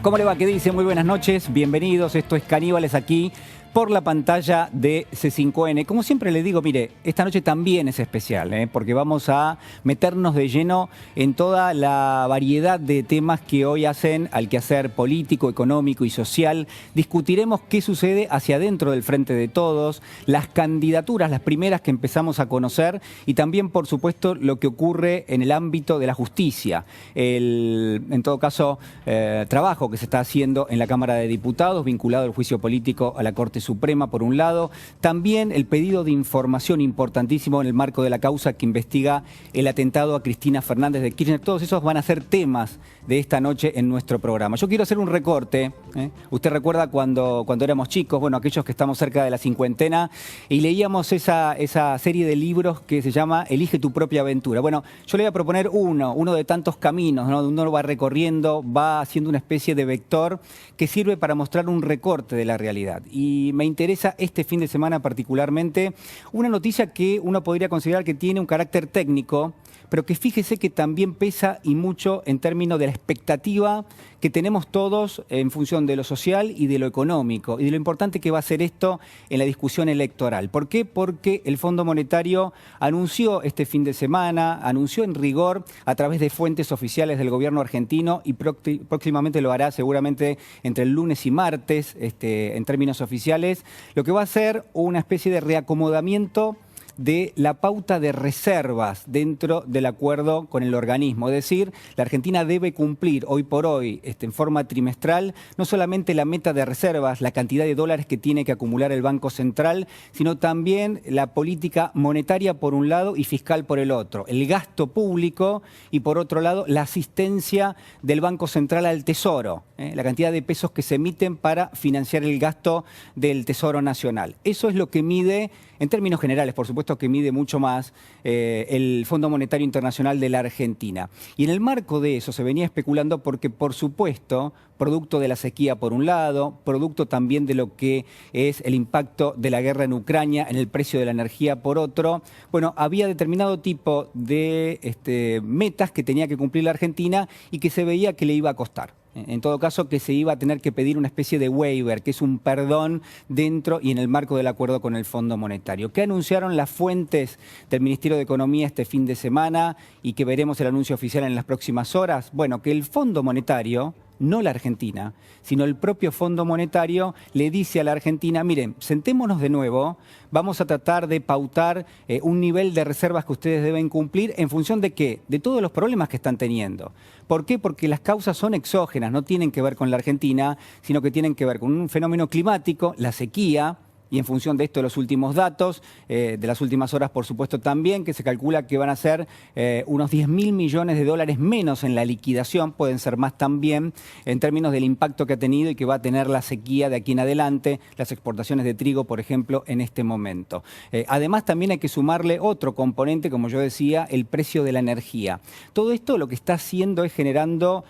¿Cómo le va? ¿Qué dice? Muy buenas noches, bienvenidos. Esto es Caníbales aquí por la pantalla de C5N. Como siempre le digo, mire, esta noche también es especial, porque vamos a meternos de lleno en toda la variedad de temas que hoy hacen al quehacer político, económico y social. Discutiremos qué sucede hacia adentro del Frente de Todos, las candidaturas, las primeras que empezamos a conocer, y también, por supuesto, lo que ocurre en el ámbito de la justicia. En todo caso, trabajo que se está haciendo en la Cámara de Diputados vinculado al juicio político a la Corte Suprema, por un lado. También el pedido de información importantísimo en el marco de la causa que investiga el atentado a Cristina Fernández de Kirchner. Todos esos van a ser temas de esta noche en nuestro programa. Yo quiero hacer un recorte. Usted recuerda cuando éramos chicos, bueno, aquellos que estamos cerca de la cincuentena, y leíamos esa serie de libros que se llama Elige tu propia aventura. Bueno, yo le voy a proponer uno de tantos caminos, ¿no? Uno lo va recorriendo, va haciendo una especie de vector que sirve para mostrar un recorte de la realidad. Y me interesa este fin de semana particularmente una noticia que uno podría considerar que tiene un carácter técnico, pero que fíjese que también pesa y mucho en términos de la expectativa que tenemos todos en función de lo social y de lo económico, y de lo importante que va a ser esto en la discusión electoral. ¿Por qué? Porque el Fondo Monetario anunció este fin de semana, anunció en rigor a través de fuentes oficiales del gobierno argentino, y próximamente lo hará seguramente entre el lunes y martes, en términos oficiales, lo que va a ser una especie de reacomodamiento de la pauta de reservas dentro del acuerdo con el organismo. Es decir, la Argentina debe cumplir hoy por hoy, en forma trimestral, no solamente la meta de reservas, la cantidad de dólares que tiene que acumular el Banco Central, sino también la política monetaria por un lado y fiscal por el otro, el gasto público y por otro lado la asistencia del Banco Central al Tesoro, la cantidad de pesos que se emiten para financiar el gasto del Tesoro Nacional. Eso es lo que mide, en términos generales, por supuesto que mide mucho más el Fondo Monetario Internacional de la Argentina. Y en el marco de eso se venía especulando porque, por supuesto, producto de la sequía por un lado, producto también de lo que es el impacto de la guerra en Ucrania en el precio de la energía por otro, bueno, había determinado tipo de metas que tenía que cumplir la Argentina y que se veía que le iba a costar. En todo caso, que se iba a tener que pedir una especie de waiver, que es un perdón dentro y en el marco del acuerdo con el Fondo Monetario. ¿Qué anunciaron las fuentes del Ministerio de Economía este fin de semana y que veremos el anuncio oficial en las próximas horas? Bueno, que el Fondo Monetario, no la Argentina, sino el propio Fondo Monetario, le dice a la Argentina: miren, sentémonos de nuevo, vamos a tratar de pautar un nivel de reservas que ustedes deben cumplir en función de ¿qué? De todos los problemas que están teniendo. ¿Por qué? Porque las causas son exógenas, no tienen que ver con la Argentina, sino que tienen que ver con un fenómeno climático, la sequía. Y en función de esto, los últimos datos, de las últimas horas, por supuesto, también, que se calcula que van a ser unos 10.000 millones de dólares menos en la liquidación, pueden ser más también, en términos del impacto que ha tenido y que va a tener la sequía de aquí en adelante, las exportaciones de trigo, por ejemplo, en este momento. Además, también hay que sumarle otro componente, como yo decía, el precio de la energía. Todo esto lo que está haciendo es generando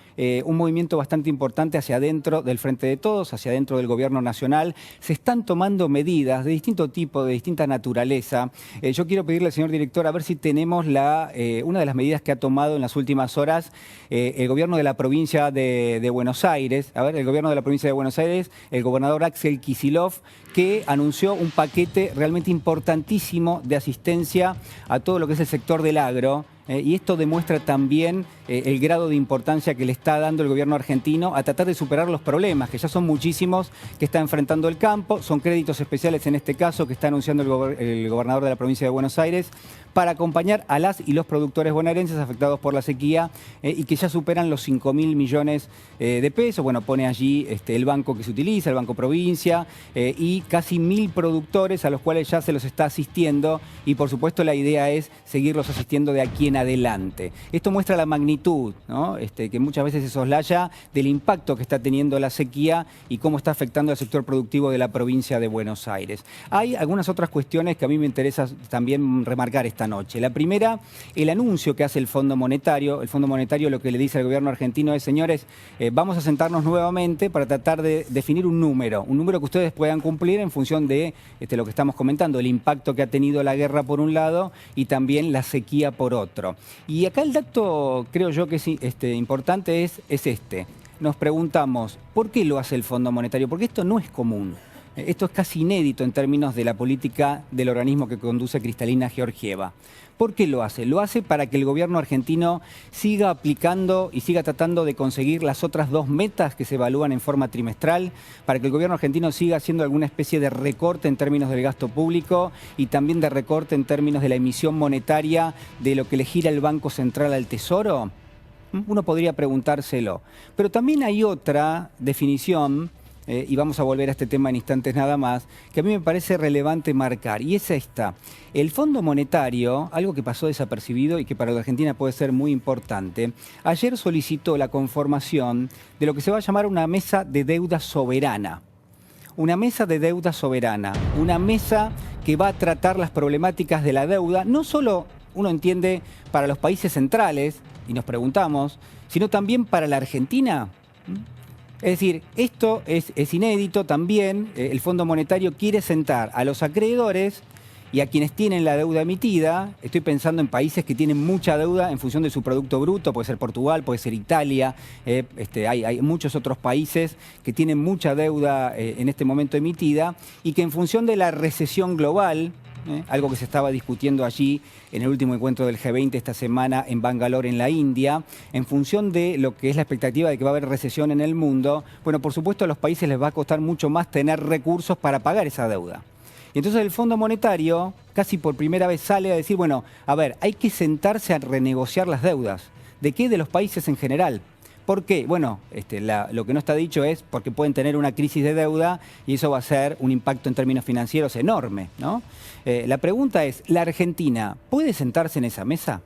un movimiento bastante importante hacia adentro del Frente de Todos, hacia adentro del Gobierno Nacional. Se están tomando medidas de distinto tipo, de distinta naturaleza. Yo quiero pedirle al señor director a ver si tenemos una de las medidas que ha tomado en las últimas horas el gobierno de la provincia de Buenos Aires. A ver, el gobierno de la provincia de Buenos Aires, el gobernador Axel Kicillof, que anunció un paquete realmente importantísimo de asistencia a todo lo que es el sector del agro. Y esto demuestra también el grado de importancia que le está dando el gobierno argentino a tratar de superar los problemas, que ya son muchísimos, que está enfrentando el campo. Son créditos especiales en este caso que está anunciando el gobernador de la provincia de Buenos Aires para acompañar a las y los productores bonaerenses afectados por la sequía y que ya superan los 5.000 millones de pesos. Bueno, pone allí el banco que se utiliza, el Banco Provincia, y casi 1.000 productores a los cuales ya se los está asistiendo, y por supuesto la idea es seguirlos asistiendo de aquí en adelante. Esto muestra la magnitud, ¿no? Que muchas veces se soslaya del impacto que está teniendo la sequía y cómo está afectando al sector productivo de la provincia de Buenos Aires. Hay algunas otras cuestiones que a mí me interesa también remarcar esta noche. La primera, el anuncio que hace el Fondo Monetario. El Fondo Monetario lo que le dice al gobierno argentino es: señores, vamos a sentarnos nuevamente para tratar de definir un número que ustedes puedan cumplir en función de lo que estamos comentando, el impacto que ha tenido la guerra por un lado y también la sequía por otro. Y acá el dato, creo yo que es importante, es este. nos preguntamos, ¿por qué lo hace el Fondo Monetario? Porque esto no es común. Esto es casi inédito en términos de la política del organismo que conduce Kristalina Georgieva. ¿Por qué lo hace? Lo hace para que el gobierno argentino siga aplicando y siga tratando de conseguir las otras dos metas que se evalúan en forma trimestral, para que el gobierno argentino siga haciendo alguna especie de recorte en términos del gasto público y también de recorte en términos de la emisión monetaria de lo que le gira el Banco Central al Tesoro. Uno podría preguntárselo. Pero también hay otra definición, y vamos a volver a este tema en instantes nada más, que a mí me parece relevante marcar, y es esta. El Fondo Monetario, algo que pasó desapercibido y que para la Argentina puede ser muy importante, ayer solicitó la conformación de lo que se va a llamar una mesa de deuda soberana. Una mesa de deuda soberana, una mesa que va a tratar las problemáticas de la deuda, no solo, uno entiende, para los países centrales, y nos preguntamos, sino también para la Argentina. Es decir, esto es inédito también. El Fondo Monetario quiere sentar a los acreedores y a quienes tienen la deuda emitida. Estoy pensando en países que tienen mucha deuda en función de su Producto Bruto, puede ser Portugal, puede ser Italia, hay muchos otros países que tienen mucha deuda en este momento emitida y que en función de la recesión global, algo que se estaba discutiendo allí en el último encuentro del G20 esta semana en Bangalore, en la India, en función de lo que es la expectativa de que va a haber recesión en el mundo, bueno, por supuesto a los países les va a costar mucho más tener recursos para pagar esa deuda. Y entonces el Fondo Monetario casi por primera vez sale a decir, bueno, a ver, hay que sentarse a renegociar las deudas. ¿De qué? De los países en general. ¿Por qué? Bueno, lo que no está dicho es porque pueden tener una crisis de deuda y eso va a ser un impacto en términos financieros enorme, ¿no? La pregunta es, ¿la Argentina puede sentarse en esa mesa?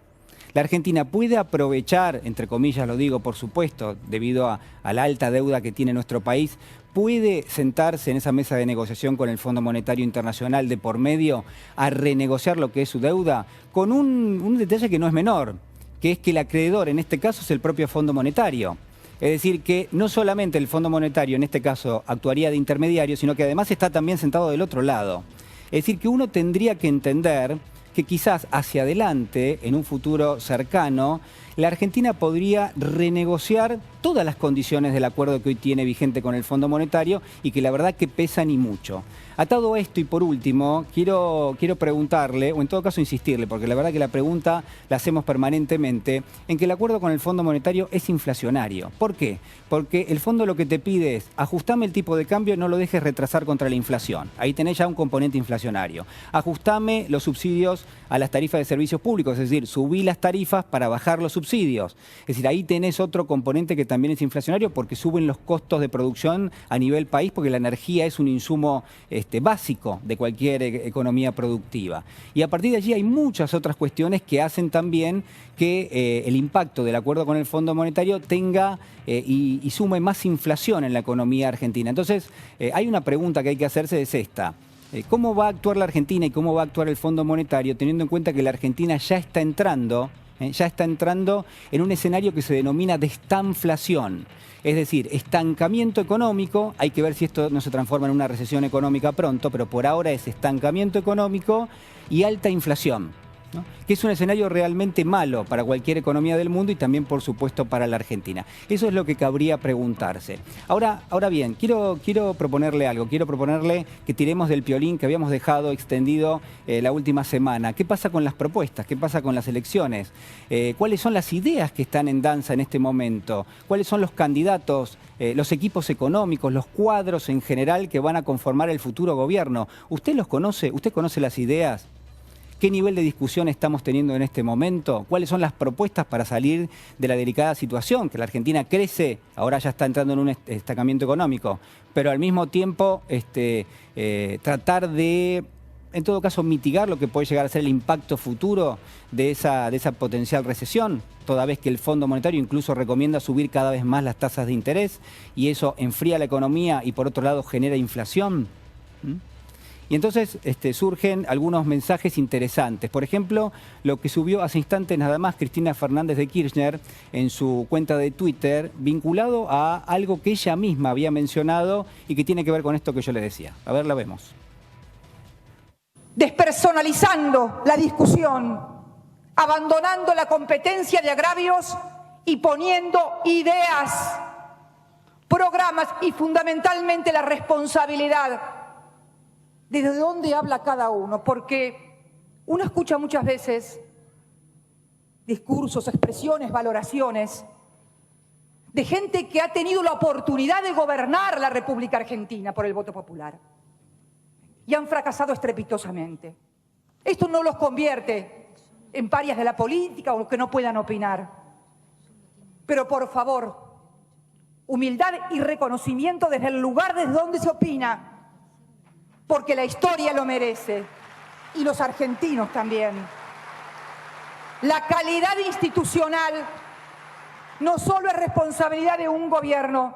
¿La Argentina puede aprovechar, entre comillas lo digo por supuesto, debido a la alta deuda que tiene nuestro país, puede sentarse en esa mesa de negociación con el Fondo Monetario Internacional de por medio a renegociar lo que es su deuda? Con un detalle que no es menor, que es que el acreedor en este caso es el propio Fondo Monetario. Es decir, que no solamente el Fondo Monetario en este caso actuaría de intermediario, sino que además está también sentado del otro lado. Es decir, que uno tendría que entender que quizás hacia adelante, en un futuro cercano, la Argentina podría renegociar todas las condiciones del acuerdo que hoy tiene vigente con el Fondo Monetario y que la verdad que pesan y mucho. Atado a esto y por último, quiero preguntarle, o en todo caso insistirle, porque la verdad que la pregunta la hacemos permanentemente, en que el acuerdo con el Fondo Monetario es inflacionario. ¿Por qué? Porque el fondo lo que te pide es, ajustame el tipo de cambio, no lo dejes retrasar contra la inflación. Ahí tenés ya un componente inflacionario. Ajustame los subsidios a las tarifas de servicios públicos, es decir, subí las tarifas para bajar los subsidios. Es decir, ahí tenés otro componente que también es inflacionario porque suben los costos de producción a nivel país, porque la energía es un insumo básico de cualquier economía productiva. Y a partir de allí hay muchas otras cuestiones que hacen también que el impacto del acuerdo con el Fondo Monetario tenga y sume más inflación en la economía argentina. Entonces, hay una pregunta que hay que hacerse, es esta. ¿Cómo va a actuar la Argentina y cómo va a actuar el Fondo Monetario teniendo en cuenta que la Argentina ya está entrando en un escenario que se denomina destanflación? Es decir, estancamiento económico, hay que ver si esto no se transforma en una recesión económica pronto, pero por ahora es estancamiento económico y alta inflación, ¿no? Que es un escenario realmente malo para cualquier economía del mundo y también, por supuesto, para la Argentina. Eso es lo que cabría preguntarse. Ahora bien, quiero proponerle algo. Quiero proponerle que tiremos del piolín que habíamos dejado extendido la última semana. ¿Qué pasa con las propuestas? ¿Qué pasa con las elecciones? ¿Cuáles son las ideas que están en danza en este momento? ¿Cuáles son los candidatos, los equipos económicos, los cuadros en general que van a conformar el futuro gobierno? ¿Usted los conoce? ¿Usted conoce las ideas? ¿Qué nivel de discusión estamos teniendo en este momento? ¿Cuáles son las propuestas para salir de la delicada situación? Que la Argentina crece, ahora ya está entrando en un estancamiento económico, pero al mismo tiempo tratar de, en todo caso, mitigar lo que puede llegar a ser el impacto futuro de esa potencial recesión, toda vez que el Fondo Monetario incluso recomienda subir cada vez más las tasas de interés y eso enfría la economía y por otro lado genera inflación. Y entonces surgen algunos mensajes interesantes. Por ejemplo, lo que subió hace instantes nada más Cristina Fernández de Kirchner en su cuenta de Twitter, vinculado a algo que ella misma había mencionado y que tiene que ver con esto que yo le decía. A ver, la vemos. Despersonalizando la discusión, abandonando la competencia de agravios y poniendo ideas programas y fundamentalmente la responsabilidad. ¿Desde dónde habla cada uno? Porque uno escucha muchas veces discursos, expresiones, valoraciones de gente que ha tenido la oportunidad de gobernar la República Argentina por el voto popular y han fracasado estrepitosamente. Esto no los convierte en parias de la política o que no puedan opinar. Pero por favor, humildad y reconocimiento desde el lugar desde donde se opina, porque la historia lo merece y los argentinos también. La calidad institucional no solo es responsabilidad de un gobierno,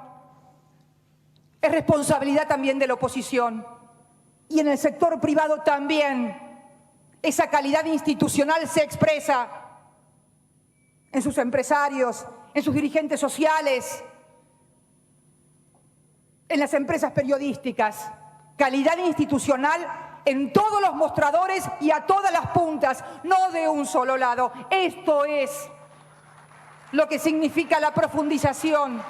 es responsabilidad también de la oposición. Y en el sector privado también esa calidad institucional se expresa en sus empresarios, en sus dirigentes sociales, en las empresas periodísticas. Calidad institucional en todos los mostradores y a todas las puntas, no de un solo lado. Esto es lo que significa la profundización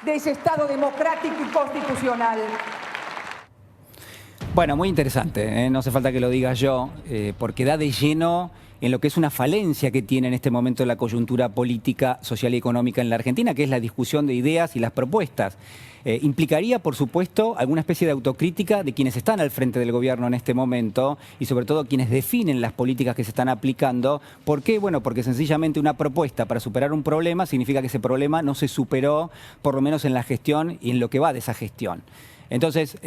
de ese Estado democrático y constitucional. Bueno, muy interesante, ¿eh? No hace falta que lo diga yo, porque da de lleno en lo que es una falencia que tiene en este momento la coyuntura política, social y económica en la Argentina, que es la discusión de ideas y las propuestas. Implicaría, por supuesto, alguna especie de autocrítica de quienes están al frente del gobierno en este momento y sobre todo quienes definen las políticas que se están aplicando. ¿Por qué? Bueno, porque sencillamente una propuesta para superar un problema significa que ese problema no se superó, por lo menos en la gestión y en lo que va de esa gestión. Entonces,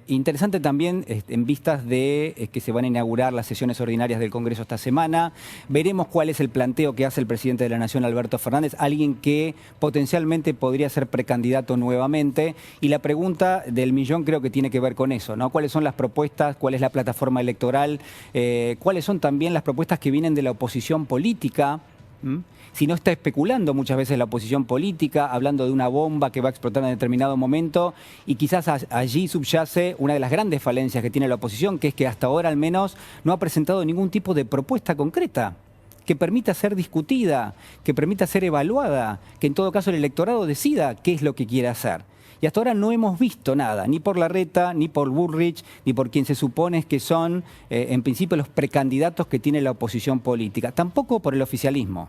interesante también en vistas de que se van a inaugurar las sesiones ordinarias del Congreso esta semana. Veremos cuál es el planteo que hace el presidente de la Nación, Alberto Fernández, alguien que potencialmente podría ser precandidato nuevamente. Y la pregunta del millón creo que tiene que ver con eso, ¿no? ¿Cuáles son las propuestas? ¿Cuál es la plataforma electoral? ¿Cuáles son también las propuestas que vienen de la oposición política? Si no está especulando muchas veces la oposición política, hablando de una bomba que va a explotar en determinado momento, y quizás allí subyace una de las grandes falencias que tiene la oposición, que es que hasta ahora al menos no ha presentado ningún tipo de propuesta concreta que permita ser discutida, que permita ser evaluada, que en todo caso el electorado decida qué es lo que quiere hacer. Y hasta ahora no hemos visto nada, ni por Larreta, ni por Bullrich, ni por quien se supone que son, en principio, los precandidatos que tiene la oposición política. Tampoco por el oficialismo.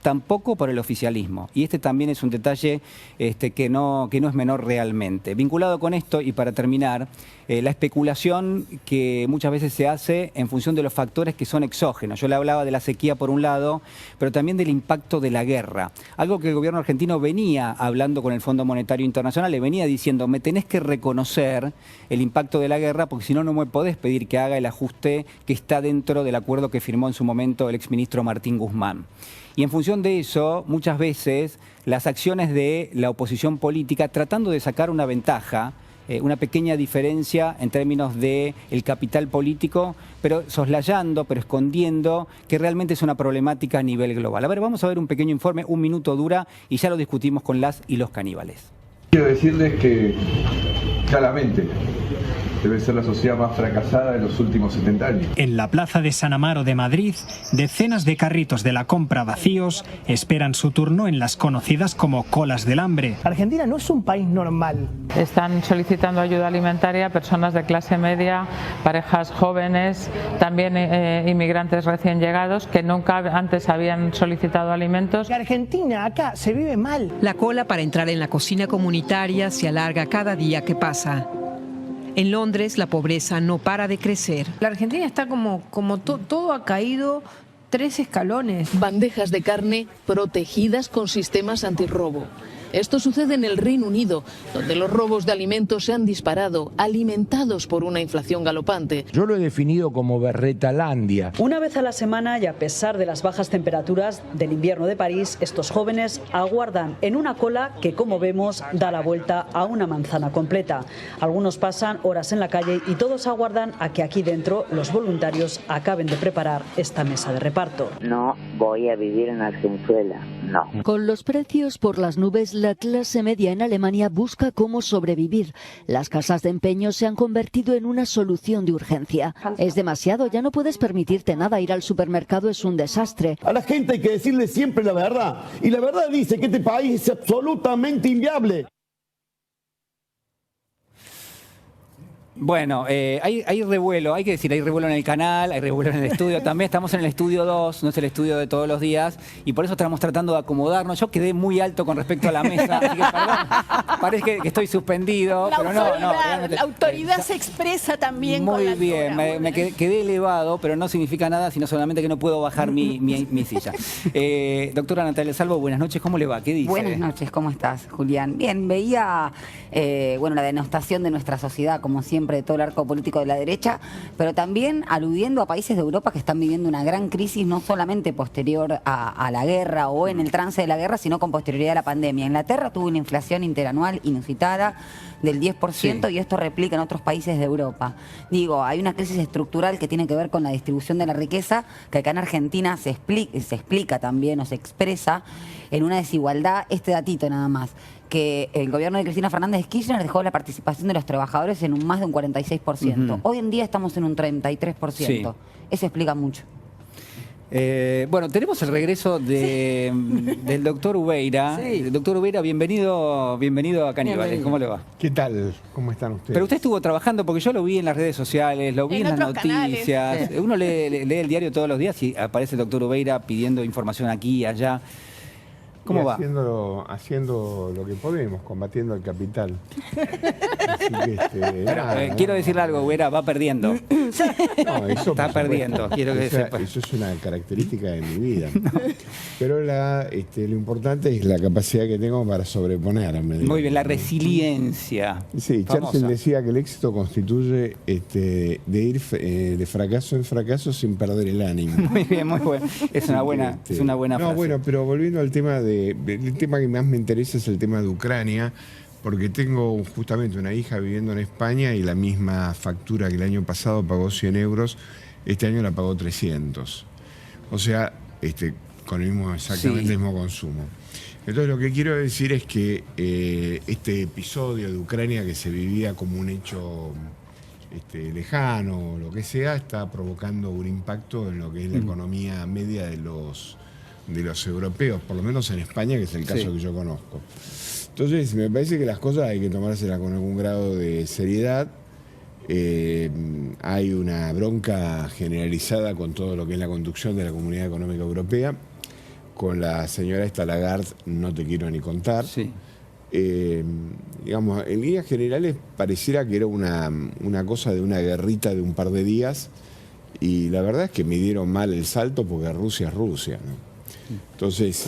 Tampoco por el oficialismo. Y este también es un detalle que no es menor realmente. Vinculado con esto, y para terminar, la especulación que muchas veces se hace en función de los factores que son exógenos. Yo le hablaba de la sequía por un lado, pero también del impacto de la guerra. Algo que el gobierno argentino venía hablando con el Fondo Monetario Internacional, le venía diciendo, me tenés que reconocer el impacto de la guerra, porque si no, no me podés pedir que haga el ajuste que está dentro del acuerdo que firmó en su momento el exministro Martín Guzmán. Y en función de eso, muchas veces las acciones de la oposición política tratando de sacar una ventaja, una pequeña diferencia en términos del capital político, pero soslayando, pero escondiendo que realmente es una problemática a nivel global. A ver, vamos a ver un pequeño informe, 1 minuto dura, y ya lo discutimos con las y los caníbales. Quiero decirles que claramente debe ser la sociedad más fracasada de los últimos 70 años. En la plaza de San Amaro de Madrid, decenas de carritos de la compra vacíos esperan su turno en las conocidas como colas del hambre. Argentina no es un país normal. Están solicitando ayuda alimentaria a personas de clase media, parejas jóvenes, también inmigrantes recién llegados que nunca antes habían solicitado alimentos. En Argentina, acá, se vive mal. La cola para entrar en la cocina comunitaria se alarga cada día que pasa. En Londres, la pobreza no para de crecer. La Argentina está todo ha caído 3 escalones. Bandejas de carne protegidas con sistemas antirrobo. Esto sucede en el Reino Unido, donde los robos de alimentos se han disparado, alimentados por una inflación galopante. Yo lo he definido como Berretalandia. Una vez a la semana, y a pesar de las bajas temperaturas del invierno de París, estos jóvenes aguardan en una cola que, como vemos, da la vuelta a una manzana completa. Algunos pasan horas en la calle y todos aguardan a que aquí dentro los voluntarios acaben de preparar esta mesa de reparto. No voy a vivir en Argenzuela, no. Con los precios por las nubes, la clase media en Alemania busca cómo sobrevivir. Las casas de empeño se han convertido en una solución de urgencia. Es demasiado, ya no puedes permitirte nada, ir al supermercado es un desastre. A la gente hay que decirle siempre la verdad. Y la verdad dice que este país es absolutamente inviable. Bueno, hay revuelo, hay que decir, hay revuelo en el canal, hay revuelo en el estudio también. Estamos en el estudio 2, no es el estudio de todos los días, y por eso estamos tratando de acomodarnos. Yo quedé muy alto con respecto a la mesa, así que perdón, parece que estoy suspendido, pero no. La autoridad se expresa también muy con la bien, altura. me quedé elevado, pero no significa nada, sino solamente que no puedo bajar mi silla. Doctora Natalia Salvo, buenas noches, ¿cómo le va? ¿Qué dice? Buenas noches, ¿cómo estás, Julián? Bien, veía la denostación de nuestra sociedad, como siempre, de todo el arco político de la derecha, pero también aludiendo a países de Europa que están viviendo una gran crisis, no solamente posterior a la guerra o en el trance de la guerra, sino con posterioridad a la pandemia. Inglaterra tuvo una inflación interanual inusitada del 10%, y esto replica en otros países de Europa. Digo, hay una crisis estructural que tiene que ver con la distribución de la riqueza, que acá en Argentina se explica también, o se expresa en una desigualdad. Este datito nada más, que el gobierno de Cristina Fernández de Kirchner dejó la participación de los trabajadores en más de un 46%. Hoy en día estamos en un 33%. Sí. Eso explica mucho. Bueno, tenemos el regreso del doctor Ubeira. Sí. Doctor Ubeira, bienvenido a Caníbales. ¿Cómo le va? ¿Qué tal? ¿Cómo están ustedes? Pero usted estuvo trabajando, porque yo lo vi en las redes sociales, lo vi en las noticias. Sí. Uno lee el diario todos los días y aparece el doctor Ubeira pidiendo información aquí y allá. ¿Cómo va? Haciendo lo que podemos, combatiendo al capital. Así que, quiero decirle algo, Ubeira, va perdiendo. No, eso está perdiendo, quiero que sepa. Eso es una característica de mi vida. No. Pero lo importante es la capacidad que tengo para sobreponerme. Muy bien, la resiliencia. Sí, Churchill decía que el éxito constituye de ir de fracaso en fracaso sin perder el ánimo. Muy bien, muy bueno. Es una buena frase. No, bueno, pero volviendo al tema el tema que más me interesa es el tema de Ucrania, porque tengo justamente una hija viviendo en España y la misma factura que el año pasado pagó 100 euros, este año la pagó 300. O sea, con exactamente el mismo consumo. Entonces lo que quiero decir es que este episodio de Ucrania, que se vivía como un hecho lejano o lo que sea, está provocando un impacto en lo que es la economía media de los europeos, por lo menos en España, que es el caso que yo conozco. Entonces, me parece que las cosas hay que tomárselas con algún grado de seriedad. Hay una bronca generalizada con todo lo que es la conducción de la Comunidad Económica Europea. Con la señora Lagarde no te quiero ni contar. Sí. Digamos, en líneas generales pareciera que era una cosa de una guerrita de un par de días, y la verdad es que midieron mal el salto, porque Rusia es Rusia, ¿no? Entonces,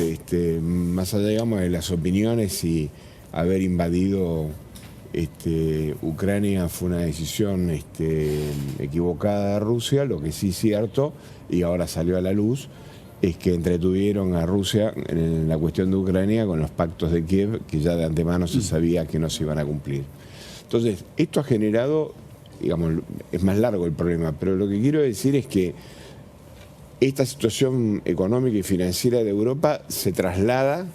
más allá, digamos, de las opiniones, y haber invadido Ucrania fue una decisión equivocada de Rusia, lo que sí es cierto, y ahora salió a la luz, es que entretuvieron a Rusia en la cuestión de Ucrania con los pactos de Kiev, que ya de antemano se sabía que no se iban a cumplir. Entonces, esto ha generado, digamos, es más largo el problema, pero lo que quiero decir es que esta situación económica y financiera de Europa se traslada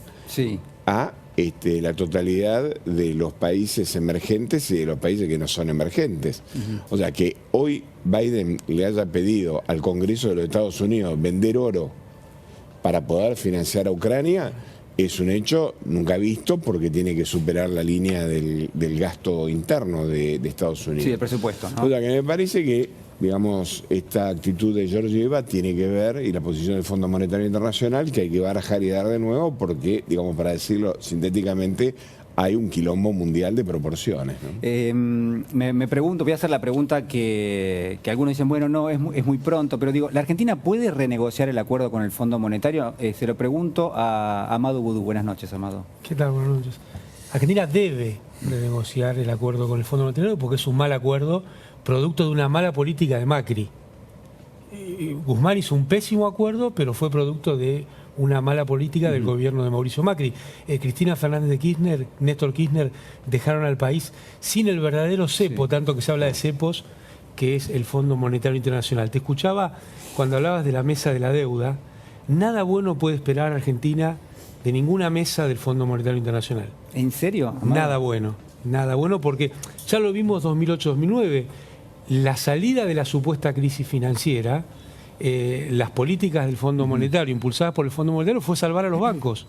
a la totalidad de los países emergentes y de los países que no son emergentes. O sea, que hoy Biden le haya pedido al Congreso de los Estados Unidos vender oro para poder financiar a Ucrania es un hecho nunca visto, porque tiene que superar la línea del gasto interno de Estados Unidos. Sí, el presupuesto, ¿no? O sea, que me parece que, digamos, esta actitud de Georgieva tiene que ver, y la posición del Fondo Monetario Internacional, que hay que barajar y dar de nuevo, porque, digamos, para decirlo sintéticamente, hay un quilombo mundial de proporciones, ¿no? Me pregunto, voy a hacer la pregunta que algunos dicen, bueno, no, es muy pronto, pero digo, ¿la Argentina puede renegociar el acuerdo con el Fondo Monetario? Se lo pregunto a Amado Vudú. Buenas noches, Amado. ¿Qué tal? Buenas noches. Argentina debe renegociar el acuerdo con el Fondo Monetario, porque es un mal acuerdo, producto de una mala política de Macri. Guzmán hizo un pésimo acuerdo, pero fue producto de una mala política del gobierno de Mauricio Macri. Cristina Fernández de Kirchner, Néstor Kirchner dejaron al país sin el verdadero cepo, tanto que se habla de cepos, que es el Fondo Monetario Internacional. Te escuchaba cuando hablabas de la mesa de la deuda. Nada bueno puede esperar Argentina de ninguna mesa del Fondo Monetario Internacional. ¿En serio, Amado? Nada bueno porque ya lo vimos 2008-2009, la salida de la supuesta crisis financiera, las políticas del Fondo Monetario, impulsadas por el Fondo Monetario, fue salvar a los bancos,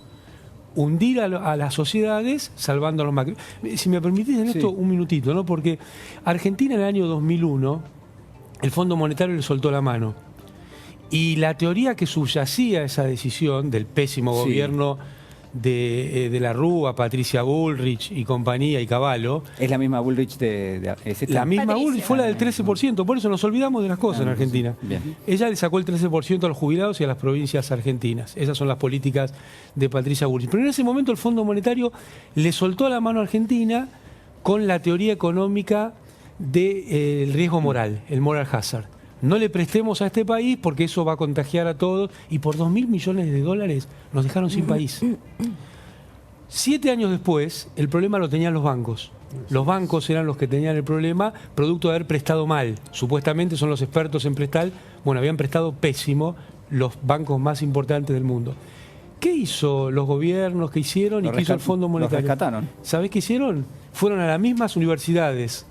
hundir a las sociedades, salvando a los macro. Si me permitís en esto un minutito, ¿no? Porque Argentina en el año 2001, el Fondo Monetario le soltó la mano. Y la teoría que subyacía a esa decisión del pésimo gobierno de la Rúa, Patricia Bullrich y compañía y Cavallo. Es la misma Bullrich La misma Bullrich fue la del 13%, por eso nos olvidamos de las cosas en Argentina. Bien. Ella le sacó el 13% a los jubilados y a las provincias argentinas. Esas son las políticas de Patricia Bullrich. Pero en ese momento el Fondo Monetario le soltó la mano a Argentina con la teoría económica del riesgo moral, el moral hazard. No le prestemos a este país porque eso va a contagiar a todos, y por 2.000 millones de dólares nos dejaron sin país. 7 años después, el problema lo tenían los bancos. Los bancos eran los que tenían el problema, producto de haber prestado mal. Supuestamente son los expertos en prestar. Bueno, habían prestado pésimo los bancos más importantes del mundo. ¿Qué hizo los gobiernos? ¿Qué hicieron? ¿Y qué hizo el Fondo Monetario? Los rescataron. ¿Sabés qué hicieron? Fueron a las mismas universidades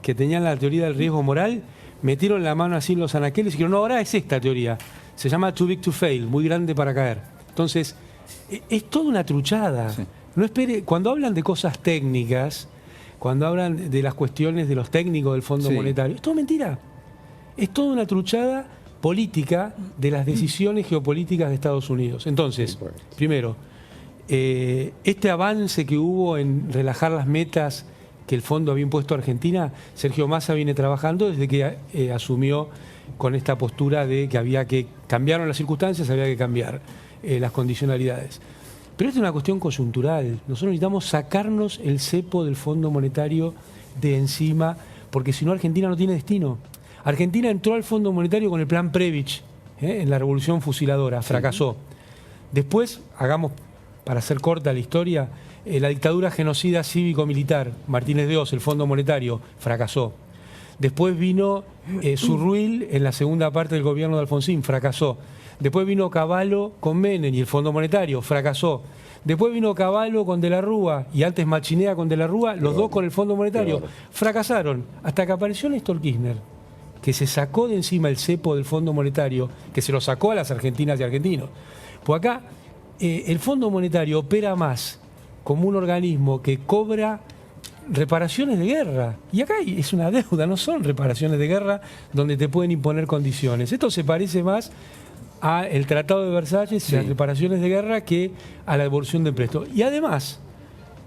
que tenían la teoría del riesgo moral, metieron la mano así en los anaqueles y dijeron, no, ahora es esta teoría. Se llama too big to fail, muy grande para caer. Entonces, es toda una truchada. No espere, cuando hablan de cosas técnicas, cuando hablan de las cuestiones de los técnicos del Fondo Monetario, es todo mentira. Es toda una truchada política de las decisiones geopolíticas de Estados Unidos. Entonces, primero, este avance que hubo en relajar las metas que el fondo había impuesto a Argentina, Sergio Massa viene trabajando desde que asumió con esta postura de que cambiaron las circunstancias, había que cambiar las condicionalidades. Pero esta es una cuestión coyuntural. Nosotros necesitamos sacarnos el cepo del Fondo Monetario de encima, porque si no Argentina no tiene destino. Argentina entró al Fondo Monetario con el plan Previch, en la revolución fusiladora, fracasó. Después, para hacer corta la historia, la dictadura genocida cívico-militar, Martínez de Oz, el Fondo Monetario, fracasó. Después vino Surruil en la segunda parte del gobierno de Alfonsín, fracasó. Después vino Cavallo con Menem y el Fondo Monetario, fracasó. Después vino Cavallo con De la Rúa y antes Machinea con De la Rúa, los dos con el Fondo Monetario, fracasaron. Hasta que apareció Néstor Kirchner, que se sacó de encima el cepo del Fondo Monetario, que se lo sacó a las argentinas y argentinos. Pues acá el Fondo Monetario opera más como un organismo que cobra reparaciones de guerra. Y acá es una deuda, no son reparaciones de guerra donde te pueden imponer condiciones. Esto se parece más al Tratado de Versalles y las reparaciones de guerra que a la devolución de impuestos. Y además,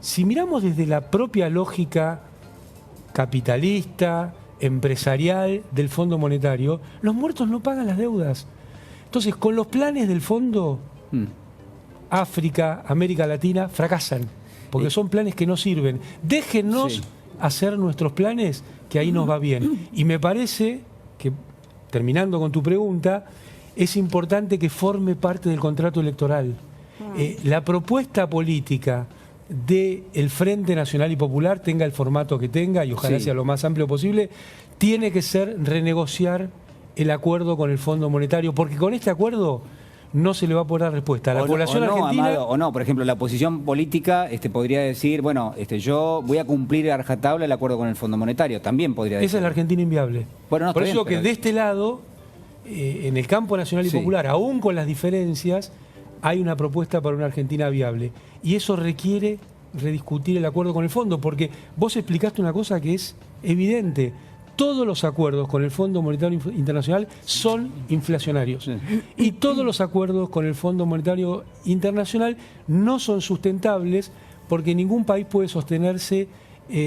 si miramos desde la propia lógica capitalista, empresarial del Fondo Monetario, los muertos no pagan las deudas. Entonces, con los planes del fondo, África, América Latina, fracasan, porque son planes que no sirven. Déjennos hacer nuestros planes, que ahí nos va bien. Y me parece que, terminando con tu pregunta, es importante que forme parte del contrato electoral. La propuesta política del Frente Nacional y Popular, tenga el formato que tenga, y ojalá sea lo más amplio posible, tiene que ser renegociar el acuerdo con el Fondo Monetario, porque con este acuerdo no se le va a poder dar respuesta a la población argentina. Amado, o no, por ejemplo, la oposición política podría decir, bueno, yo voy a cumplir a rajatabla el acuerdo con el Fondo Monetario, también podría decir. Esa es la Argentina inviable. Bueno, no, por eso bien, que de este lado, en el campo nacional y popular, aún con las diferencias, hay una propuesta para una Argentina viable. Y eso requiere rediscutir el acuerdo con el fondo, porque vos explicaste una cosa que es evidente. Todos los acuerdos con el Fondo Monetario Internacional son inflacionarios. Y todos los acuerdos con el Fondo Monetario Internacional no son sustentables, porque ningún país puede sostenerse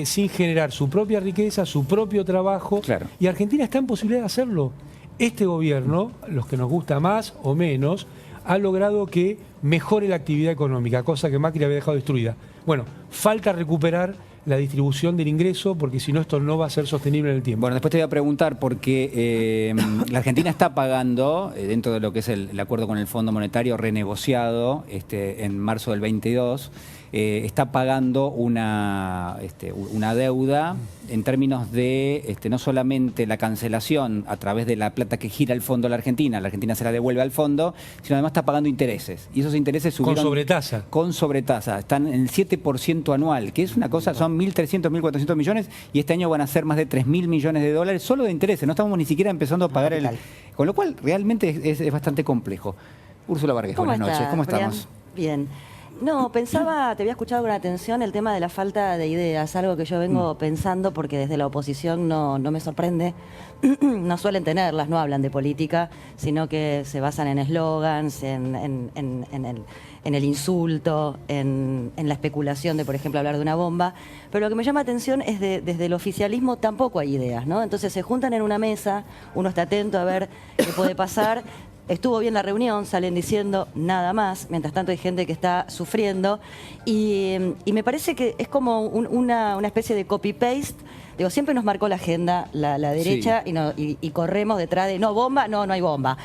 sin generar su propia riqueza, su propio trabajo. Y Argentina está en posibilidad de hacerlo. Este gobierno, los que nos gusta más o menos, ha logrado que mejore la actividad económica, cosa que Macri había dejado destruida. Bueno, falta recuperar la distribución del ingreso, porque si no esto no va a ser sostenible en el tiempo. Bueno, después te voy a preguntar porque la Argentina está pagando, dentro de lo que es el acuerdo con el Fondo Monetario renegociado en marzo del 22, está pagando una deuda en términos de no solamente la cancelación a través de la plata que gira el fondo a la Argentina se la devuelve al fondo, sino además está pagando intereses. Y esos intereses subieron... Con sobretasa. Con sobretasa. Están en el 7% anual, que es una cosa, son 1.300, 1.400 millones, y este año van a ser más de 3.000 millones de dólares solo de intereses. No estamos ni siquiera empezando a pagar el... Con lo cual, realmente es bastante complejo. Úrsula Vargas, buenas noches. ¿Cómo estamos? Bien. No, pensaba, te había escuchado con atención el tema de la falta de ideas, algo que yo vengo pensando porque desde la oposición no me sorprende. No suelen tenerlas, no hablan de política, sino que se basan en eslogans, en el insulto, en la especulación de, por ejemplo, hablar de una bomba. Pero lo que me llama atención es desde el oficialismo tampoco hay ideas, ¿no? Entonces se juntan en una mesa, uno está atento a ver qué puede pasar. Estuvo bien la reunión, salen diciendo nada más, mientras tanto hay gente que está sufriendo y me parece que es como una especie de copy-paste. Digo, siempre nos marcó la agenda la derecha y corremos detrás de no bomba, no hay bomba,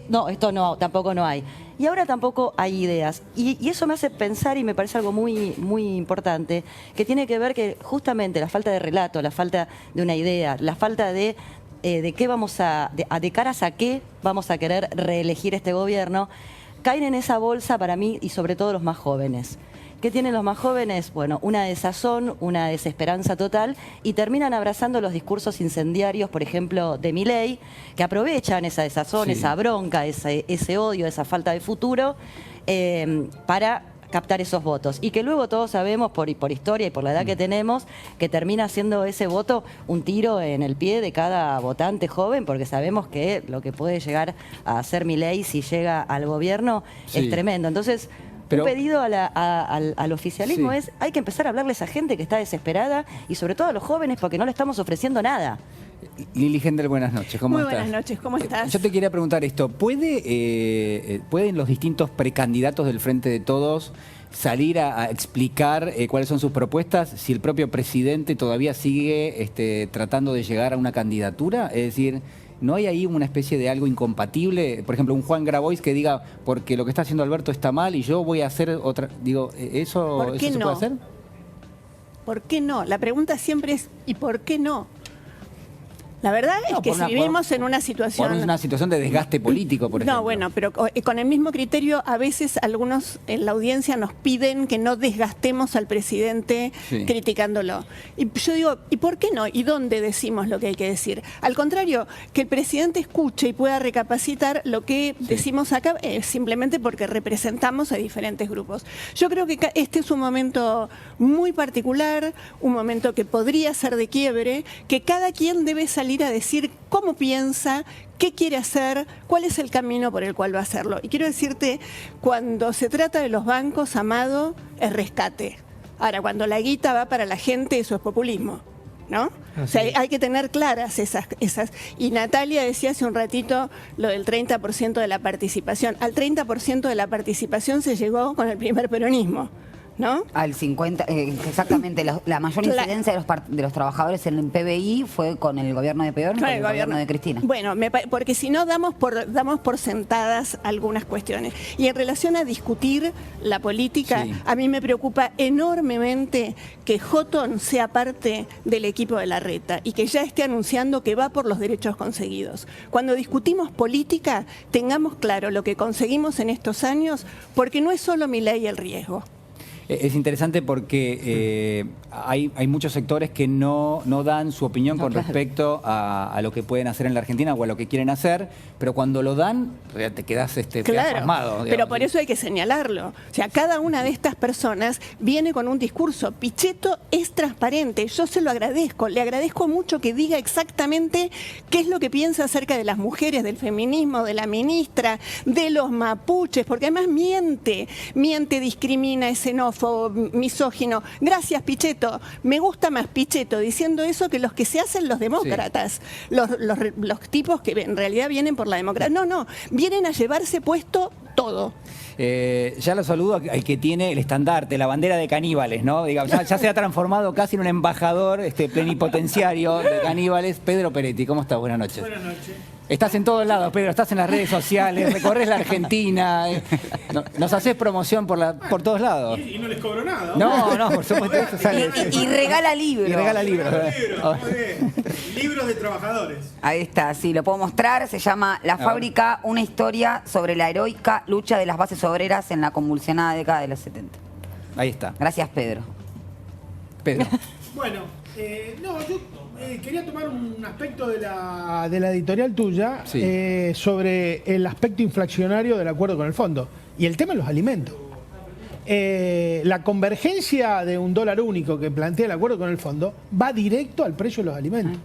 no, esto no, tampoco no hay. Y ahora tampoco hay ideas. Y eso me hace pensar y me parece algo muy, muy importante, que tiene que ver que justamente la falta de relato, la falta de una idea, la falta de qué vamos de caras a qué vamos a querer reelegir este gobierno, caen en esa bolsa para mí y sobre todo los más jóvenes. ¿Qué tienen los más jóvenes? Bueno, una desazón, una desesperanza total y terminan abrazando los discursos incendiarios, por ejemplo, de Milei, que aprovechan esa desazón, esa bronca, ese odio, esa falta de futuro para captar esos votos. Y que luego todos sabemos, por historia y por la edad que tenemos, que termina siendo ese voto un tiro en el pie de cada votante joven, porque sabemos que lo que puede llegar a hacer Milei si llega al gobierno es tremendo. Entonces, un pedido al oficialismo es, hay que empezar a hablarle a esa gente que está desesperada y sobre todo a los jóvenes porque no le estamos ofreciendo nada. Lili Gendel, buenas noches. ¿Cómo estás? Muy buenas noches, ¿cómo estás? Yo te quería preguntar esto. ¿Pueden los distintos precandidatos del Frente de Todos salir a explicar cuáles son sus propuestas si el propio presidente todavía sigue tratando de llegar a una candidatura? Es decir, ¿no hay ahí una especie de algo incompatible? Por ejemplo, un Juan Grabois que diga, porque lo que está haciendo Alberto está mal y yo voy a hacer otra... Digo, ¿eso se puede hacer? ¿Por qué no? La pregunta siempre es, ¿y por qué no? La verdad es que si vivimos en una situación... Por una situación de desgaste político, por ejemplo. No, bueno, pero con el mismo criterio, a veces algunos en la audiencia nos piden que no desgastemos al presidente criticándolo. Y yo digo, ¿y por qué no? ¿Y dónde decimos lo que hay que decir? Al contrario, que el presidente escuche y pueda recapacitar lo que decimos acá, simplemente porque representamos a diferentes grupos. Yo creo que este es un momento muy particular, un momento que podría ser de quiebre, que cada quien debe salir a decir cómo piensa, qué quiere hacer, cuál es el camino por el cual va a hacerlo. Y quiero decirte, cuando se trata de los bancos, Amado, es rescate. Ahora, cuando la guita va para la gente, eso es populismo, ¿no? O sea, hay que tener claras esas. Y Natalia decía hace un ratito lo del 30% de la participación. Al 30% de la participación se llegó con el primer peronismo, ¿no? Al 50, exactamente, la mayor incidencia de los trabajadores en el PBI fue con el gobierno de Peor, con el gobierno de Cristina. Bueno, porque si no damos por sentadas algunas cuestiones. Y en relación a discutir la política, a mí me preocupa enormemente que Houghton sea parte del equipo de Larreta y que ya esté anunciando que va por los derechos conseguidos. Cuando discutimos política, tengamos claro lo que conseguimos en estos años, porque no es solo Milei el riesgo. Es interesante porque hay muchos sectores que no dan su opinión con respecto a lo que pueden hacer en la Argentina o a lo que quieren hacer, pero cuando lo dan, te quedás pasmado. Pero por eso hay que señalarlo. O sea, cada una de estas personas viene con un discurso. Pichetto es transparente, yo se lo agradezco, le agradezco mucho que diga exactamente qué es lo que piensa acerca de las mujeres, del feminismo, de la ministra, de los mapuches, porque además miente, discrimina, es xenófobo, misógino. Gracias, Pichetto. Me gusta más Pichetto diciendo eso que los que se hacen los demócratas, los tipos que en realidad vienen por la democracia. No, vienen a llevarse puesto todo. Ya lo saludo al que tiene el estandarte, la bandera de caníbales, ¿no? Digamos, ya se ha transformado casi en un embajador plenipotenciario de caníbales. Pedro Peretti, ¿cómo estás? Buenas noches. Buenas noches. Estás en todos lados, Pedro, estás en las redes sociales, recorres la Argentina, nos haces promoción por todos lados. Y no les cobro nada. No, por supuesto. Y regala libros. Y regala libros. Muy bien. Libros de trabajadores. Ahí está, sí, lo puedo mostrar. Se llama La Fábrica, una historia sobre la heroica lucha de las bases obreras en la convulsionada década de los 70. Ahí está. Gracias, Pedro. Pedro. Bueno, yo quería tomar un aspecto de la editorial tuya sobre el aspecto inflacionario del acuerdo con el fondo y el tema de los alimentos. La convergencia de un dólar único que plantea el acuerdo con el fondo va directo al precio de los alimentos.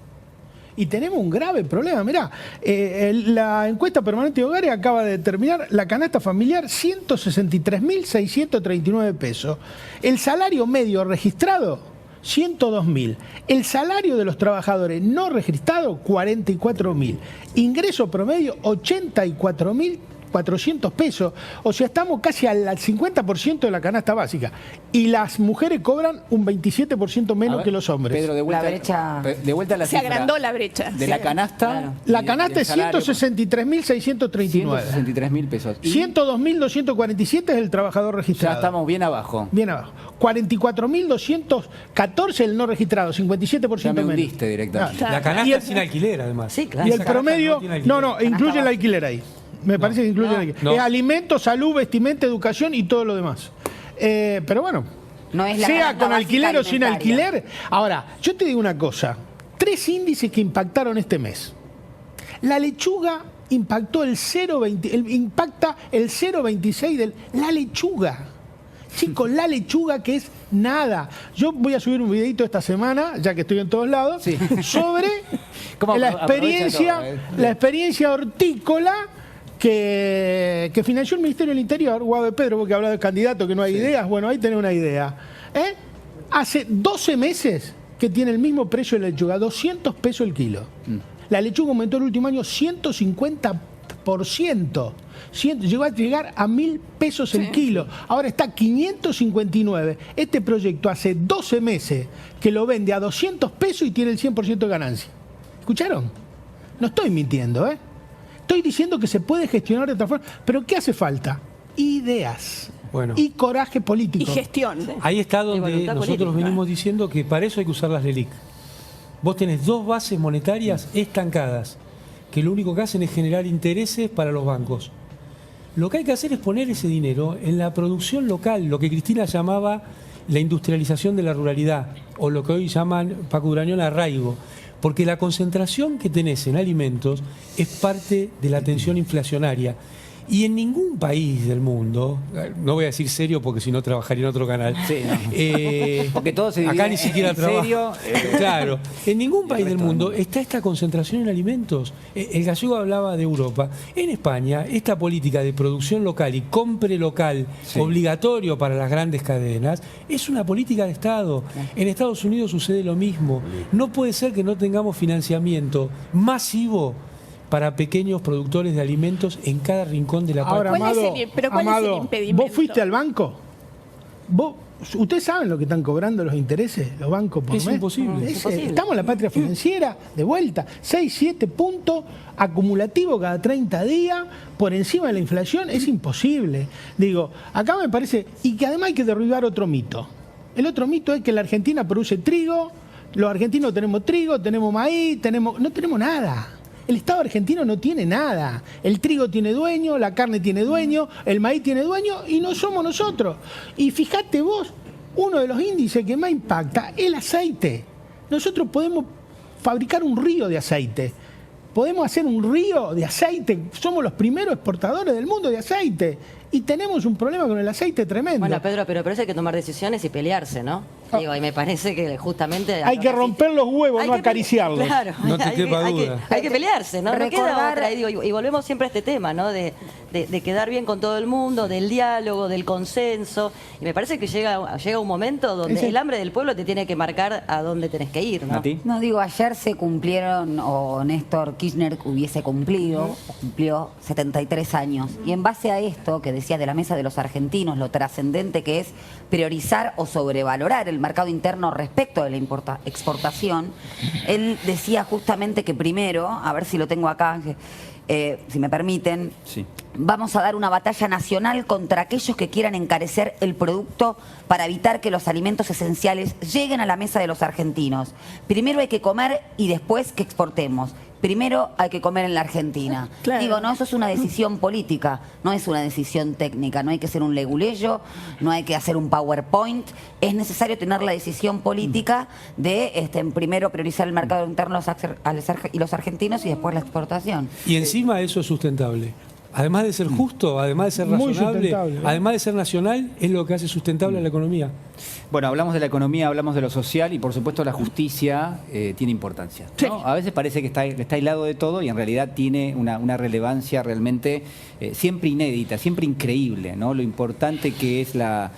Y tenemos un grave problema. Mirá, la encuesta permanente de hogares acaba de determinar la canasta familiar 163.639 pesos. El salario medio registrado 102.000. El salario de los trabajadores no registrados, 44.000. Ingreso promedio, 84.400 pesos. O sea, estamos casi al 50% de la canasta básica. Y las mujeres cobran un 27% menos que los hombres. Pedro, de vuelta a la Se agrandó la brecha. De la canasta. Claro. La canasta es 163.639. 163.000 pesos. 102.247 es el trabajador registrado. Ya estamos bien abajo. Bien abajo. 44.214 el no registrado, 57% ya me menos. Hundiste directamente. La canasta es sin alquiler, además. Sí, claro. Y el promedio, no, incluye el alquiler ahí. Me parece que incluye el alquiler. Es alimentos, salud, vestimenta, educación y todo lo demás. Pero bueno, no es la sea con alquiler o sin alquiler. Ahora, yo te digo una cosa. 3 índices que impactaron este mes. La lechuga impactó el 0,20, impacta el 0,26 de la lechuga. Chicos, la lechuga que es nada. Yo voy a subir un videito esta semana, ya que estoy en todos lados, sobre la experiencia hortícola que financió el Ministerio del Interior. Guado Pedro, porque habla de candidato que no hay ideas. Bueno, ahí tenés una idea. Hace 12 meses que tiene el mismo precio de la lechuga, 200 pesos el kilo. La lechuga aumentó el último año 150%. Llegó a llegar a 1.000 pesos el kilo. Ahora está 559. Este proyecto hace 12 meses que lo vende a 200 pesos y tiene el 100% de ganancia. ¿Escucharon? No estoy mintiendo, ¿eh? Estoy diciendo que se puede gestionar de otra forma. Pero ¿qué hace falta? Ideas. Y coraje político. Y gestión. Ahí está donde nosotros venimos diciendo que para eso hay que usar las LELIC. Vos tenés 2 bases monetarias estancadas, que lo único que hacen es generar intereses para los bancos. Lo que hay que hacer es poner ese dinero en la producción local, lo que Cristina llamaba la industrialización de la ruralidad, o lo que hoy llaman Paco Durañón arraigo, porque la concentración que tenés en alimentos es parte de la tensión inflacionaria. Y en ningún país del mundo, no voy a decir serio porque si no trabajaría en otro canal, porque todo se acá ni siquiera trabaja. Claro, en ningún país del mundo está esta concentración en alimentos. El gallego hablaba de Europa. En España, esta política de producción local y compre local obligatorio para las grandes cadenas es una política de Estado. En Estados Unidos sucede lo mismo. No puede ser que no tengamos financiamiento masivo para pequeños productores de alimentos en cada rincón de la patria. Ahora, Amado, ¿cuál es el impedimento? ¿Vos fuiste al banco? ¿Ustedes saben lo que están cobrando los intereses, los bancos por mes? Imposible. Estamos en la patria financiera, de vuelta, 6, 7 puntos acumulativos cada 30 días, por encima de la inflación, es imposible. Digo, acá me parece, y que además hay que derribar otro mito. El otro mito es que la Argentina produce trigo, los argentinos tenemos trigo, tenemos maíz, no tenemos nada. El Estado argentino no tiene nada. El trigo tiene dueño, la carne tiene dueño, el maíz tiene dueño y no somos nosotros. Y fíjate vos, uno de los índices que más impacta es el aceite. Nosotros podemos fabricar un río de aceite. Podemos hacer un río de aceite. Somos los primeros exportadores del mundo de aceite. y tenemos un problema con el aceite tremendo. Bueno, Pedro, pero hay que tomar decisiones y pelearse, ¿no? Digo, y me parece que justamente... Hay que romper los huevos, no acariciarlos. Claro, no te quepa duda. Hay que pelearse, ¿no? No queda otra. Y volvemos siempre a este tema, ¿no? De quedar bien con todo el mundo, del diálogo, del consenso. Y me parece que llega un momento donde el hambre del pueblo te tiene que marcar a dónde tenés que ir, ¿no? No, digo, ayer se cumplieron, o Néstor Kirchner hubiese cumplió 73 años. Y en base a esto que decías de la mesa de los argentinos, lo trascendente que es priorizar o sobrevalorar el mercado interno respecto de la exportación, él decía justamente que primero, a ver si lo tengo acá, si me permiten, vamos a dar una batalla nacional contra aquellos que quieran encarecer el producto para evitar que los alimentos esenciales lleguen a la mesa de los argentinos. Primero hay que comer y después que exportemos. Primero hay que comer en la Argentina. Claro. Digo, no, eso es una decisión política, no es una decisión técnica. No hay que ser un leguleyo, no hay que hacer un PowerPoint. Es necesario tener la decisión política de primero priorizar el mercado interno y los argentinos y después la exportación. Y encima eso es sustentable. Además de ser justo, además de ser razonable, además de ser nacional, es lo que hace sustentable a la economía. Bueno, hablamos de la economía, hablamos de lo social y por supuesto la justicia tiene importancia, ¿no? A veces parece que está aislado de todo y en realidad tiene una relevancia realmente siempre inédita, siempre increíble, ¿no? Lo importante que es la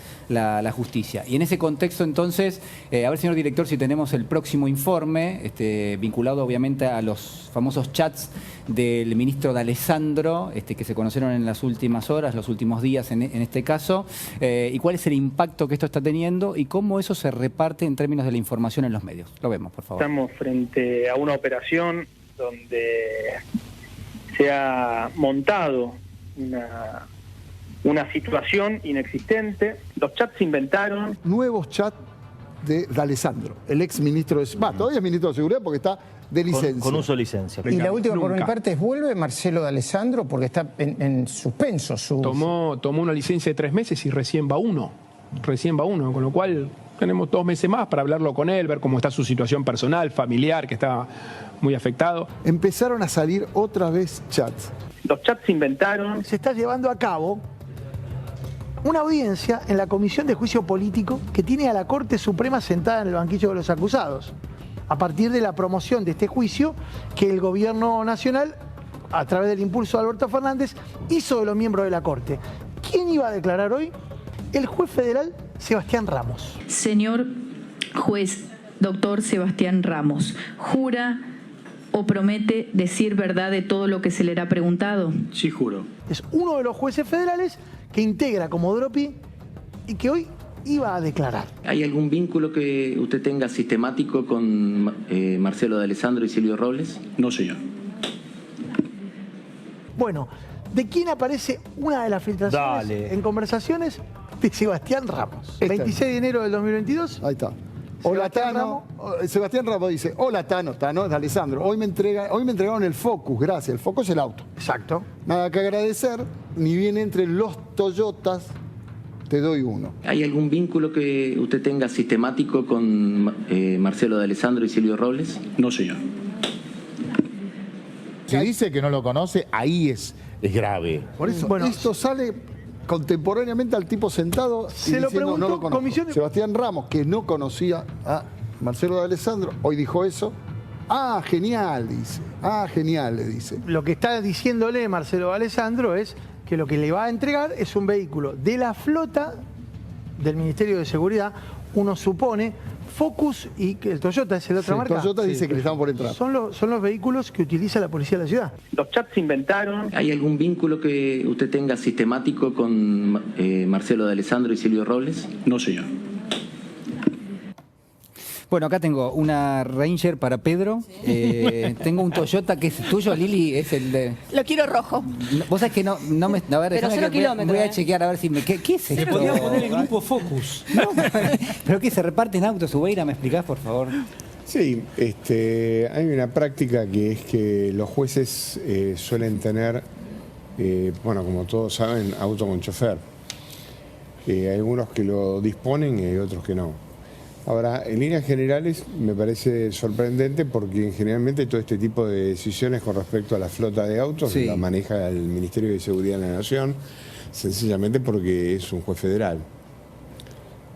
justicia. Y en ese contexto entonces, a ver señor director si tenemos el próximo informe, vinculado obviamente a los famosos chats del ministro D'Alessandro, que se conocieron en las últimas horas, los últimos días en este caso, y cuál es el impacto que esto está teniendo y cómo eso se reparte en términos de la información en los medios. Lo vemos, por favor. Estamos frente a una operación donde se ha montado una situación inexistente. Los chats se inventaron. Nuevos chats de D'Alessandro, el ex ministro de... todavía es ministro de Seguridad porque está de licencia. Con uso de licencia. Y la última por mi parte es, ¿vuelve Marcelo D'Alessandro? Porque está en suspenso. Tomó una licencia de 3 meses y recién va uno, con lo cual tenemos 2 meses más para hablarlo con él, ver cómo está su situación personal, familiar, que está muy afectado. Empezaron a salir otra vez chats. Los chats se inventaron. Se está llevando a cabo una audiencia en la Comisión de Juicio Político que tiene a la Corte Suprema sentada en el banquillo de los acusados, a partir de la promoción de este juicio que el Gobierno Nacional, a través del impulso de Alberto Fernández, hizo de los miembros de la Corte. ¿Quién iba a declarar hoy? El juez federal Sebastián Ramos. Señor juez, doctor Sebastián Ramos, ¿jura o promete decir verdad de todo lo que se le ha preguntado? Sí, juro. Es uno de los jueces federales que integra como DROPI y que hoy iba a declarar. ¿Hay algún vínculo que usted tenga sistemático con Marcelo D'Alessandro y Silvio Robles? No, señor. Bueno, ¿de quién aparece una de las filtraciones en conversaciones? De Sebastián Ramos. 26 de enero del 2022. Ahí está. Hola Tano. Sebastián Ramos dice, hola Tano es D'Alessandro. Hoy me entregaron el Focus, gracias. El Focus es el auto. Exacto. Nada que agradecer, ni bien entre los Toyotas, te doy uno. ¿Hay algún vínculo que usted tenga sistemático con Marcelo D'Alessandro y Silvio Robles? No, señor. Si dice que no lo conoce, ahí es grave. Por eso, esto sale contemporáneamente al tipo sentado y se lo preguntó, no lo conozco. Sebastián Ramos, que no conocía a Marcelo D'Alessandro, hoy dijo eso. Ah, genial, dice. Ah, genial, le dice. Lo que está diciéndole Marcelo D'Alessandro es que lo que le va a entregar es un vehículo de la flota del Ministerio de Seguridad, uno supone, Focus y el Toyota es la otra marca. Toyota dice que le están por entrar. Son los vehículos que utiliza la policía de la ciudad. Los chats se inventaron. ¿Hay algún vínculo que usted tenga sistemático con Marcelo D'Alessandro y Silvio Robles? No, señor. Bueno, acá tengo una Ranger para Pedro. Tengo un Toyota que es tuyo, Lili, es el de... Lo quiero rojo. Vos sabés que no me... A ver, pero 0 kilómetros. Voy a chequear a ver si me... ¿Qué es esto? Le podrían poner el grupo Focus. No, pero ¿qué se reparten autos, Ubeira? ¿Me explicás, por favor? Sí, hay una práctica que es que los jueces suelen tener, bueno, como todos saben, auto con chofer. Hay algunos que lo disponen y hay otros que no. Ahora, en líneas generales me parece sorprendente porque generalmente todo este tipo de decisiones con respecto a la flota de autos la maneja el Ministerio de Seguridad de la Nación. sencillamente porque es un juez federal.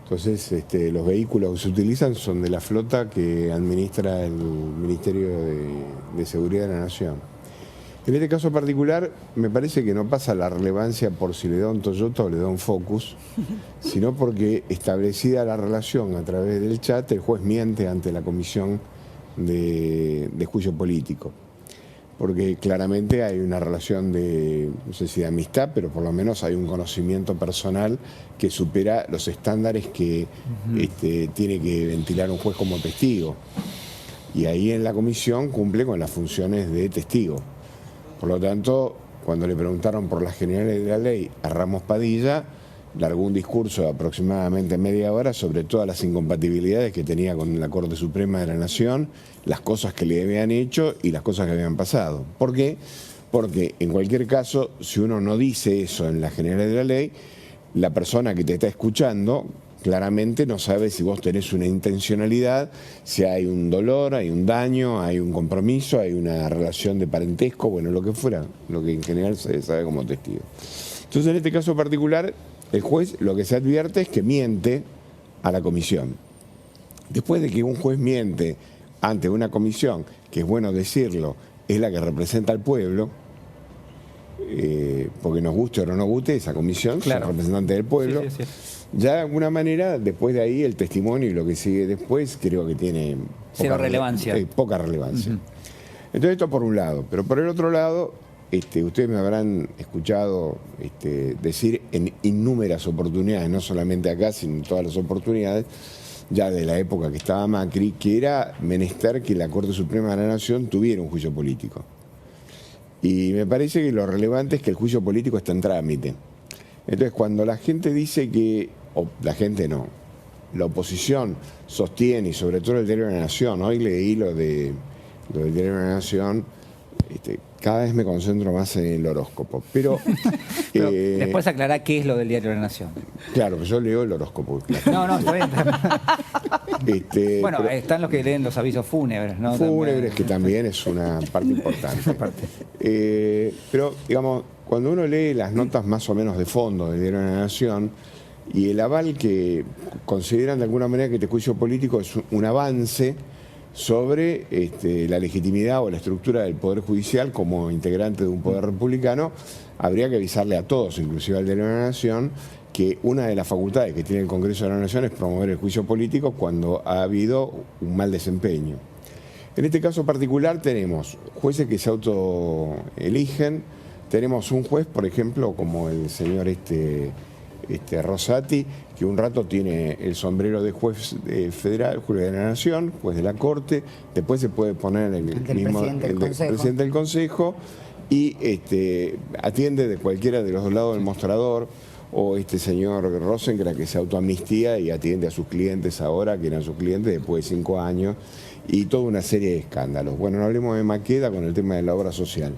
Entonces, los vehículos que se utilizan son de la flota que administra el Ministerio de Seguridad de la Nación. En este caso particular, me parece que no pasa la relevancia por si le da un Toyota o le da un Focus, sino porque establecida la relación a través del chat, el juez miente ante la comisión de juicio político. Porque claramente hay una relación de, no sé si de amistad, pero por lo menos hay un conocimiento personal que supera los estándares que tiene que ventilar un juez como testigo. Y ahí en la comisión cumple con las funciones de testigo. Por lo tanto, cuando le preguntaron por las generales de la ley a Ramos Padilla, largó un discurso de aproximadamente media hora sobre todas las incompatibilidades que tenía con la Corte Suprema de la Nación, las cosas que le habían hecho y las cosas que habían pasado. ¿Por qué? Porque en cualquier caso, si uno no dice eso en las generales de la ley, la persona que te está escuchando claramente no sabe si vos tenés una intencionalidad, si hay un dolor, hay un daño, hay un compromiso, hay una relación de parentesco, bueno, lo que fuera, lo que en general se sabe como testigo. Entonces, en este caso particular, el juez lo que se advierte es que miente a la comisión. Después de que un juez miente ante una comisión, que es bueno decirlo, es la que representa al pueblo, porque nos guste o no nos guste, esa comisión, claro, es representante del pueblo. Sí. Ya de alguna manera, después de ahí, el testimonio y lo que sigue después, creo que tiene poca relevancia. Poca relevancia. Entonces, esto por un lado. Pero por el otro lado, ustedes me habrán escuchado decir en innúmeras oportunidades, no solamente acá, sino en todas las oportunidades, ya de la época que estaba Macri, que era menester que la Corte Suprema de la Nación tuviera un juicio político. Y me parece que lo relevante es que el juicio político está en trámite. Entonces, cuando la gente dice que, o la gente no, la oposición sostiene, y sobre todo el Diario de la Nación, hoy leí lo del Diario de la Nación, cada vez me concentro más en el horóscopo. Pero después aclará qué es lo del Diario de la Nación. Claro, pues yo leo el horóscopo. No, está bien. Bueno, pero, están los que leen los avisos fúnebres, ¿no? Fúnebres, que también es una parte importante. Pero, digamos, cuando uno lee las notas más o menos de fondo del Diario de la Nación y el aval que consideran de alguna manera que este juicio político es un avance sobre la legitimidad o la estructura del Poder Judicial como integrante de un poder republicano, habría que avisarle a todos, inclusive al Diario de la Nación, que una de las facultades que tiene el Congreso de la Nación es promover el juicio político cuando ha habido un mal desempeño. En este caso particular tenemos jueces que se autoeligen, tenemos un juez, por ejemplo, como el señor Rosati, que un rato tiene el sombrero de juez federal, juez de la Nación, juez de la Corte, después se puede poner el presidente del Consejo y atiende de cualquiera de los dos lados del mostrador, o este señor Rosenkranz que se autoamnistía y atiende a sus clientes ahora, que eran sus clientes después de 5 años, y toda una serie de escándalos. Bueno, no hablemos de Maqueda con el tema de la obra social.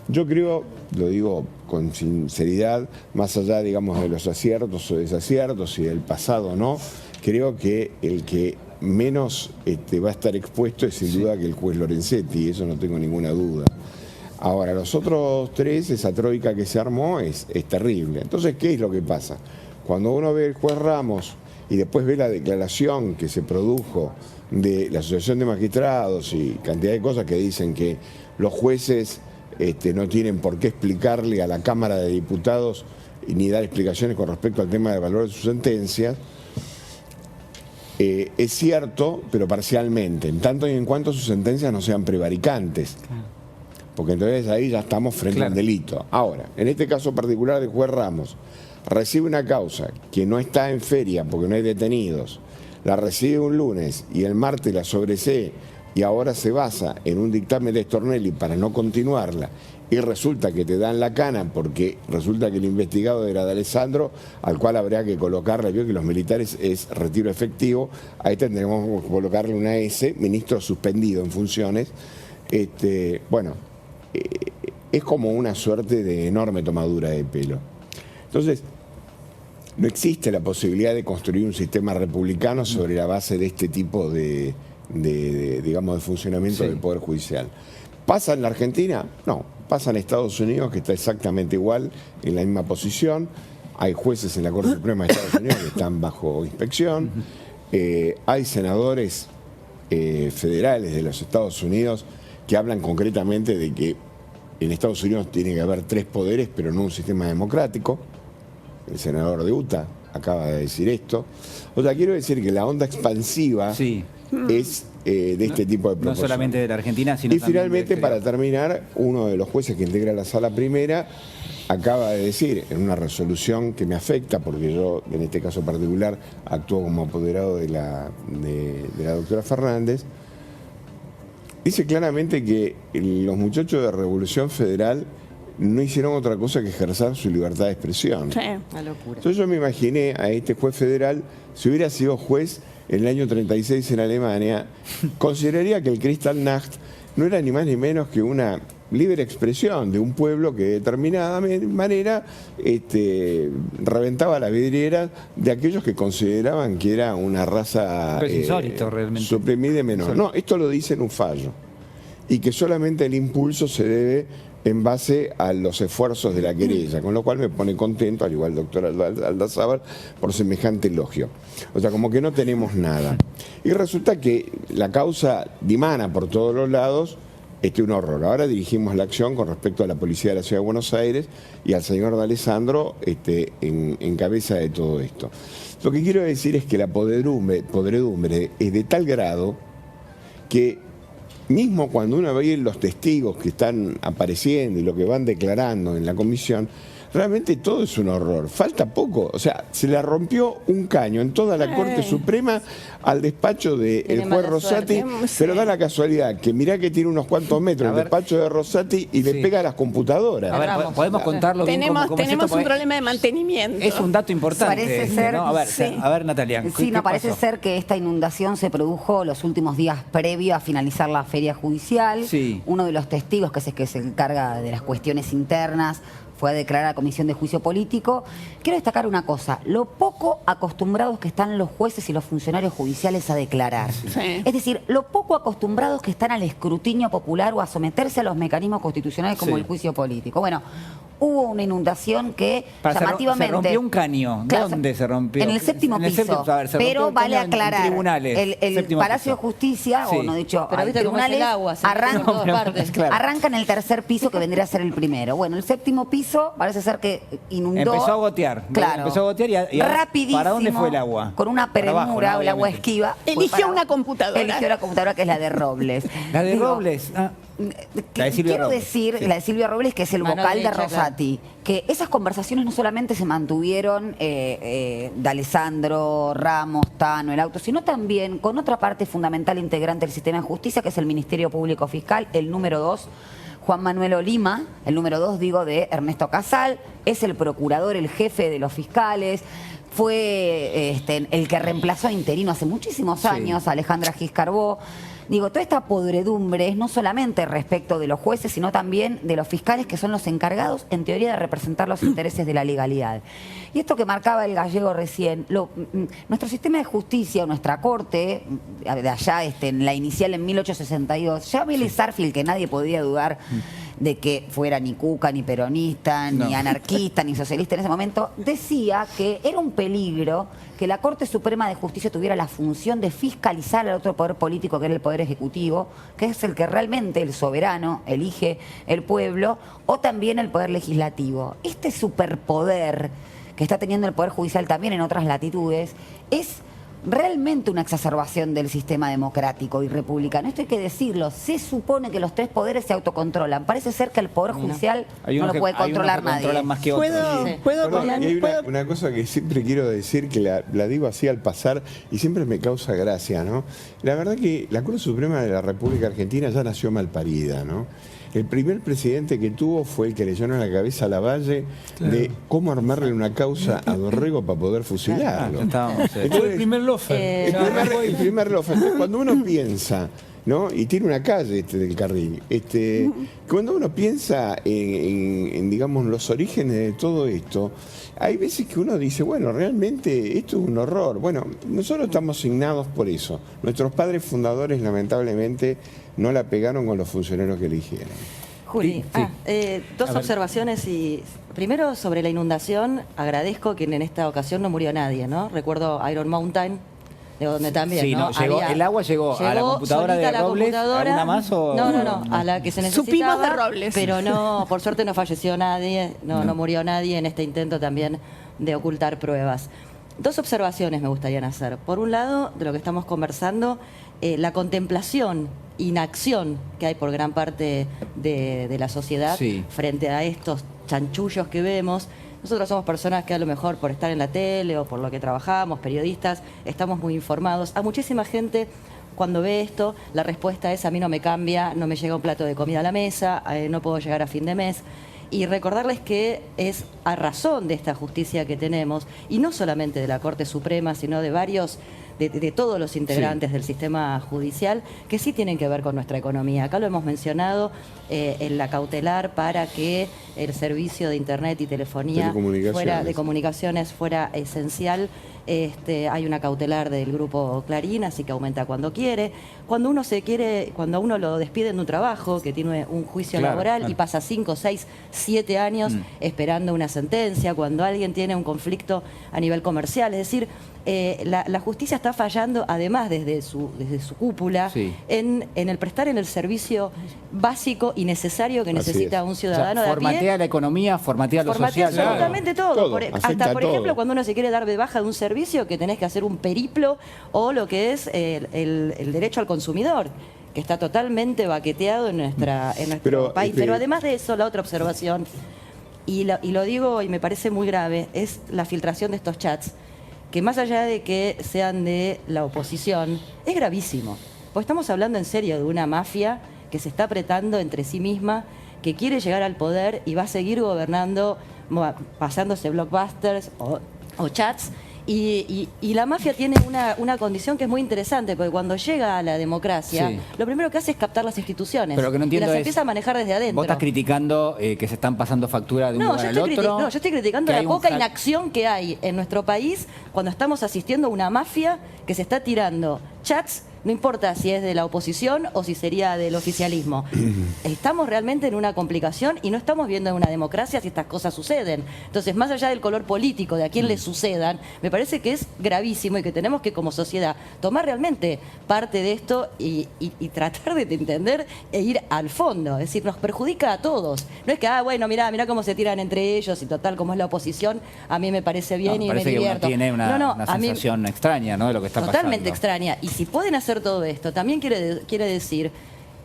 Yo creo, lo digo con sinceridad, más allá, digamos, de los aciertos o desaciertos y del pasado, ¿no? Creo que el que menos va a estar expuesto es sin duda que el juez Lorenzetti, eso no tengo ninguna duda. Ahora, los otros tres, esa troika que se armó es terrible. Entonces, ¿qué es lo que pasa? Cuando uno ve el juez Ramos y después ve la declaración que se produjo de la Asociación de Magistrados y cantidad de cosas que dicen que los jueces no tienen por qué explicarle a la Cámara de Diputados ni dar explicaciones con respecto al tema del valor de sus sentencias, es cierto, pero parcialmente, en tanto y en cuanto sus sentencias no sean prevaricantes. Porque entonces ahí ya estamos frente al delito. Ahora, en este caso particular del juez Ramos, recibe una causa que no está en feria porque no hay detenidos, la recibe un lunes y el martes la sobresee y ahora se basa en un dictamen de Stornelli para no continuarla y resulta que te dan la cana porque resulta que el investigado era de Alessandro, al cual habría que colocarle, vio que los militares es retiro efectivo, ahí tendremos que colocarle una S, ministro suspendido en funciones. Es como una suerte de enorme tomadura de pelo. Entonces, no existe la posibilidad de construir un sistema republicano sobre la base de este tipo digamos, de funcionamiento del Poder Judicial. ¿Pasa en la Argentina? No, pasa en Estados Unidos, que está exactamente igual, en la misma posición. Hay jueces en la Corte Suprema de Estados Unidos que están bajo inspección. Hay senadores federales de los Estados Unidos que hablan concretamente de que en Estados Unidos tiene que haber 3 poderes, pero no un sistema democrático. El senador de Utah acaba de decir esto. O sea, quiero decir que la onda expansiva es de este tipo de proposiciones. No solamente de la Argentina, sino y también finalmente, para terminar, uno de los jueces que integra la sala primera acaba de decir, en una resolución que me afecta, porque yo, en este caso particular, actúo como apoderado de la doctora Fernández, dice claramente que los muchachos de Revolución Federal no hicieron otra cosa que ejercer su libertad de expresión. Sí. Una locura. Entonces yo me imaginé a este juez federal, si hubiera sido juez en el año 36 en Alemania, consideraría que el Kristallnacht no era ni más ni menos que una libre expresión de un pueblo que de determinada manera reventaba las vidrieras de aquellos que consideraban que era una raza suprimida y menor. No, esto lo dice en un fallo. Y que solamente el impulso se debe en base a los esfuerzos de la querella, con lo cual me pone contento, al igual el doctor Aldazábal, por semejante elogio. O sea, como que no tenemos nada. Y resulta que la causa dimana por todos los lados, un horror. Ahora dirigimos la acción con respecto a la Policía de la Ciudad de Buenos Aires y al señor D'Alessandro en cabeza de todo esto. Lo que quiero decir es que la podredumbre es de tal grado que mismo cuando uno ve los testigos que están apareciendo y lo que van declarando en la comisión, realmente todo es un horror. Falta poco. O sea, se le rompió un caño en toda la Corte Suprema al despacho del juez Rosati, pero da la casualidad que mirá que tiene unos cuantos metros el despacho de Rosati y le pega a las computadoras. A ver, podemos contarlo bien cómo tenemos un problema de mantenimiento. Es un dato importante. Parece ser, ¿no? A ver, Natalia. Sí, no, parece ser que esta inundación se produjo los últimos días previo a finalizar la feria judicial. Sí. Uno de los testigos, que se encarga de las cuestiones internas, fue a declarar a la Comisión de Juicio Político. Quiero destacar una cosa, lo poco acostumbrados que están los jueces y los funcionarios judiciales a declarar. Sí. Es decir, lo poco acostumbrados que están al escrutinio popular o a someterse a los mecanismos constitucionales como el juicio político. Bueno, hubo una inundación que llamativamente... Se rompió un caño. Claro, ¿Dónde se rompió? En el séptimo piso. Pero vale aclarar, el Palacio de Justicia, o no dicho, pero viste cómo es el agua, arranca en el tercer piso, que vendría a ser el primero. Bueno, el séptimo piso parece ser que inundó. Empezó a gotear. Claro. Empezó a gotear y rapidísimo. ¿para dónde fue el agua? Con una premura, ¿no? el agua esquiva. Eligió una computadora. Eligió la computadora, que es la de Robles. ¿La de Robles? Ah. Quiero decir, la de Silvia Robles, que es el vocal de Rosati, que esas conversaciones no solamente se mantuvieron D'Alessandro, Ramos, Tano, el auto, sino también con otra parte fundamental integrante del sistema de justicia, que es el Ministerio Público Fiscal, el número 2, Juan Manuel Olima, el número 2, digo, de Ernesto Casal, es el procurador, el jefe de los fiscales. Fue el que reemplazó a interino hace muchísimos años, a Alejandra Giscarbó. Digo, toda esta podredumbre es no solamente respecto de los jueces, sino también de los fiscales, que son los encargados, en teoría, de representar los intereses de la legalidad. Y esto que marcaba el gallego recién, nuestro sistema de justicia, nuestra corte, de allá en la inicial en 1862, ya Vélez Sarsfield, que nadie podía dudar de que fuera ni cuca, ni peronista, ni anarquista, ni socialista en ese momento, decía que era un peligro que la Corte Suprema de Justicia tuviera la función de fiscalizar al otro poder político, que era el Poder Ejecutivo, que es el que realmente el soberano elige el pueblo, o también el Poder Legislativo. Este superpoder que está teniendo el Poder Judicial también en otras latitudes es realmente una exacerbación del sistema democrático y republicano. Esto hay que decirlo. Se supone que los 3 poderes se autocontrolan. Parece ser que el Poder Judicial no lo puede controlar nadie. Más que hay una cosa que siempre quiero decir, que la digo así al pasar y siempre me causa gracia, ¿no? La verdad que la Corte Suprema de la República Argentina ya nació malparida, ¿no? El primer presidente que tuvo fue el que le llenó la cabeza a Lavalle de cómo armarle una causa a Dorrego para poder fusilarlo. Fue el primer lofer. El primer lofer. Cuando uno piensa, ¿no? Y tiene una calle del Carril. Cuando uno piensa en digamos, los orígenes de todo esto, hay veces que uno dice, bueno, realmente esto es un horror. Bueno, nosotros estamos signados por eso. Nuestros padres fundadores, lamentablemente, no la pegaron con los funcionarios que eligieron. Juli, dos observaciones y primero sobre la inundación, agradezco que en esta ocasión no murió nadie, ¿no? Recuerdo Iron Mountain, de donde también, sí, ¿no? El agua llegó a la computadora de Robles, ¿alguna más? O... No, a la que se necesitaba. Supimos de Robles. Pero no, por suerte no falleció nadie, no murió nadie en este intento también de ocultar pruebas. Dos observaciones me gustaría hacer. Por un lado, de lo que estamos conversando, la contemplación, inacción que hay por gran parte de la sociedad frente a estos chanchullos que vemos. Nosotros somos personas que a lo mejor por estar en la tele o por lo que trabajamos, periodistas, estamos muy informados. A muchísima gente cuando ve esto, la respuesta es: a mí no me cambia, no me llega un plato de comida a la mesa, no puedo llegar a fin de mes. Y recordarles que es a razón de esta justicia que tenemos, y no solamente de la Corte Suprema, sino de varios, de todos los integrantes del sistema judicial, que sí tienen que ver con nuestra economía. Acá lo hemos mencionado, en la cautelar para que el servicio de internet y telefonía de comunicaciones fuera esencial. Hay una cautelar del grupo Clarín, así que aumenta cuando quiere. Cuando a uno lo despiden de un trabajo que tiene un juicio laboral y pasa 5, 6, 7 años esperando una sentencia, cuando alguien tiene un conflicto a nivel comercial, es decir, la justicia está fallando, además desde su cúpula, en el prestar en el servicio básico y necesario que necesita un ciudadano de a pie. Formatea la economía, formatea lo social. Absolutamente todo. Hasta, por ejemplo, cuando uno se quiere dar de baja de un servicio, que tenés que hacer un periplo, o lo que es el derecho al consumidor, que está totalmente baqueteado en nuestro país. Pero además de eso, la otra observación, y lo digo y me parece muy grave, es la filtración de estos chats, que más allá de que sean de la oposición, es gravísimo. Porque estamos hablando en serio de una mafia que se está apretando entre sí misma, que quiere llegar al poder y va a seguir gobernando, pasándose blockbusters o chats. Y la mafia tiene una condición que es muy interesante, porque cuando llega a la democracia, lo primero que hace es captar las instituciones. Pero lo que no entiendo y las empieza a manejar desde adentro. ¿Vos estás criticando que se están pasando factura de un lugar al otro? No, yo estoy criticando la poca inacción que hay en nuestro país cuando estamos asistiendo a una mafia que se está tirando chats. No importa si es de la oposición o si sería del oficialismo. Estamos realmente en una complicación y no estamos viendo en una democracia si estas cosas suceden. Entonces, más allá del color político, de a quién le sucedan, me parece que es gravísimo y que tenemos que, como sociedad, tomar realmente parte de esto y tratar de entender e ir al fondo. Es decir, nos perjudica a todos. No es que, bueno, mirá cómo se tiran entre ellos y total, como es la oposición, a mí me parece bien y me divierto. Que uno tiene una sensación extraña, ¿no?, de lo que está pasando. Totalmente extraña. Y si pueden hacer todo esto, también quiere decir,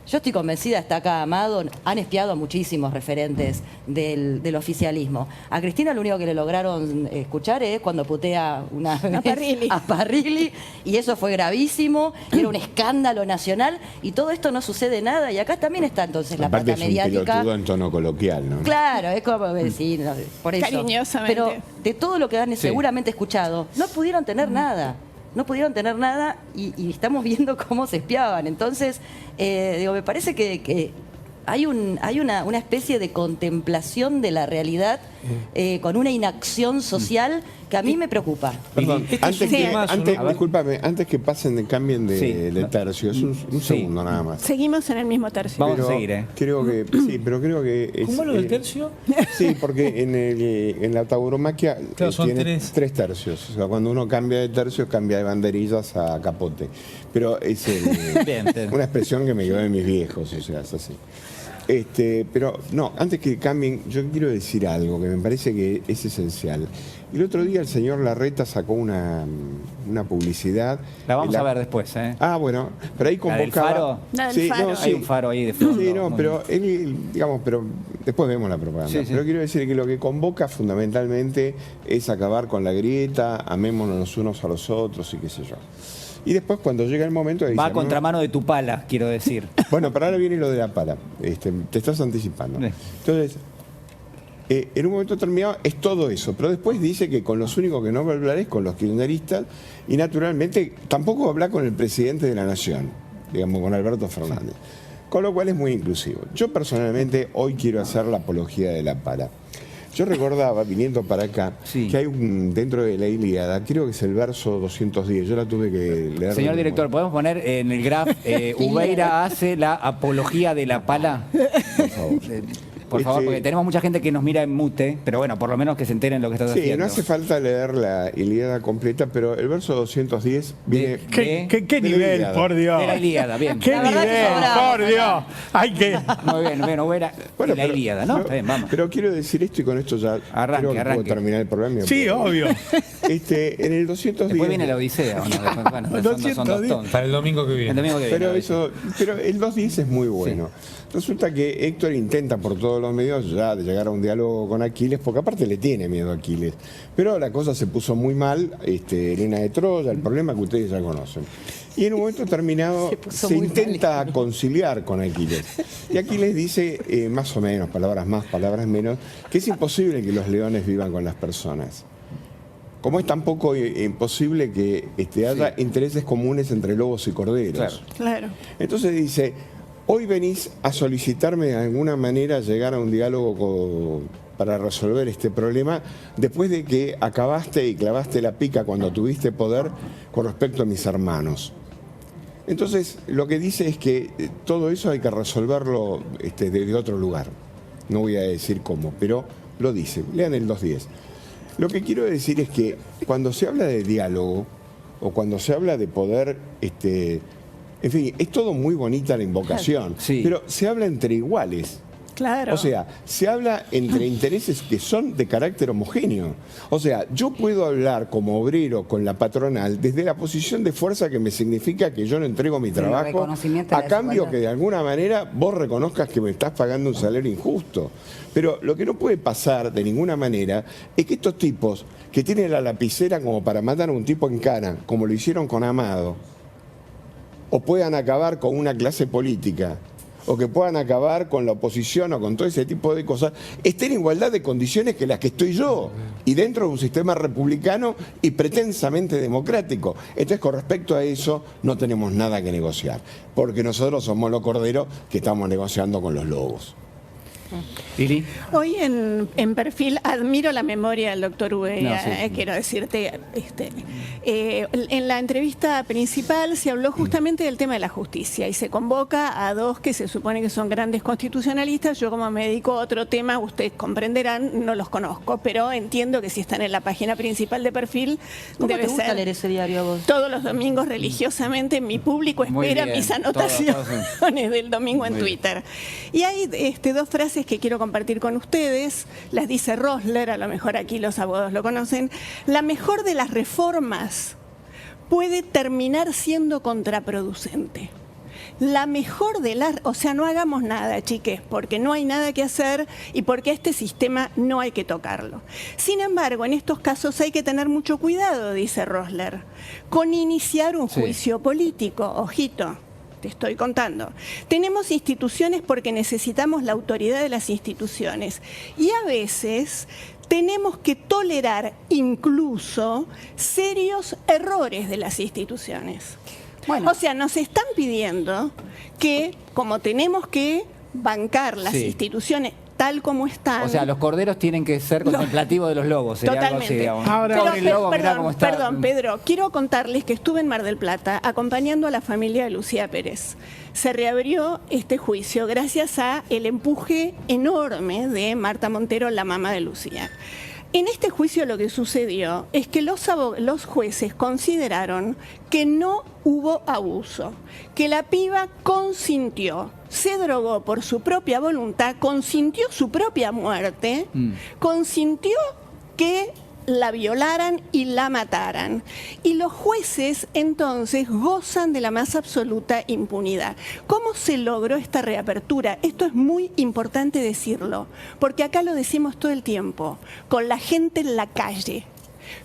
yo estoy convencida, está acá Amado, han espiado a muchísimos referentes del oficialismo. A Cristina lo único que le lograron escuchar es cuando putea una vez a Parrilli, y eso fue gravísimo, era un escándalo nacional, y todo esto no sucede nada, y acá también está entonces la plata mediática. Aparte es un pelotudo en tono coloquial, ¿no? Claro, es como decir, por eso. Cariñosamente. Pero de todo lo que han seguramente escuchado, no pudieron tener nada. No pudieron tener nada y estamos viendo cómo se espiaban. Entonces, me parece que hay una especie de contemplación de la realidad con una inacción social que a mí me preocupa. Perdón, discúlpame, antes que cambien de tercio, es un segundo nada más. Seguimos en el mismo tercio. Vamos a seguir, creo que ¿Cómo lo del tercio? Sí, porque en la tauromaquia tiene 3 tercios. O sea, cuando uno cambia de tercios, cambia de banderillas a capote. Pero es una expresión que me quedó de mis viejos, o sea, es así. Pero no, antes que cambien, yo quiero decir algo que me parece que es esencial. El otro día el señor Larreta sacó una publicidad. La vamos a ver después, ¿eh? Bueno, pero ahí convocaba. Hay un faro ahí de fondo. Sí, pero pero después vemos la propaganda. Pero quiero decir que lo que convoca fundamentalmente es acabar con la grieta, amémonos los unos a los otros y qué sé yo. Y después, cuando llega el momento... Va a contramano de tu pala, quiero decir. Bueno, pero ahora viene lo de la pala. Te estás anticipando. Entonces, en un momento determinado es todo eso. Pero después dice que con los únicos que no va a hablar es con los kirchneristas. Y naturalmente tampoco va a hablar con el presidente de la Nación, digamos, con Alberto Fernández. Con lo cual es muy inclusivo. Yo personalmente hoy quiero hacer la apología de la pala. Yo recordaba, viniendo para acá, que hay dentro de la Ilíada, creo que es el verso 210, yo la tuve que leer. Señor director, ¿podemos poner en el graph, Ubeira hace la apología de la pala? Por favor. Por favor, porque tenemos mucha gente que nos mira en mute, pero bueno, por lo menos que se enteren lo que estás haciendo. Sí, no hace falta leer la Ilíada completa, pero el verso 210 viene... ¿Qué nivel, por Dios? De la Ilíada, bien. ¿Qué nivel, por Dios? Hay que... Muy bien, Ubeira, la Ilíada, ¿no? Bien, vamos. Pero quiero decir esto y con esto ya creo que puedo terminar el programa. Sí, obvio. En el 210... Después viene la Odisea, ¿o no? Bueno, son dos tonos. Para el domingo que viene. Pero el 210 es muy bueno. Resulta que Héctor intenta por todos los medios ya de llegar a un diálogo con Aquiles, porque aparte le tiene miedo a Aquiles. Pero la cosa se puso muy mal, Helena de Troya, el problema que ustedes ya conocen. Y en un momento determinado se intenta conciliar con Aquiles. Y Aquiles dice, más o menos, palabras más, palabras menos, que es imposible que los leones vivan con las personas. Como es tampoco imposible que haya intereses comunes entre lobos y corderos. Claro. Entonces dice... Hoy venís a solicitarme de alguna manera llegar a un diálogo para resolver este problema después de que acabaste y clavaste la pica cuando tuviste poder con respecto a mis hermanos. Entonces, lo que dice es que todo eso hay que resolverlo de otro lugar. No voy a decir cómo, pero lo dice. Lean el 2.10. Lo que quiero decir es que cuando se habla de diálogo o cuando se habla de poder... En fin, es todo muy bonita la invocación, pero se habla entre iguales. Claro. O sea, se habla entre intereses que son de carácter homogéneo. O sea, yo puedo hablar como obrero con la patronal desde la posición de fuerza que me significa que yo no entrego mi trabajo a cambio que de alguna manera vos reconozcas que me estás pagando un salario injusto. Pero lo que no puede pasar de ninguna manera es que estos tipos que tienen la lapicera como para matar a un tipo en cana, como lo hicieron con Amado, o puedan acabar con una clase política, o que puedan acabar con la oposición o con todo ese tipo de cosas, estén en igualdad de condiciones que las que estoy yo, y dentro de un sistema republicano y pretensamente democrático. Entonces, con respecto a eso, no tenemos nada que negociar, porque nosotros somos los corderos que estamos negociando con los lobos. ¿Lili? Hoy en Perfil admiro la memoria del doctor Ubeira, quiero decirte. En la entrevista principal se habló justamente del tema de la justicia y se convoca a dos que se supone que son grandes constitucionalistas. Yo como me dedico a otro tema, ustedes comprenderán, no los conozco, pero entiendo que si están en la página principal de Perfil, ¿Cómo debe te gusta ser leer ese diario a vos? Todos los domingos religiosamente. Mi público espera mis anotaciones del domingo en Twitter. Y hay dos frases que quiero compartir con ustedes, las dice Rosler, a lo mejor aquí los abogados lo conocen. La mejor de las reformas puede terminar siendo contraproducente. La mejor de las... O sea, no hagamos nada, chiques, porque no hay nada que hacer y porque a este sistema no hay que tocarlo. Sin embargo, en estos casos hay que tener mucho cuidado, dice Rosler, con iniciar un juicio político. Ojito. Te estoy contando. Tenemos instituciones porque necesitamos la autoridad de las instituciones y a veces tenemos que tolerar incluso serios errores de las instituciones. Bueno. O sea, nos están pidiendo que, como tenemos que bancar las instituciones tal como están... O sea, los corderos tienen que ser contemplativos de los lobos. Totalmente. Algo así, perdón, Pedro, quiero contarles que estuve en Mar del Plata acompañando a la familia de Lucía Pérez. Se reabrió este juicio gracias a el empuje enorme de Marta Montero, la mamá de Lucía. En este juicio lo que sucedió es que los jueces consideraron que no hubo abuso, que la piba consintió, se drogó por su propia voluntad, consintió su propia muerte, consintió que la violaran y la mataran. Y los jueces entonces gozan de la más absoluta impunidad. ¿Cómo se logró esta reapertura? Esto es muy importante decirlo, porque acá lo decimos todo el tiempo, con la gente en la calle.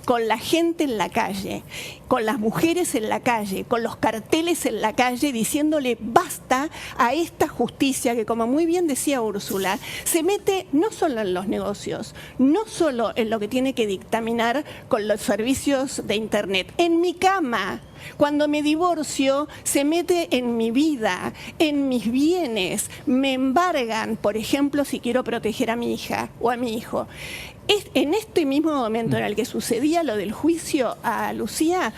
con la gente en la calle, con las mujeres en la calle, con los carteles en la calle, diciéndole basta a esta justicia que, como muy bien decía Úrsula, se mete no solo en los negocios, no solo en lo que tiene que dictaminar con los servicios de Internet, en mi cama. Cuando me divorcio, se mete en mi vida, en mis bienes, me embargan, por ejemplo, si quiero proteger a mi hija o a mi hijo. En este mismo momento en el que sucedía lo del juicio a Lucía,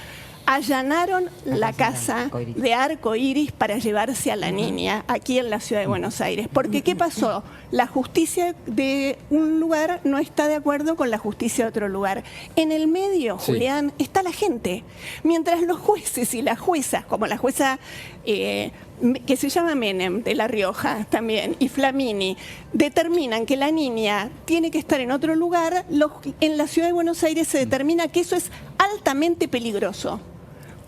allanaron la casa de Arco Iris para llevarse a la niña aquí en la ciudad de Buenos Aires. Porque ¿qué pasó? La justicia de un lugar no está de acuerdo con la justicia de otro lugar. En el medio, Julián, está la gente. Mientras los jueces y las juezas, como la jueza que se llama Menem, de La Rioja también, y Flamini, determinan que la niña tiene que estar en otro lugar, en la ciudad de Buenos Aires se determina que eso es altamente peligroso.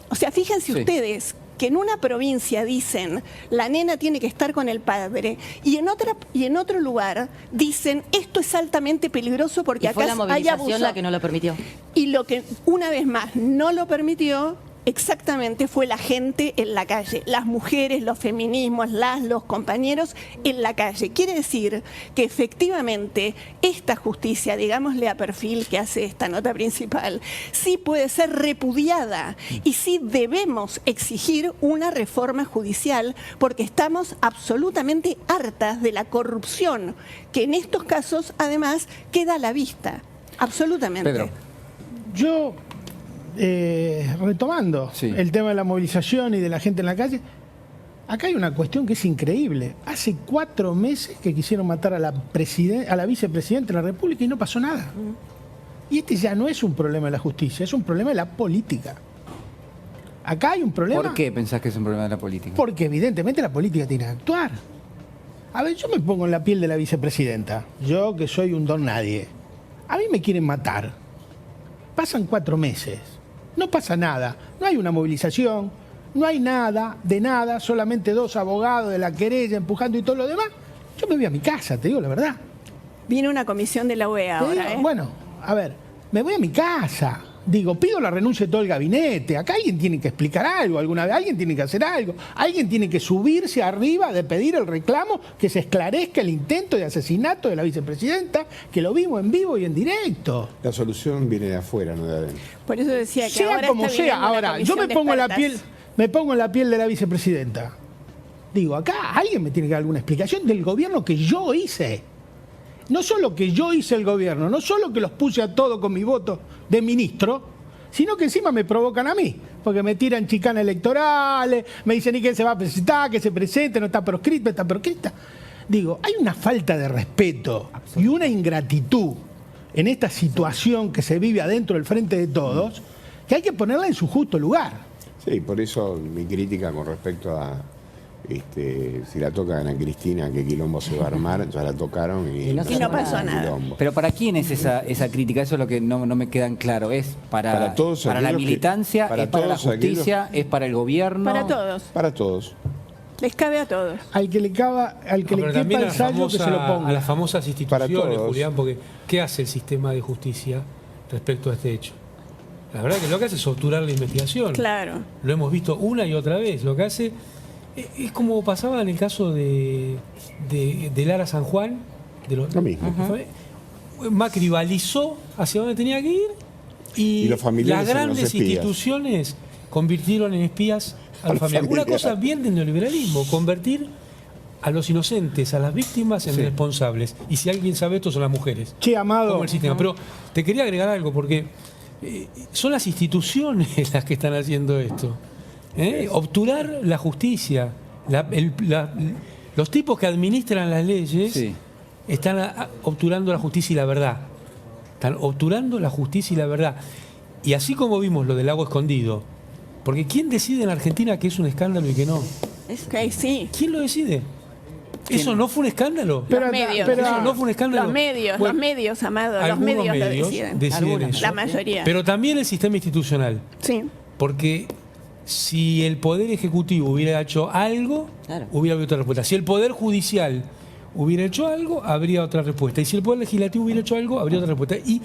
O sea, fíjense ustedes que en una provincia dicen la nena tiene que estar con el padre y en otro lugar dicen esto es altamente peligroso porque fue acá la movilización hay abuso. la que no lo permitió. Y lo que una vez más no lo permitió exactamente fue la gente en la calle, las mujeres, los feminismos, los compañeros en la calle. Quiere decir que efectivamente esta justicia, digámosle a Perfil que hace esta nota principal, sí puede ser repudiada y sí debemos exigir una reforma judicial porque estamos absolutamente hartas de la corrupción que en estos casos además queda a la vista. Absolutamente. Pedro. Yo... retomando el tema de la movilización y de la gente en la calle, acá hay una cuestión que es increíble. Hace 4 meses que quisieron matar a la vicepresidenta de la República y no pasó nada. Y este ya no es un problema de la justicia, es un problema de la política. Acá hay un problema... ¿Por qué pensás que es un problema de la política? Porque evidentemente la política tiene que actuar. A ver, yo me pongo en la piel de la vicepresidenta, yo que soy un don nadie. A mí me quieren matar. Pasan 4 meses. No pasa nada, no hay una movilización, no hay nada, de nada, solamente 2 abogados de la querella empujando y todo lo demás. Yo me voy a mi casa, te digo la verdad. Viene una comisión de la UEA ahora, digo, bueno, a ver, me voy a mi casa. Digo, pido la renuncia de todo el gabinete. Acá alguien tiene que explicar algo alguna vez, alguien tiene que hacer algo. Alguien tiene que subirse arriba de pedir el reclamo, que se esclarezca el intento de asesinato de la vicepresidenta, que lo vimos en vivo y en directo. La solución viene de afuera, no de adentro. Por eso decía que sea ahora como está sea, viniendo una ahora, yo comisión me pongo en la piel de la vicepresidenta. Digo, acá alguien me tiene que dar alguna explicación del gobierno que yo hice. No solo que yo hice el gobierno, no solo que los puse a todos con mi voto de ministro, sino que encima me provocan a mí, porque me tiran chicanas electorales, me dicen, ¿y quién se va a presentar? Que se presente, no está proscrito, está proscrita. Digo, hay una falta de respeto y una ingratitud en esta situación que se vive adentro del Frente de Todos, que hay que ponerla en su justo lugar. Sí, por eso mi crítica con respecto a si la tocan a Cristina, que quilombo se va a armar, ya la tocaron y no pasó nada. Pero ¿para quién es esa crítica? Eso es lo que no me quedan claro. ¿Es para la militancia? ¿Es para la justicia? ¿Es para el gobierno? Para todos. Para todos. Les cabe a todos. Al que le quepa el sallo, que se lo ponga. A las famosas instituciones, Julián, porque ¿qué hace el sistema de justicia respecto a este hecho? La verdad que lo que hace es obturar la investigación. Claro. Lo hemos visto una y otra vez. Lo que hace es como pasaba en el caso de Lara San Juan. Lo mismo. Macri balizó hacia dónde tenía que ir y las grandes instituciones convirtieron en espías a los familiares. Una cosa bien del neoliberalismo, convertir a los inocentes, a las víctimas en responsables. Y si alguien sabe esto son las mujeres. Che, Amado. Como el sistema. Pero te quería agregar algo porque son las instituciones las que están haciendo esto. Obturar la justicia. Los tipos que administran las leyes están obturando la justicia y la verdad. Están obturando la justicia y la verdad. Y así como vimos lo del lago escondido, porque ¿quién decide en Argentina que es un escándalo y que no? Sí. ¿Quién lo decide? ¿Eso no fue un escándalo? Los medios. ¿Eso no fue un escándalo? Los medios, Amado, los medios lo deciden eso. La mayoría. Pero también el sistema institucional. Sí. Porque si el Poder Ejecutivo hubiera hecho algo, hubiera habido otra respuesta. Si el Poder Judicial hubiera hecho algo, habría otra respuesta. Y si el Poder Legislativo hubiera hecho algo, habría otra respuesta. Y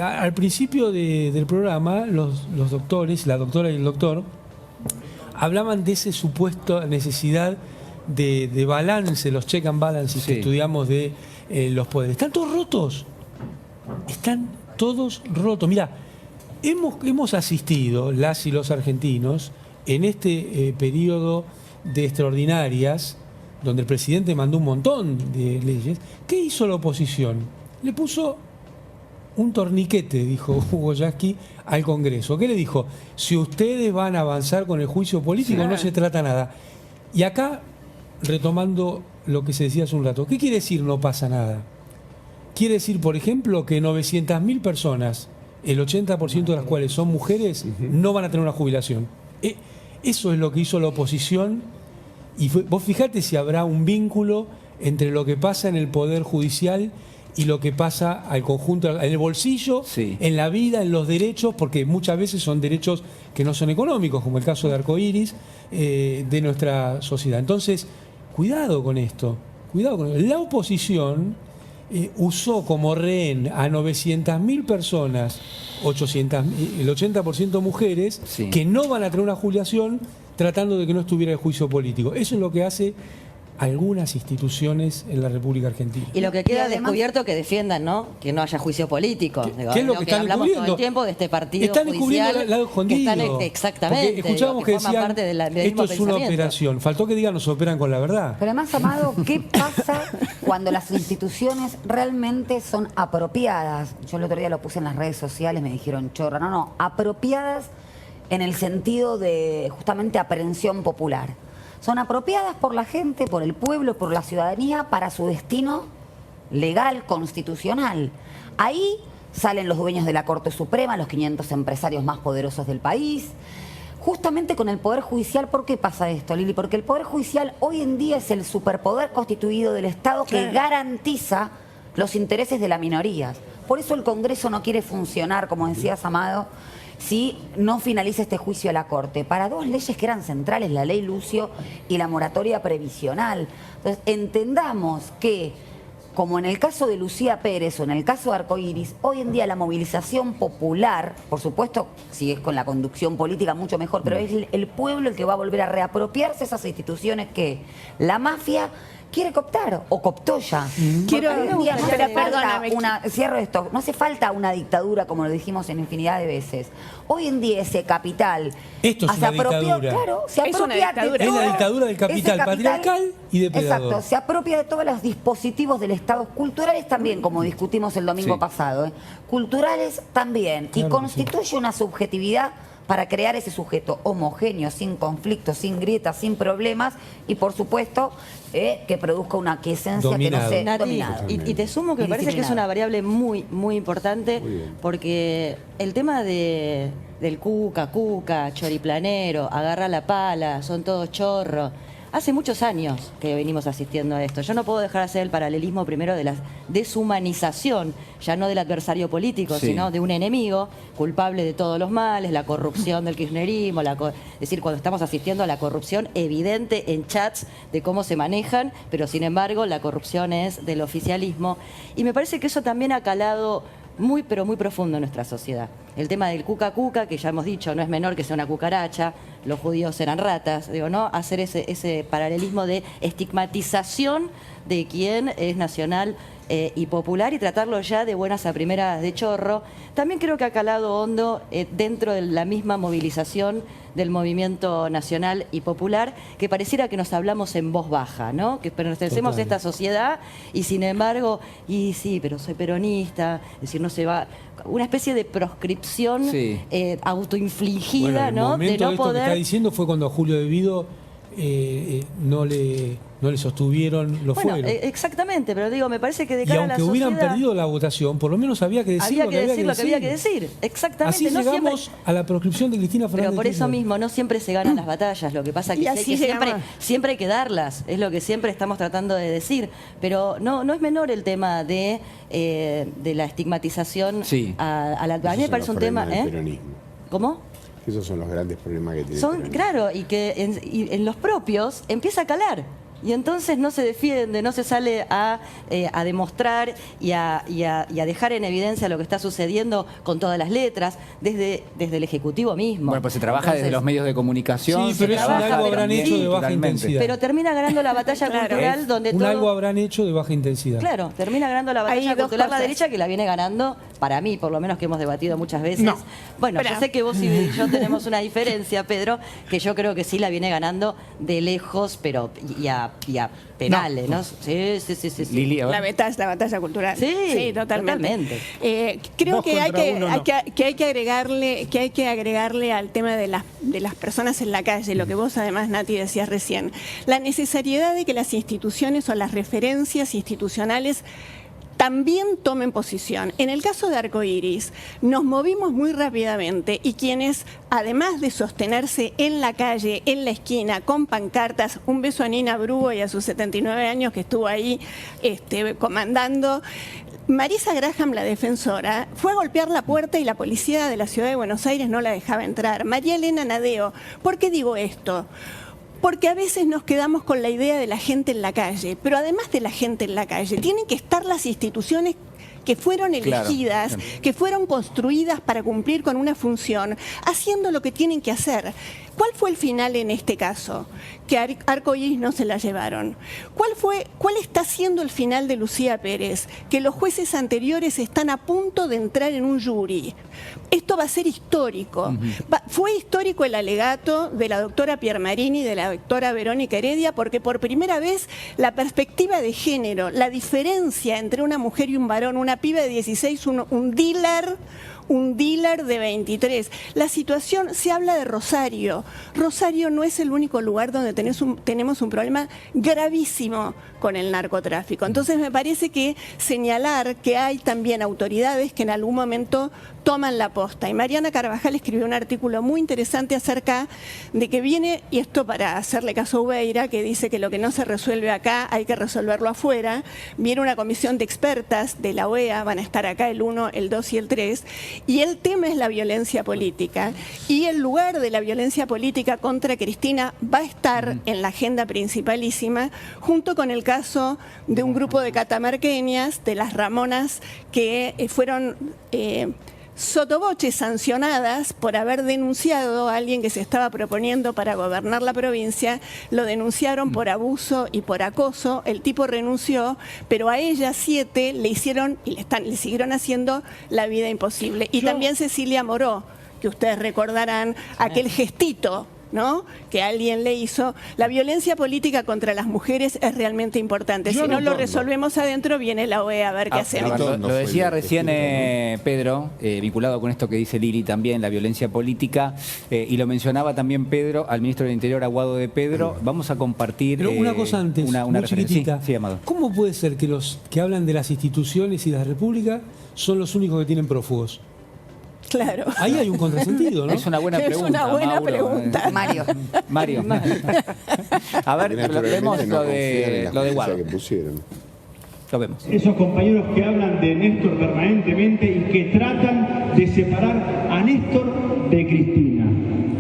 Al principio del programa, los doctores, la doctora y el doctor, hablaban de esa supuesta necesidad de balance, los check and balances que estudiamos de los poderes. Están todos rotos. Están todos rotos. Mira, hemos asistido, las y los argentinos, en este periodo de extraordinarias, donde el presidente mandó un montón de leyes. ¿Qué hizo la oposición? Le puso un torniquete, dijo Hugo Yasky, al Congreso. ¿Qué le dijo? Si ustedes van a avanzar con el juicio político, no se trata nada. Y acá, retomando lo que se decía hace un rato, ¿qué quiere decir no pasa nada? Quiere decir, por ejemplo, que 900.000 personas, el 80% de las cuales son mujeres, no van a tener una jubilación. Eso es lo que hizo la oposición. Y vos fijate si habrá un vínculo entre lo que pasa en el Poder Judicial y lo que pasa al conjunto, en el bolsillo, en la vida, en los derechos, porque muchas veces son derechos que no son económicos, como el caso de Arcoiris, de nuestra sociedad. Entonces, cuidado con esto, cuidado con esto. La oposición usó como rehén a 900.000 personas, el 80% mujeres, que no van a tener una jubilación, tratando de que no estuviera el juicio político. Eso es lo que hace algunas instituciones en la República Argentina. Y lo que queda descubierto que defiendan, ¿no? Que no haya juicio político. Digo, ¿qué es lo que están hablamos descubriendo? todo el tiempo de este partido están judicial descubriendo el lado escondido. que están, exactamente. Porque escuchábamos digo, que forman decían, parte del mismo esto es una pensamiento. operación. Faltó que digan, nos operan con la verdad. Pero además, Amado, ¿qué pasa cuando las instituciones realmente son apropiadas? Yo el otro día lo puse en las redes sociales, me dijeron chorra. No, apropiadas en el sentido de justamente aprehensión popular. Son apropiadas por la gente, por el pueblo, por la ciudadanía, para su destino legal, constitucional. Ahí salen los dueños de la Corte Suprema, los 500 empresarios más poderosos del país. Justamente con el Poder Judicial, ¿por qué pasa esto, Lili? Porque el Poder Judicial hoy en día es el superpoder constituido del Estado que garantiza los intereses de las minorías. Por eso el Congreso no quiere funcionar, como decías, Amado, si no finaliza este juicio a la Corte, para dos leyes que eran centrales, la ley Lucio y la moratoria previsional. Entonces, entendamos que, como en el caso de Lucía Pérez o en el caso de Arcoiris, hoy en día la movilización popular, por supuesto, si es con la conducción política mucho mejor, pero es el pueblo el que va a volver a reapropiarse esas instituciones que la mafia quiere cooptar o cooptó ya. Cierro esto, no hace falta una dictadura como lo dijimos en infinidad de veces. Hoy en día ese capital esto es una dictadura. Claro, se apropia es la dictadura del capital patriarcal y depredador. Exacto, se apropia de todos los dispositivos del Estado, culturales también, como discutimos el domingo pasado, culturales también, claro, y constituye una subjetividad para crear ese sujeto homogéneo, sin conflictos, sin grietas, sin problemas y, por supuesto, que produzca una quiesencia dominado. Que no sea dominado. Y te sumo que me parece que es una variable muy, muy importante, porque el tema del cuca, choriplanero, agarra la pala, son todos chorros. Hace muchos años que venimos asistiendo a esto. Yo no puedo dejar de hacer el paralelismo primero de la deshumanización, ya no del adversario político, sino de un enemigo culpable de todos los males, la corrupción del kirchnerismo, es decir, cuando estamos asistiendo a la corrupción evidente en chats de cómo se manejan, pero sin embargo la corrupción es del oficialismo. Y me parece que eso también ha calado muy, pero muy profundo en nuestra sociedad. El tema del cuca, que ya hemos dicho, no es menor que sea una cucaracha, los judíos eran ratas, digo, ¿no? Hacer ese paralelismo de estigmatización de quien es nacional y popular y tratarlo ya de buenas a primeras de chorro. También creo que ha calado hondo dentro de la misma movilización del movimiento nacional y popular, que pareciera que nos hablamos en voz baja, ¿no? Que pertenecemos a esta sociedad y sin embargo, y sí, pero soy peronista, es decir, no se va... Una especie de proscripción autoinfligida, bueno, ¿no? De no esto poder... que está diciendo fue cuando a Julio De Vido no le sostuvieron, fueron. Exactamente, pero digo, me parece que de cara a la sociedad... Y aunque hubieran perdido la votación, por lo menos había que decir lo que había que decir. Exactamente. Así llegamos a la proscripción de Cristina Fernández. Pero por eso mismo, no siempre se ganan las batallas. Lo que pasa es que siempre hay que darlas. Es lo que siempre estamos tratando de decir. Pero no es menor el tema de la estigmatización a la... A mí me parece un tema... ¿Cómo? Esos son los grandes problemas que tiene. Claro, y que en los propios empieza a calar. Y entonces no se defiende, no se sale a demostrar y a dejar en evidencia lo que está sucediendo con todas las letras, desde el Ejecutivo mismo. Bueno, pues se trabaja desde los medios de comunicación. Sí, pero se eso trabaja algo habrán también hecho de baja culturalmente. intensidad. Pero termina ganando la batalla cultural donde todo... algo habrán hecho de baja intensidad. Claro, termina ganando la batalla Hay dos cultural la cosas. derecha, que la viene ganando, para mí, por lo menos, que hemos debatido muchas veces. No. Bueno, Espera. yo sé que vos y yo tenemos una diferencia, Pedro, que yo creo que sí la viene ganando de lejos, pero y a penales, ¿no? Sí. Lili, a ver. La batalla cultural. Sí, totalmente. Creo Vos que hay contra que, uno, hay no. que hay que agregarle al tema de las personas en la calle, lo que vos además, Nati, decías recién, la necesariedad de que las instituciones o las referencias institucionales también tomen posición. En el caso de Arcoiris, nos movimos muy rápidamente y quienes, además de sostenerse en la calle, en la esquina, con pancartas, un beso a Nina Brugo y a sus 79 años que estuvo ahí comandando, Marisa Graham, la defensora, fue a golpear la puerta y la policía de la ciudad de Buenos Aires no la dejaba entrar. María Elena Nadeo, ¿por qué digo esto? Porque a veces nos quedamos con la idea de la gente en la calle, pero además de la gente en la calle, tienen que estar las instituciones que fueron elegidas, Claro. que fueron construidas para cumplir con una función, haciendo lo que tienen que hacer. ¿Cuál fue el final en este caso? Que Arcoiris no se la llevaron. ¿Cuál está siendo el final de Lucía Pérez? Que los jueces anteriores están a punto de entrar en un jury. Esto va a ser histórico. Fue histórico el alegato de la doctora Piermarini y de la doctora Verónica Heredia, porque por primera vez la perspectiva de género, la diferencia entre una mujer y un varón, una piba de 16, un dealer de 23. La situación, se habla de Rosario. Rosario no es el único lugar donde tenemos un problema gravísimo con el narcotráfico. Entonces me parece que señalar que hay también autoridades que en algún momento toman la posta. Y Mariana Carvajal escribió un artículo muy interesante acerca de que viene, y esto para hacerle caso a Ubeira, que dice que lo que no se resuelve acá hay que resolverlo afuera. Viene una comisión de expertas de la OEA, van a estar acá el 1, el 2 y el 3, y el tema es la violencia política. Y el lugar de la violencia política contra Cristina va a estar en la agenda principalísima, junto con el caso de un grupo de catamarqueñas, de las Ramonas, que fueron sotoboche sancionadas por haber denunciado a alguien que se estaba proponiendo para gobernar la provincia. Lo denunciaron por abuso y por acoso. El tipo renunció, pero a ellas 7 le hicieron y le siguieron haciendo la vida imposible. Y también Cecilia Moró, que ustedes recordarán aquel gestito, ¿no?, que alguien le hizo. La violencia política contra las mujeres es realmente importante. Si no lo resolvemos adentro, viene la OEA a ver qué hacemos. Lo decía recién Pedro, vinculado con esto que dice Lili también, la violencia política, y lo mencionaba también Pedro, al ministro del Interior, Aguado de Pedro. Vamos a compartir Pero una cosa antes, una muy referencia. chiquitita. Sí, Amado. ¿Cómo puede ser que los que hablan de las instituciones y de la República son los únicos que tienen prófugos? Claro. Ahí hay un contrasentido, ¿no? Es una buena pregunta. Es una buena Mauro. pregunta. Mario. A ver, vemos lo de Guado. que pusieron. Lo vemos. Esos compañeros que hablan de Néstor permanentemente y que tratan de separar a Néstor de Cristina.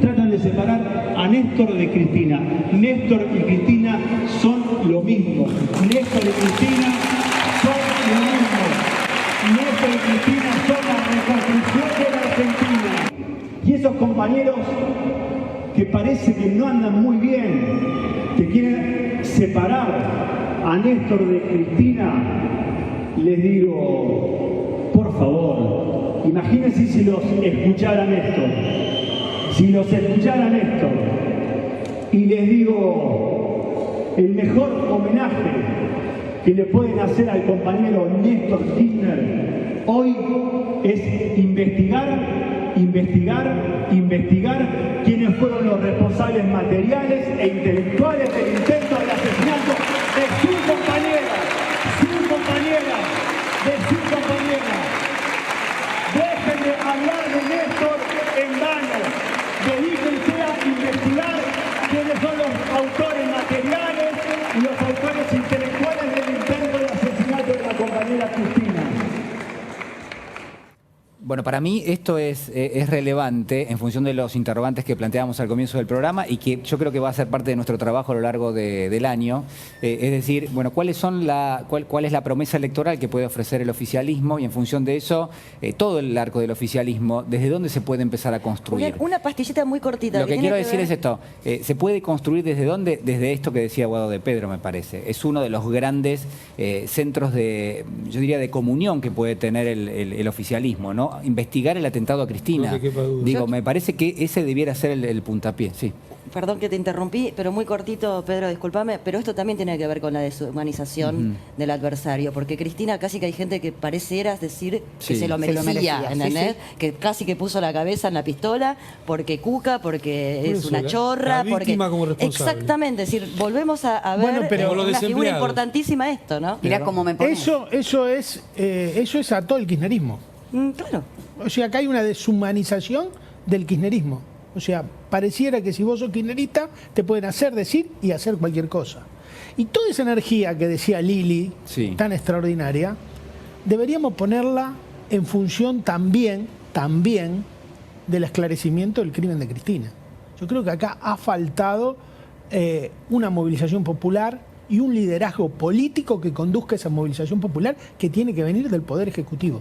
Tratan de separar a Néstor de Cristina. Néstor y Cristina son lo mismo. Néstor y Cristina son lo mismo. Néstor y Cristina son la reconstrucción de la Argentina. Y esos compañeros que parece que no andan muy bien, que quieren separar a Néstor de Cristina, les digo, por favor, imagínense si los escuchara Néstor. Si los escuchara Néstor. Y les digo, el mejor homenaje que le pueden hacer al compañero Néstor Kirchner hoy es investigar quiénes fueron los responsables materiales e intelectuales del intento de asesinato de su compañera. Dejen de hablar de Néstor en vano. Dedíquense a investigar quiénes son los autores materiales y los autores intelectuales del intento de asesinato de la compañera Cristina. Bueno, para mí esto es relevante en función de los interrogantes que planteábamos al comienzo del programa y que yo creo que va a ser parte de nuestro trabajo a lo largo del año. Es decir, bueno, cuál es la promesa electoral que puede ofrecer el oficialismo y en función de eso, todo el arco del oficialismo, ¿desde dónde se puede empezar a construir? Julián, una pastillita muy cortita. Lo que quiero decir es esto, ¿se puede construir desde dónde? Desde esto que decía Guado de Pedro, me parece. Es uno de los grandes centros yo diría, de comunión que puede tener el oficialismo, ¿no? Investigar el atentado a Cristina. No te quepa duda. Digo, me parece que ese debiera ser el puntapié, sí. Perdón que te interrumpí, pero muy cortito, Pedro, discúlpame, pero esto también tiene que ver con la deshumanización del adversario, porque Cristina casi que hay gente que pareciera decir que se lo merecía, ¿entendés? Sí. Que casi que puso la cabeza en la pistola porque cuca, porque Por es eso, una chorra, la porque... víctima como responsable. Exactamente, es decir, volvemos a ver Bueno, pero una figura importantísima esto, ¿no? Mirá cómo me pones. Eso es a todo el kirchnerismo. Claro. O sea, acá hay una deshumanización del kirchnerismo. O sea, pareciera que si vos sos kirchnerista te pueden hacer, decir y hacer cualquier cosa. Y toda esa energía que decía Lili, tan extraordinaria, deberíamos ponerla en función también del esclarecimiento del crimen de Cristina. Yo creo que acá ha faltado una movilización popular y un liderazgo político que conduzca esa movilización popular que tiene que venir del Poder Ejecutivo.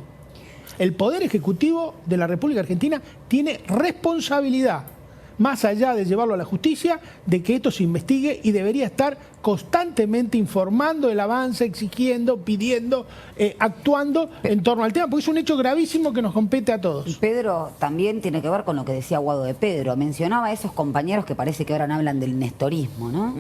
El Poder Ejecutivo de la República Argentina tiene responsabilidad, más allá de llevarlo a la justicia, de que esto se investigue y debería estar constantemente informando el avance, exigiendo, pidiendo, actuando en torno al tema, porque es un hecho gravísimo que nos compete a todos. Y Pedro, también tiene que ver con lo que decía Guado de Pedro. Mencionaba a esos compañeros que parece que ahora no hablan del nestorismo, ¿no?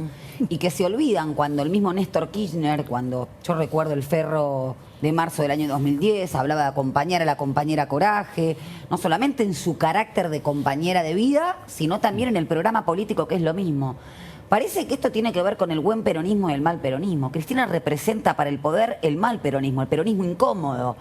Y que se olvidan cuando el mismo Néstor Kirchner, cuando yo recuerdo el ferro de marzo del año 2010, hablaba de acompañar a la compañera Coraje, no solamente en su carácter de compañera de vida, sino también en el programa político, que es lo mismo. Parece que esto tiene que ver con el buen peronismo y el mal peronismo. Cristina representa para el poder el mal peronismo, el peronismo incómodo.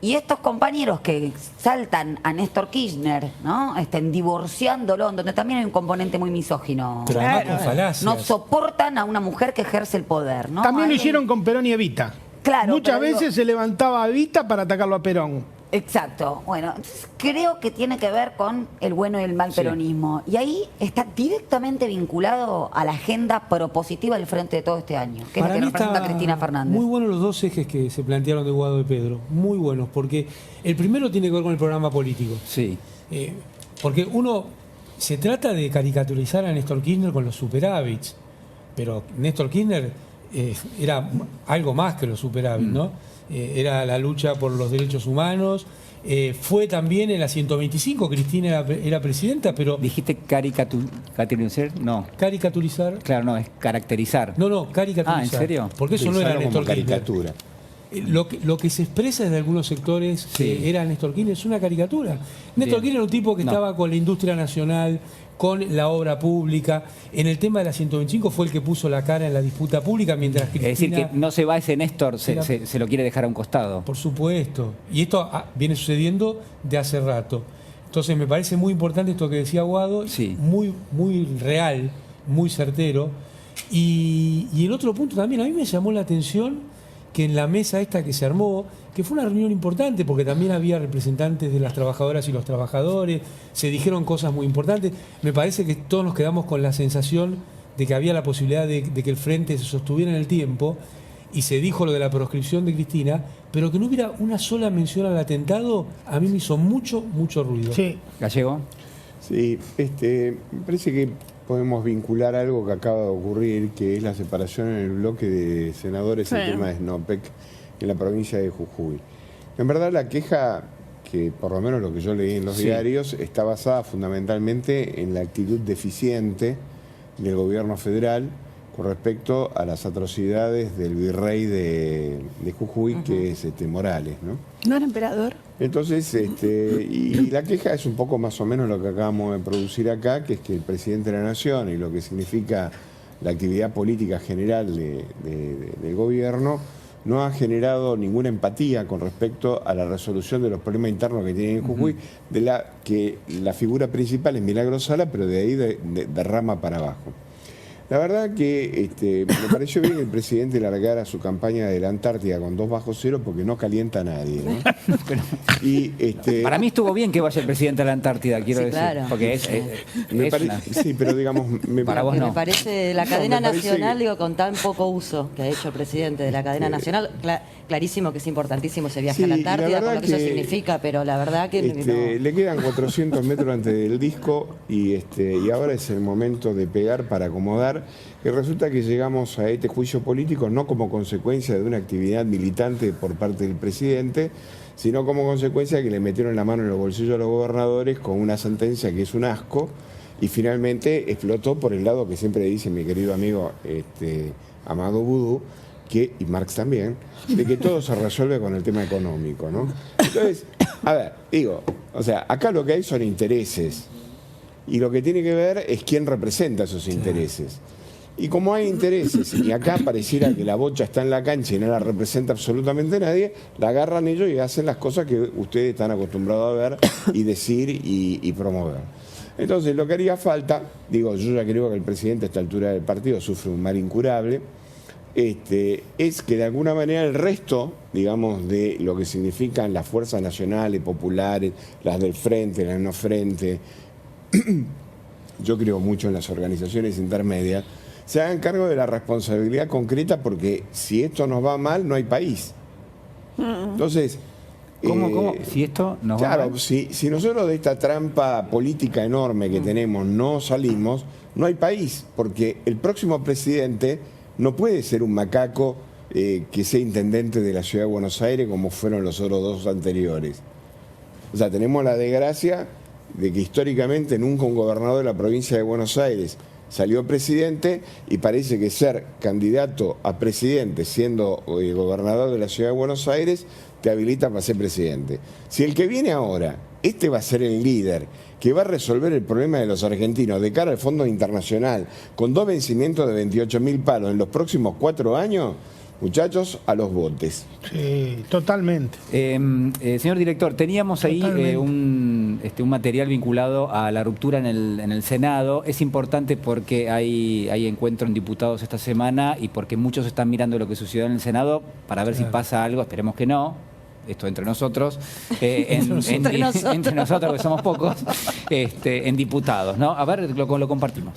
Y estos compañeros que saltan a Néstor Kirchner, ¿no? Divorciándolo, donde también hay un componente muy misógino. Pero además con falacias. No soportan a una mujer que ejerce el poder, ¿no? También lo hicieron con Perón y Evita. Claro, muchas pero veces se levantaba a Evita para atacarlo a Perón. Exacto. Bueno, entonces creo que tiene que ver con el bueno y el mal peronismo. Y ahí está directamente vinculado a la agenda propositiva del Frente de todo este año, que es la que representa Cristina Fernández. Muy buenos los dos ejes que se plantearon de Guado de Pedro. Muy buenos, porque el primero tiene que ver con el programa político. Sí. Porque se trata de caricaturizar a Néstor Kirchner con los superávits, pero Néstor Kirchner era algo más que los superávits, ¿no? Era la lucha por los derechos humanos. Fue también en la 125, Cristina era presidenta, pero... ¿Dijiste caricaturizar? No. ¿Caricaturizar? Claro, no, es caracterizar. No, caricaturizar. Ah, ¿en serio? Porque eso no era Néstor Kirchner. Caricatura. Lo que se expresa desde algunos sectores que era Néstor Kirchner es una caricatura. Néstor Kirchner era un tipo que estaba con la industria nacional, con la obra pública. En el tema de la 125 fue el que puso la cara en la disputa pública, mientras Cristina... Es decir, que no se va ese Néstor, se lo quiere dejar a un costado. Por supuesto. Y esto viene sucediendo de hace rato. Entonces me parece muy importante esto que decía Guado, muy, muy real, muy certero. Y el otro punto también, a mí me llamó la atención que en la mesa esta que se armó, que fue una reunión importante porque también había representantes de las trabajadoras y los trabajadores, se dijeron cosas muy importantes. Me parece que todos nos quedamos con la sensación de que había la posibilidad de que el frente se sostuviera en el tiempo, y se dijo lo de la proscripción de Cristina, pero que no hubiera una sola mención al atentado, a mí me hizo mucho ruido. Sí. ¿Gallego? Sí, me parece que podemos vincular algo que acaba de ocurrir, que es la separación en el bloque de senadores en tema de Snopec en la provincia de Jujuy. En verdad la queja, que por lo menos lo que yo leí en los diarios, está basada fundamentalmente en la actitud deficiente del gobierno federal con respecto a las atrocidades del virrey de Jujuy, que es Morales, ¿no? ¿No era emperador? Entonces, y la queja es un poco más o menos lo que acabamos de producir acá, que es que el presidente de la Nación y lo que significa la actividad política general del gobierno no ha generado ninguna empatía con respecto a la resolución de los problemas internos que tiene en Jujuy, que la figura principal es Milagro Sala, pero de ahí derrama para abajo. La verdad que me pareció bien que el presidente largara su campaña de la Antártida con 2 bajo 0 porque no calienta a nadie, ¿no? Y, para mí estuvo bien que vaya el presidente a la Antártida, quiero decir. Claro. Porque sí, pero digamos... para vos no. Me parece la cadena nacional, digo, con tan poco uso que ha hecho el presidente de la cadena nacional, clarísimo que es importantísimo ese viaje a la Antártida, por lo que eso significa, pero la verdad que... Le quedan 400 metros antes del disco y ahora es el momento de pegar para acomodar. Y resulta que llegamos a este juicio político no como consecuencia de una actividad militante por parte del presidente, sino como consecuencia de que le metieron la mano en los bolsillos a los gobernadores con una sentencia que es un asco y finalmente explotó por el lado que siempre dice mi querido amigo Amado Vudú, y Marx también, de que todo se resuelve con el tema económico, ¿no? Entonces, a ver, acá lo que hay son intereses y lo que tiene que ver es quién representa esos intereses. Y como hay intereses, y acá pareciera que la bocha está en la cancha y no la representa absolutamente nadie, la agarran ellos y hacen las cosas que ustedes están acostumbrados a ver y decir y promover. Entonces, lo que haría falta, yo ya creo que el presidente a esta altura del partido sufre un mal incurable, es que de alguna manera el resto, digamos, de lo que significan las fuerzas nacionales, populares, las del frente, las no frente, yo creo mucho en las organizaciones intermedias, se hagan cargo de la responsabilidad concreta porque si esto nos va mal, no hay país. Entonces... ¿Cómo? Si esto nos va mal. Claro, si nosotros de esta trampa política enorme que tenemos no salimos, no hay país, porque el próximo presidente no puede ser un macaco que sea intendente de la Ciudad de Buenos Aires como fueron los otros 2 anteriores. O sea, tenemos la desgracia de que históricamente nunca un gobernador de la provincia de Buenos Aires salió presidente y parece que ser candidato a presidente siendo gobernador de la Ciudad de Buenos Aires te habilita para ser presidente. Si el que viene ahora, va a ser el líder que va a resolver el problema de los argentinos de cara al Fondo Internacional con 2 vencimientos de 28.000 palos en los próximos 4 años, muchachos, a los botes. Sí, totalmente. Señor director, teníamos ahí un material vinculado a la ruptura en el Senado. Es importante porque hay encuentro en diputados esta semana y porque muchos están mirando lo que sucedió en el Senado para ver si pasa algo, esperemos que no. Esto entre nosotros, entre nosotros que somos pocos, en diputados, ¿no? A ver, lo compartimos.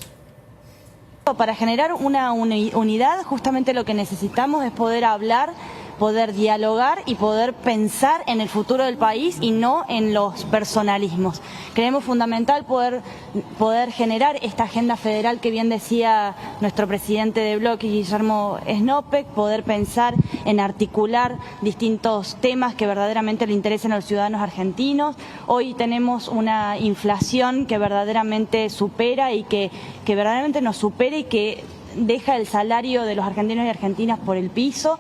Para generar una unidad, justamente lo que necesitamos es poder hablar, poder dialogar y poder pensar en el futuro del país y no en los personalismos. Creemos fundamental poder generar esta agenda federal que bien decía nuestro presidente de bloque, Guillermo Snopek, poder pensar en articular distintos temas que verdaderamente le interesen a los ciudadanos argentinos. Hoy tenemos una inflación que verdaderamente supera y que verdaderamente nos supera y que deja el salario de los argentinos y argentinas por el piso.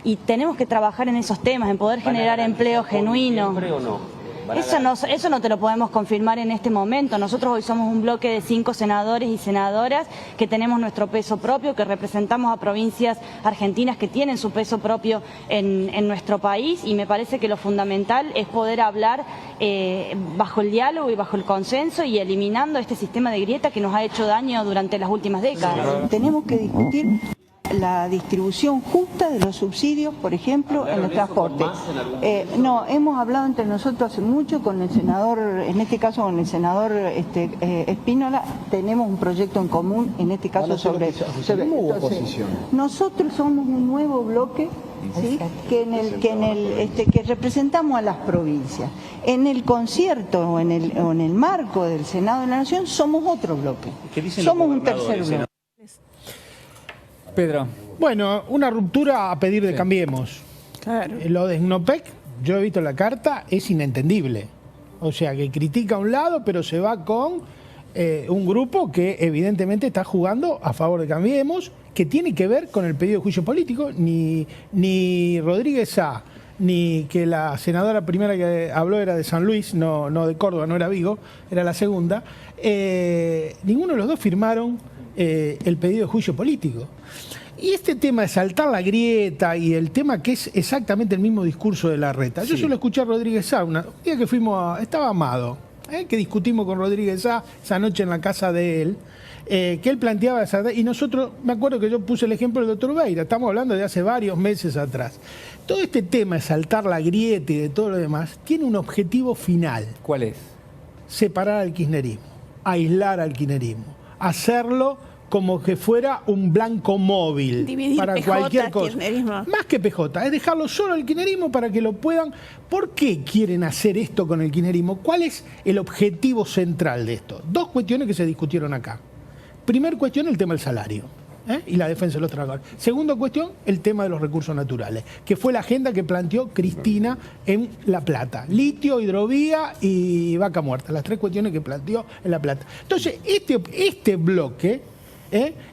Y tenemos que trabajar en esos temas, en poder generar empleo genuino. Eso no te lo podemos confirmar en este momento. Nosotros hoy somos un bloque de 5 senadores y senadoras que tenemos nuestro peso propio, que representamos a provincias argentinas que tienen su peso propio en nuestro país, y me parece que lo fundamental es poder hablar bajo el diálogo y bajo el consenso y eliminando este sistema de grieta que nos ha hecho daño durante las últimas décadas. Tenemos que discutir la distribución justa de los subsidios, por ejemplo, en el transporte. No, hemos hablado entre nosotros hace mucho con el senador, en este caso con el senador Espínola, tenemos un proyecto en común, en este caso sobre oposición. Nosotros somos un nuevo bloque, ¿sí? que representamos a las provincias. En el concierto o en el marco del Senado de la Nación somos otro bloque. Somos un tercer bloque. Pedro. Bueno, una ruptura a pedir de Cambiemos. Claro. Lo de Snopek, yo he visto la carta, es inentendible. O sea, que critica a un lado, pero se va con un grupo que evidentemente está jugando a favor de Cambiemos, que tiene que ver con el pedido de juicio político. Ni Rodríguez Sá, ni que la senadora primera que habló era de San Luis, no de Córdoba, no era Vigo, era la segunda. Ninguno de los dos firmaron el pedido de juicio político. Y este tema de saltar la grieta y el tema que es exactamente el mismo discurso de Larreta. Yo solo escuché a Rodríguez Sá, un día que fuimos estaba Amado, que discutimos con Rodríguez esa noche en la casa de él, que él planteaba esa, y nosotros, me acuerdo que yo puse el ejemplo del doctor Beira, estamos hablando de hace varios meses atrás. Todo este tema de saltar la grieta y de todo lo demás tiene un objetivo final. ¿Cuál es? Separar al kirchnerismo, aislar al kirchnerismo, hacerlo como que fuera un blanco móvil. Dividir para PJ, cualquier cosa. kirchnerismo. Más que PJ, es dejarlo solo al kirchnerismo para que lo puedan. ¿Por qué quieren hacer esto con el kirchnerismo? ¿Cuál es el objetivo central de esto? Dos cuestiones que se discutieron acá. Primer cuestión, el tema del salario y la defensa de los trabajadores. Segunda cuestión, el tema de los recursos naturales, que fue la agenda que planteó Cristina en La Plata. Litio, hidrovía y vaca muerta, las tres cuestiones que planteó en La Plata. Entonces, este bloque,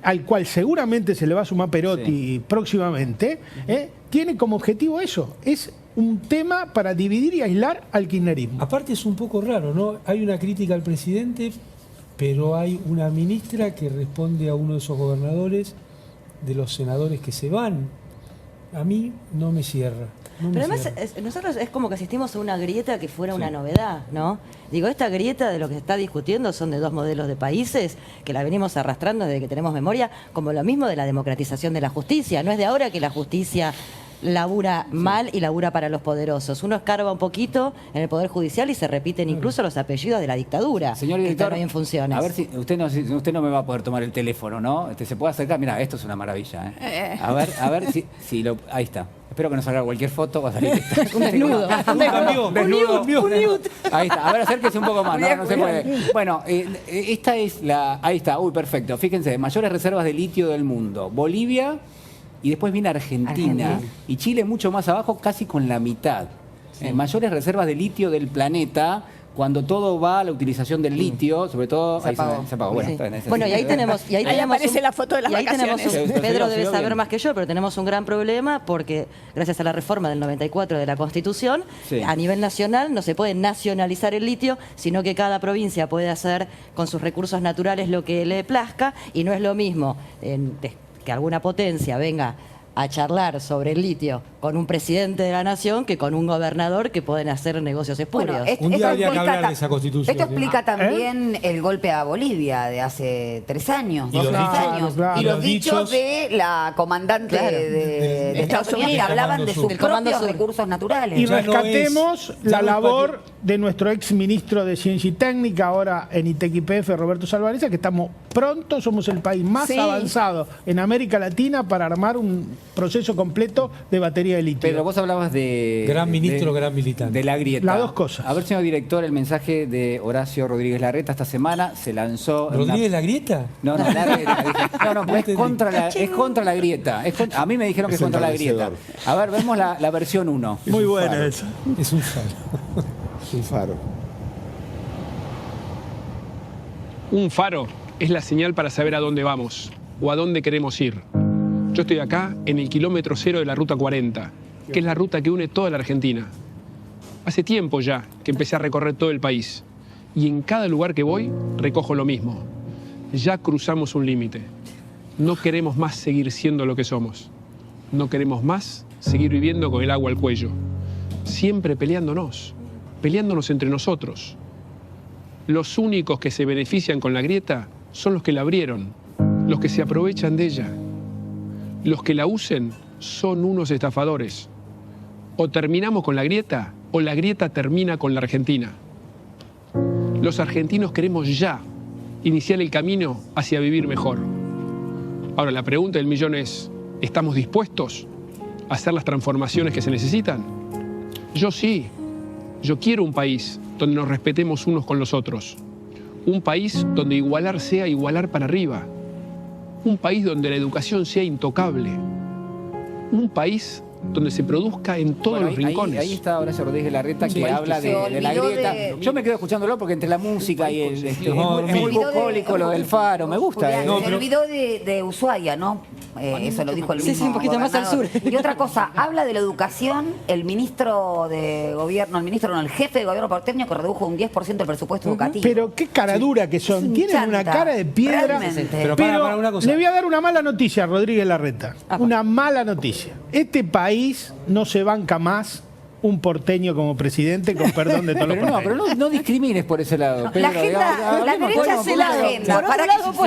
al cual seguramente se le va a sumar Perotti próximamente, tiene como objetivo eso, es un tema para dividir y aislar al kirchnerismo. Aparte es un poco raro, ¿no? Hay una crítica al presidente, pero hay una ministra que responde a uno de esos gobernadores, de los senadores que se van. A mí no me cierra. Pero además, nosotros es como que asistimos a una grieta que fuera una novedad, ¿no? Digo, esta grieta de lo que se está discutiendo son de dos modelos de países que la venimos arrastrando desde que tenemos memoria, como lo mismo de la democratización de la justicia. No es de ahora que la justicia labura mal y labura para los poderosos. Uno escarba un poquito en el Poder Judicial y se repiten incluso los apellidos de la dictadura. Señor que director, están ahí en funciones. a ver si usted no me va a poder tomar el teléfono, ¿no? Se puede acercar. Mira, esto es una maravilla, A ver si lo... Ahí está. Espero que no salga cualquier foto. Va a salir un desnudo. Un nude. Ahí está. A ver, acérquese un poco más. No se puede. Bueno, esta es la... Ahí está. Uy, perfecto. Fíjense, mayores reservas de litio del mundo. Bolivia... Y después viene Argentina y Chile mucho más abajo, casi con la mitad. Mayores reservas de litio del planeta, cuando todo va a la utilización del litio, sobre todo... Se apagó. Se apagó. Bueno, y ahí tenemos... ahí aparece la foto de las vacaciones. Pedro debe saber más que yo, pero tenemos un gran problema porque gracias a la reforma del 94 de la Constitución, a nivel nacional no se puede nacionalizar el litio, sino que cada provincia puede hacer con sus recursos naturales lo que le plazca, y no es lo mismo que alguna potencia venga a charlar sobre el litio con un presidente de la nación que con un gobernador que pueden hacer negocios espurios. Bueno, un día habría que hablar de esa Constitución. Esto explica también el golpe a Bolivia de hace 3 años, 2 o 3 años. Y los dichos de la comandante de Estados Unidos que hablaban de sus propios recursos naturales. Y rescatemos la labor de nuestro ex ministro de Ciencia y Técnica, ahora en ITEC-YPF, Roberto Salvareza, que estamos pronto, somos el país más avanzado en América Latina para armar un proceso completo de batería de litio. Pero vos hablabas de... Gran ministro, gran militante. De la grieta. Las dos cosas. A ver, señor director, el mensaje de Horacio Rodríguez Larreta esta semana se lanzó... ¿Rodríguez Larreta? No, Larreta. No, es contra la grieta. A mí me dijeron que es contra la grieta. A ver, vemos la versión 1. Muy buena esa. Es un faro. Es un faro. Un faro es la señal para saber a dónde vamos o a dónde queremos ir. Yo estoy acá en el kilómetro 0 de la Ruta 40, que es la ruta que une toda la Argentina. Hace tiempo ya que empecé a recorrer todo el país y en cada lugar que voy recojo lo mismo. Ya cruzamos un límite. No queremos más seguir siendo lo que somos. No queremos más seguir viviendo con el agua al cuello. Siempre peleándonos entre nosotros. Los únicos que se benefician con la grieta son los que la abrieron, los que se aprovechan de ella. Los que la usen son unos estafadores. O terminamos con la grieta, o la grieta termina con la Argentina. Los argentinos queremos ya iniciar el camino hacia vivir mejor. Ahora, la pregunta del millón es, ¿estamos dispuestos a hacer las transformaciones que se necesitan? Yo sí. Yo quiero un país donde nos respetemos unos con los otros. Un país donde igualar sea igualar para arriba. Un país donde la educación sea intocable. Un país donde se produzca en todos los rincones. Ahí está Horacio Rodríguez Larreta que habla de la grieta. Yo me quedo escuchándolo porque entre la música y el... es muy bucólico lo del faro, me gusta. Se olvidó de Ushuaia, ¿no? Eso lo dijo el mismo Sí, un poquito más al sur. Y otra cosa, habla de la educación el ministro de gobierno, el jefe de gobierno porteño que redujo un 10% el presupuesto educativo. Pero qué cara dura que son. Tienen una cara de piedra. Pero para una cosa. Le voy a dar una mala noticia a Rodríguez Larreta. Una mala noticia. Este país no se banca más un porteño como presidente, con perdón de todos los porteños. Pero no discrimines por ese lado. La derecha es una agenda.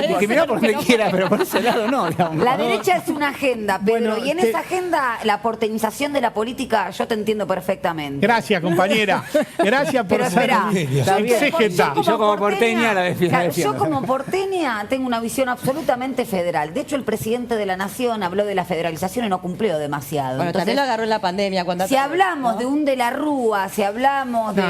Discriminar por donde quiera, pero por ese lado no. Digamos. La derecha es una agenda, Pedro, Bueno, y en esa agenda la porteñización de la política yo te entiendo perfectamente. Gracias, compañera. Gracias por Pero ser espera, exégeta. Y yo como porteña la defiendo. Yo como porteña tengo una visión absolutamente federal. De hecho, el presidente de la Nación habló de la federalización y no cumplió demasiado. Bueno, también lo agarró en la pandemia. Cuando si hablamos de un de la Rúa, si hablamos de...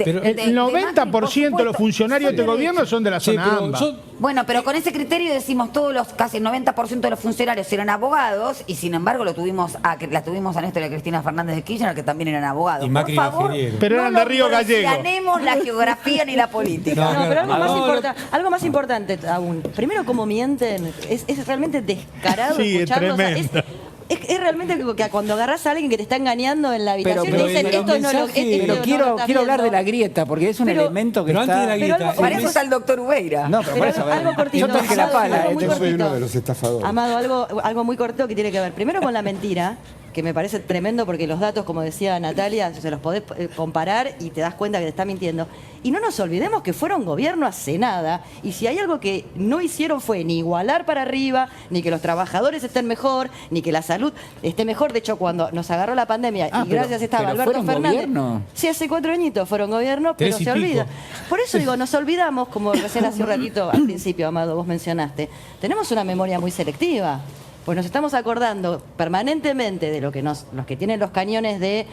pero el 90% de los funcionarios de este gobierno son de la zona AMBA. Bueno, pero con ese criterio decimos casi el 90% de los funcionarios eran abogados y sin embargo la tuvimos a Néstor y a Cristina Fernández de Kirchner, que también eran abogados. Y Macri por favor, pero eran de Río Gallego. No ganemos la geografía ni la política. No, pero algo más importante aún. Primero, cómo mienten. Es realmente descarado escucharlos. Es realmente que cuando agarrás a alguien que te está engañando en la habitación y dicen esto no lo... Pero quiero hablar de la grieta, porque es un elemento que está... Para eso está el doctor Ubeira. No, pero por eso, algo cortito. Yo traje la pala. Yo soy uno de los estafadores. Amado, algo muy corto que tiene que ver. Primero con la mentira, que me parece tremendo porque los datos, como decía Natalia, se los podés comparar y te das cuenta que te está mintiendo. Y no nos olvidemos que fueron gobierno hace nada, y si hay algo que no hicieron fue ni igualar para arriba, ni que los trabajadores estén mejor, ni que la salud esté mejor. De hecho, cuando nos agarró la pandemia, y gracias estaba Alberto Fernández. ¿Gobierno? Sí, hace 4 añitos fueron gobierno, pero se olvida. Por eso digo, nos olvidamos, como recién hace un ratito al principio, Amado, vos mencionaste, tenemos una memoria muy selectiva. Pues nos estamos acordando permanentemente de lo que los que tienen los cañones de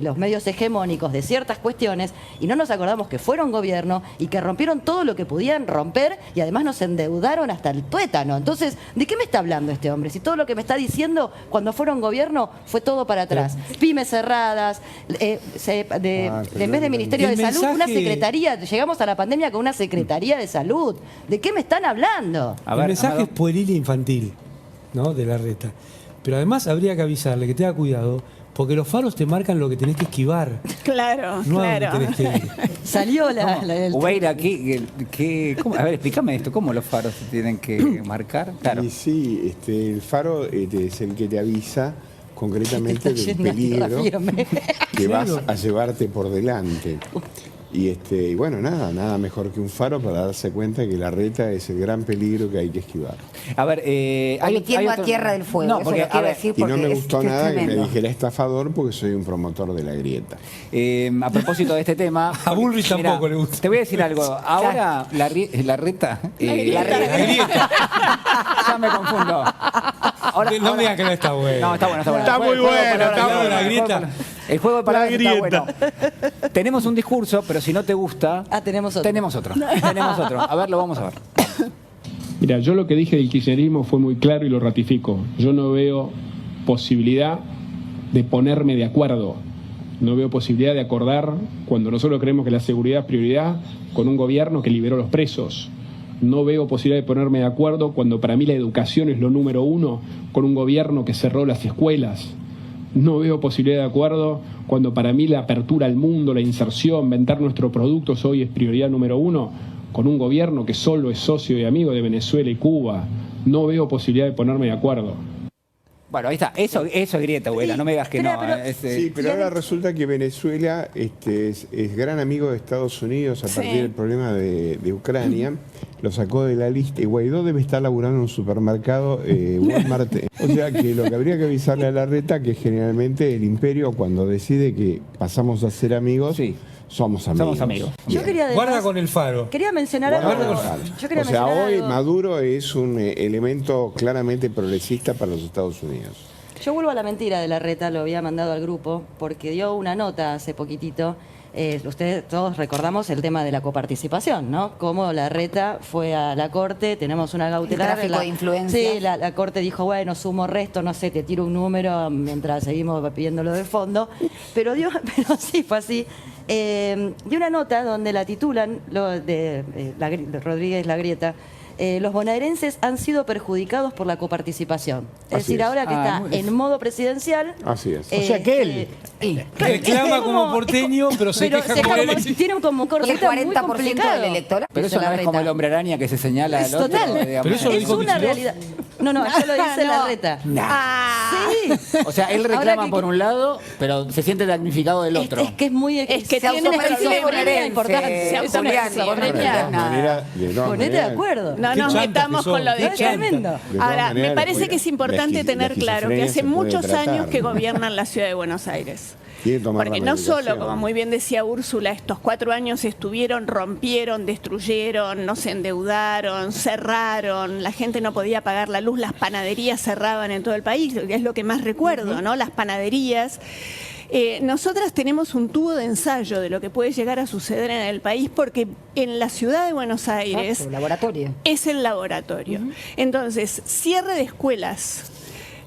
los medios hegemónicos de ciertas cuestiones, y no nos acordamos que fueron gobierno y que rompieron todo lo que podían romper y además nos endeudaron hasta el tuétano. Entonces, ¿de qué me está hablando este hombre? Si todo lo que me está diciendo cuando fueron gobierno fue todo para atrás. Pymes cerradas, en vez de Ministerio de Salud, una secretaría. Llegamos a la pandemia con una Secretaría de Salud. ¿De qué me están hablando? El mensaje es pueril e infantil, ¿no? De Larreta. Pero además habría que avisarle que tenga cuidado, porque los faros te marcan lo que tenés que esquivar. Claro, no claro. Tenés que ir. Salió Ubeira, a ver, explícame esto, ¿cómo los faros se tienen que marcar? Claro. Y sí, el faro es el que te avisa concretamente del peligro que vas a llevarte por delante. Y bueno, nada mejor que un faro para darse cuenta que Larreta es el gran peligro que hay que esquivar. A ver, omitiendo a Tierra del Fuego, no, porque, eso lo quiero decir porque y no me gustó nada que me dijera estafador, porque soy un promotor de la grieta. A propósito de este tema... A Bullrich tampoco le gusta. Te voy a decir algo. Ahora, Larreta... La grieta. Ya me confundo. No me digas que no está bueno. No, está bueno. Está muy bueno. La grieta. El juego de palabras está bueno. Tenemos un discurso, pero si no te gusta... tenemos otro. Tenemos otro. A ver, lo vamos a ver. Mira, yo lo que dije del kirchnerismo fue muy claro y lo ratifico. Yo no veo posibilidad de ponerme de acuerdo. No veo posibilidad de acordar, cuando nosotros creemos que la seguridad es prioridad, con un gobierno que liberó los presos. No veo posibilidad de ponerme de acuerdo cuando para mí la educación es lo número 1, con un gobierno que cerró las escuelas. No veo posibilidad de acuerdo cuando para mí la apertura al mundo, la inserción, vender nuestros productos hoy es prioridad número 1, con un gobierno que solo es socio y amigo de Venezuela y Cuba. No veo posibilidad de ponerme de acuerdo. Bueno, ahí está. Eso es grieta, Ubeira. No me digas que no. Sí, pero ahora resulta que Venezuela es gran amigo de Estados Unidos a partir del problema de Ucrania. Lo sacó de la lista. Y Guaidó debe estar laburando en un supermercado Walmart. O sea que lo que habría que avisarle a Larreta que generalmente el imperio, cuando decide que pasamos a ser amigos, somos amigos. Somos amigos. Guarda con el faro. Quería mencionar algo. O sea, hoy Maduro es un elemento claramente progresista para los Estados Unidos. Yo vuelvo a la mentira de Larreta, lo había mandado al grupo, porque dio una nota hace poquitito. Ustedes todos recordamos el tema de la coparticipación, ¿no? Cómo Larreta fue a la corte, tenemos una cautelar. El tráfico de influencia. Sí, la corte dijo, bueno, sumo resto, no sé, te tiro un número mientras seguimos pidiéndolo de fondo. Pero sí, fue así. Dio una nota donde la titulan, Rodríguez La Grieta, los bonaerenses han sido perjudicados por la coparticipación. Es decir, es. ahora que está en modo presidencial... Así es. O sea que él reclama como porteño, pero se queja como él. Tiene como el 40% del electorado. Pero eso no es como el hombre araña que se señala al otro. Total. Digamos. Pero eso lo Es dijo una Kicillof. realidad. No, eso lo dice Larreta. Sí. O sea, él reclama por un lado, pero se siente damnificado del otro. Es que es muy... Es que se tiene una esquizofrenia importante. Eso me hace Ponete de acuerdo. No nos metamos con lo de Es tremendo. Ahora, me parece que es importante tener claro que hace muchos años que gobiernan la ciudad de Buenos Aires. Porque no solo, como muy bien decía Úrsula, estos 4 años estuvieron, rompieron, destruyeron, no se endeudaron, cerraron, la gente no podía pagar la luz, las panaderías cerraban en todo el país, es lo que más recuerdo, ¿no? Las panaderías. Nosotras tenemos un tubo de ensayo de lo que puede llegar a suceder en el país porque en la ciudad de Buenos Aires laboratorio. Es el laboratorio. Entonces, cierre de escuelas,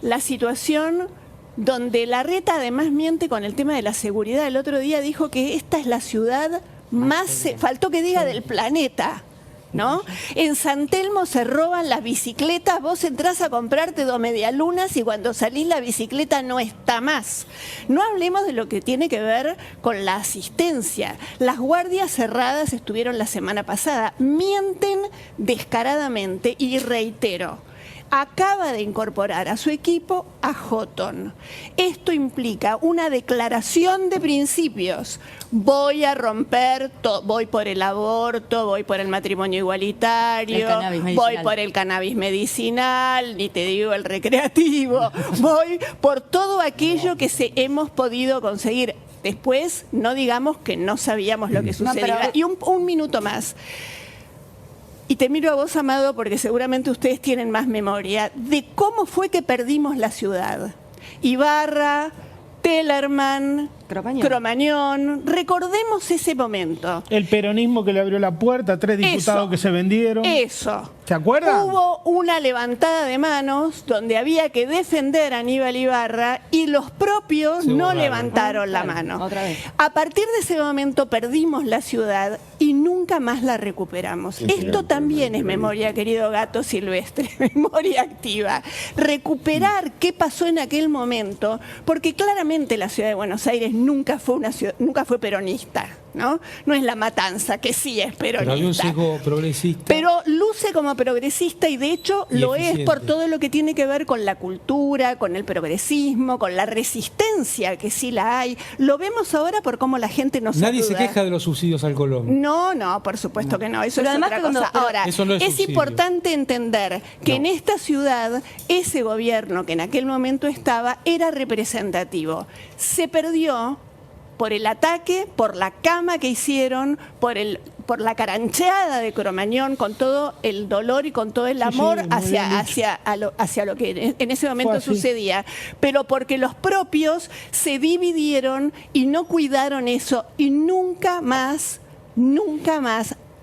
la situación donde Larreta además miente con el tema de la seguridad. El otro día dijo que esta es la ciudad más, faltó que diga, del planeta, ¿no? En San Telmo se roban las bicicletas, vos entrás a comprarte 2 medialunas y cuando salís la bicicleta no está más. No hablemos de lo que tiene que ver con la asistencia. Las guardias cerradas estuvieron la semana pasada. Mienten descaradamente y reitero, acaba de incorporar a su equipo a Houghton. Esto implica una declaración de principios. Voy a romper, voy por el aborto, voy por el matrimonio igualitario, voy por el cannabis medicinal, ni te digo el recreativo, voy por todo aquello que hemos podido conseguir. Después, no digamos que no sabíamos lo que sucedía. Y un minuto más. Y te miro a vos, Amado, porque seguramente ustedes tienen más memoria de cómo fue que perdimos la ciudad. Ibarra, Tellerman, Cromañón, recordemos ese momento. El peronismo que le abrió la puerta a 3 diputados que se vendieron. Eso. ¿Se acuerdan? Hubo una levantada de manos donde había que defender a Aníbal Ibarra y los propios no levantaron la mano. Otra vez. A partir de ese momento perdimos la ciudad y nunca más la recuperamos. Esto también es memoria, querido gato silvestre, memoria activa. Recuperar qué pasó en aquel momento, porque claramente la ciudad de Buenos Aires nunca fue peronista, ¿no? No es La Matanza, que sí es peronista. Pero había un sesgo progresista. Pero luce como progresista y de hecho lo es por todo lo que tiene que ver con la cultura, con el progresismo, con la resistencia, que sí la hay. Lo vemos ahora por cómo la gente nos Nadie saluda. se queja de los subsidios al Colón. No, por supuesto que no. Eso Pero es además otra que cosa. Ahora, eso no es es subsidio. importante entender que en esta ciudad ese gobierno que en aquel momento estaba era representativo. Se perdió por el ataque, por la cama que hicieron, por la carancheada de Cromañón, con todo el dolor y con todo el amor hacia lo que en ese momento sucedía, pero porque los propios se dividieron y no cuidaron eso y nunca más,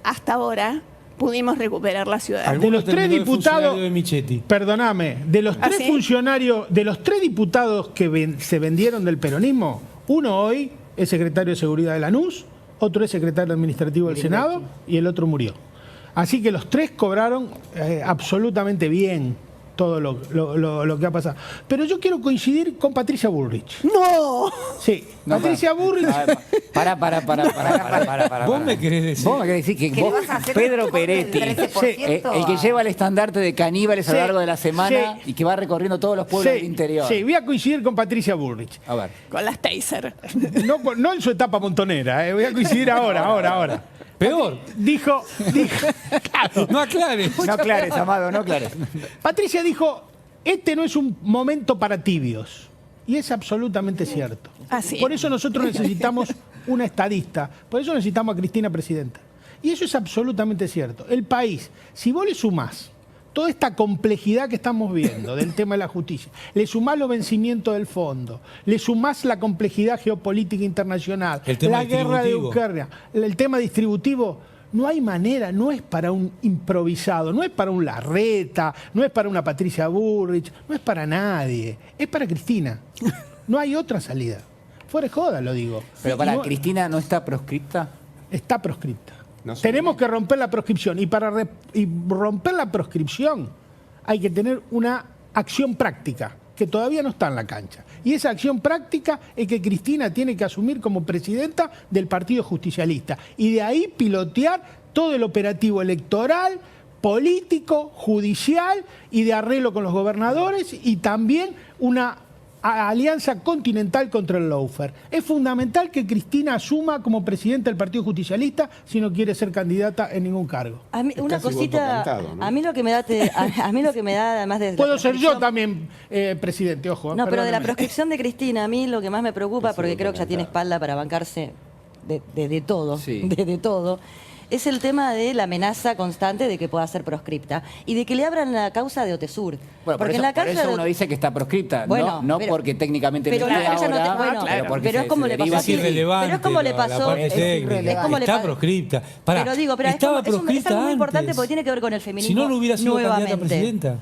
hasta ahora, pudimos recuperar la ciudad. De los 3 diputados, de Michetti. perdóname, de los 3 ¿sí? funcionarios, de los 3 diputados que se vendieron del peronismo, uno hoy es secretario de Seguridad de Lanús, otro es secretario administrativo del Senado y el otro murió. Así que los 3 cobraron absolutamente bien todo lo que ha pasado. Pero yo quiero coincidir con Patricia Bullrich. ¡No! Sí, no, Patricia Bullrich. Para. ¿Vos me querés decir? Vos me querés decir que vos, Pedro Peretti, el que lleva el estandarte de caníbales a lo largo de la semana y que va recorriendo todos los pueblos del interior. Sí, voy a coincidir con Patricia Bullrich. A ver. Con las taser. No en su etapa montonera, voy a coincidir ahora. Peor. Dijo claro. No aclares. No aclares, Amado, no aclares. Patricia dijo, este no es un momento para tibios. Y es absolutamente cierto. Así. Por eso nosotros necesitamos una estadista. Por eso necesitamos a Cristina presidenta. Y eso es absolutamente cierto. El país, si vos le sumás toda esta complejidad que estamos viendo del tema de la justicia, le sumás los vencimientos del fondo, le sumás la complejidad geopolítica internacional, la guerra de Ucrania, el tema distributivo, no hay manera, no es para un improvisado, no es para un Larreta, no es para una Patricia Bullrich, no es para nadie, es para Cristina. No hay otra salida. Fuera de joda, lo digo. Pero Cristina no está proscripta. Está proscripta. Tenemos que romper la proscripción. Y para romper la proscripción hay que tener una acción práctica que todavía no está en la cancha. Y esa acción práctica es que Cristina tiene que asumir como presidenta del Partido Justicialista. Y de ahí pilotear todo el operativo electoral, político, judicial y de arreglo con los gobernadores y también una alianza continental contra el lawfare. Es fundamental que Cristina asuma como presidenta del Partido Justicialista si no quiere ser candidata en ningún cargo. A mí, una cosita, cantado, ¿no? a mí lo que me da, a mí lo que me da además de puedo ser yo también presidente, ojo. No, pero de la proscripción de Cristina, a mí lo que más me preocupa, porque creo que ya tiene espalda para bancarse de todo, de todo. Es el tema de la amenaza constante de que pueda ser proscripta y de que le abran la causa de Otesur. Bueno, porque por eso uno dice que está proscripta, bueno, no porque técnicamente pero no esté ahora, no bueno, claro, pero es como le pasó es irrelevante, pero es como le pasó, está proscripta. Pará, pero digo, pero estaba es algo muy proscripta importante antes. porque tiene que ver con el feminismo. Si no, no hubiera sido candidata a presidenta.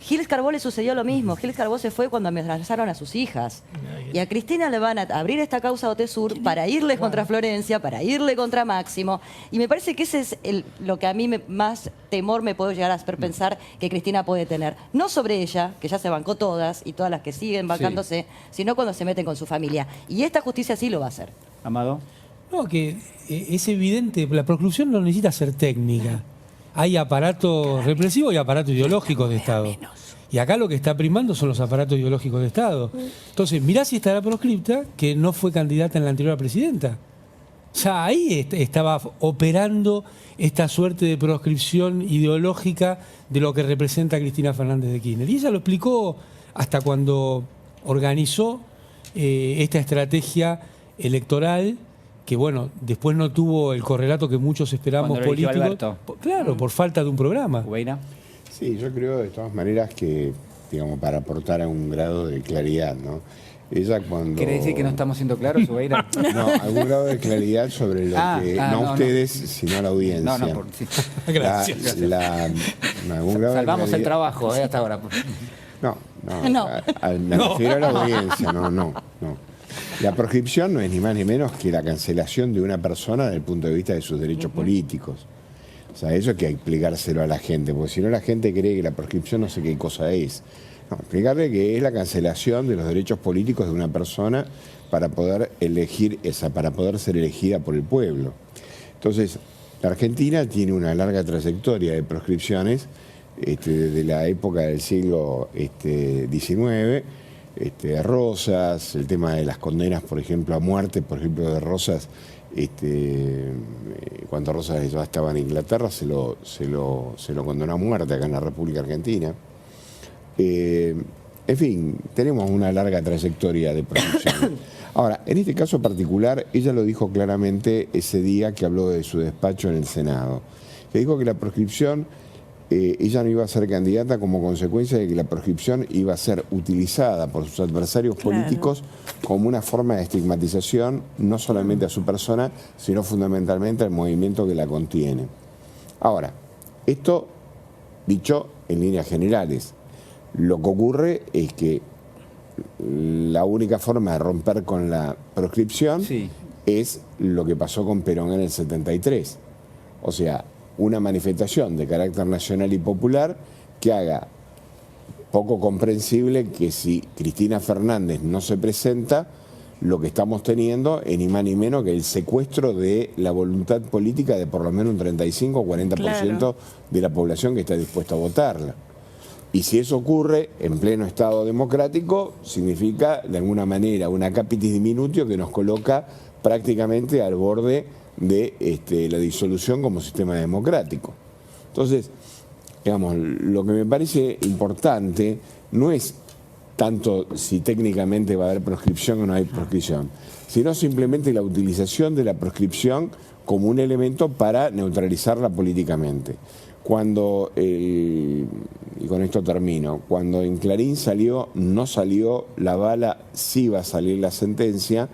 Gil Carbó le sucedió lo mismo. Gil Carbó se fue cuando amenazaron a sus hijas. Y a Cristina le van a abrir esta causa de Otesur para irle contra Florencia, para irle contra Máximo. Y me parece que ese es lo que a mí más temor me puede llegar a hacer pensar que Cristina puede tener. No sobre ella, que ya se bancó todas y todas las que siguen bancándose, sino cuando se meten con su familia. Y esta justicia sí lo va a hacer. Amado. No, que es evidente, la proscripción no necesita ser técnica. Hay aparatos represivos y aparatos ideológicos de Estado. Y acá lo que está primando son los aparatos ideológicos de Estado. Entonces, mirá si estará proscripta, que no fue candidata en la anterior presidenta. Ya ahí estaba operando esta suerte de proscripción ideológica de lo que representa Cristina Fernández de Kirchner. Y ella lo explicó hasta cuando organizó esta estrategia electoral que bueno, después no tuvo el correlato que muchos esperamos político. Claro, por falta de un programa. Güeira. Sí, yo creo de todas maneras que, digamos, para aportar a un grado de claridad, ¿no? Ella cuando... ¿Quiere decir que no estamos siendo claros, Güeira? No, algún grado de claridad sobre lo que... no ustedes, sino la audiencia. No, sí. Gracias. Algún grado salvamos de el trabajo, hasta ahora. No. Me refiero a la audiencia, no. La proscripción no es ni más ni menos que la cancelación de una persona desde el punto de vista de sus derechos políticos. O sea, eso hay que explicárselo a la gente, porque si no la gente cree que la proscripción no sé qué cosa es. No, explicarle que es la cancelación de los derechos políticos de una persona para poder para poder ser elegida por el pueblo. Entonces, la Argentina tiene una larga trayectoria de proscripciones desde la época del siglo XIX. Rosas, el tema de las condenas, por ejemplo, a muerte, por ejemplo, de Rosas, cuando Rosas ya estaba en Inglaterra, se lo condenó a muerte acá en la República Argentina. En fin, tenemos una larga trayectoria de proscripción. Ahora, en este caso particular, ella lo dijo claramente ese día que habló de su despacho en el Senado, que dijo que la proscripción... ella no iba a ser candidata como consecuencia de que la proscripción iba a ser utilizada por sus adversarios políticos como una forma de estigmatización, no solamente a su persona, sino fundamentalmente al movimiento que la contiene. Ahora, esto dicho en líneas generales, lo que ocurre es que la única forma de romper con la proscripción es lo que pasó con Perón en el 73. O sea, una manifestación de carácter nacional y popular que haga poco comprensible que si Cristina Fernández no se presenta, lo que estamos teniendo es ni más ni menos que el secuestro de la voluntad política de por lo menos un 35 o 40% de la población que está dispuesta a votarla. Y si eso ocurre en pleno Estado democrático, significa de alguna manera una capitis diminutio que nos coloca prácticamente al borde de la disolución como sistema democrático. Entonces, digamos, lo que me parece importante no es tanto si técnicamente va a haber proscripción o no hay proscripción, sino simplemente la utilización de la proscripción como un elemento para neutralizarla políticamente. Cuando, y con esto termino, cuando en Clarín no salió la bala, sí va a salir la sentencia,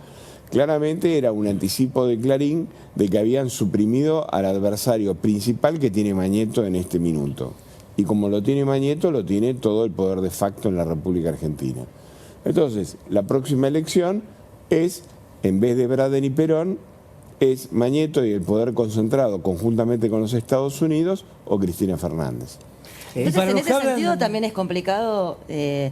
claramente era un anticipo de Clarín de que habían suprimido al adversario principal que tiene Mañeto en este minuto. Y como lo tiene Mañeto, lo tiene todo el poder de facto en la República Argentina. Entonces, la próxima elección es, en vez de Braden y Perón, es Mañeto y el poder concentrado conjuntamente con los Estados Unidos o Cristina Fernández. Entonces, en ese sentido también es complicado que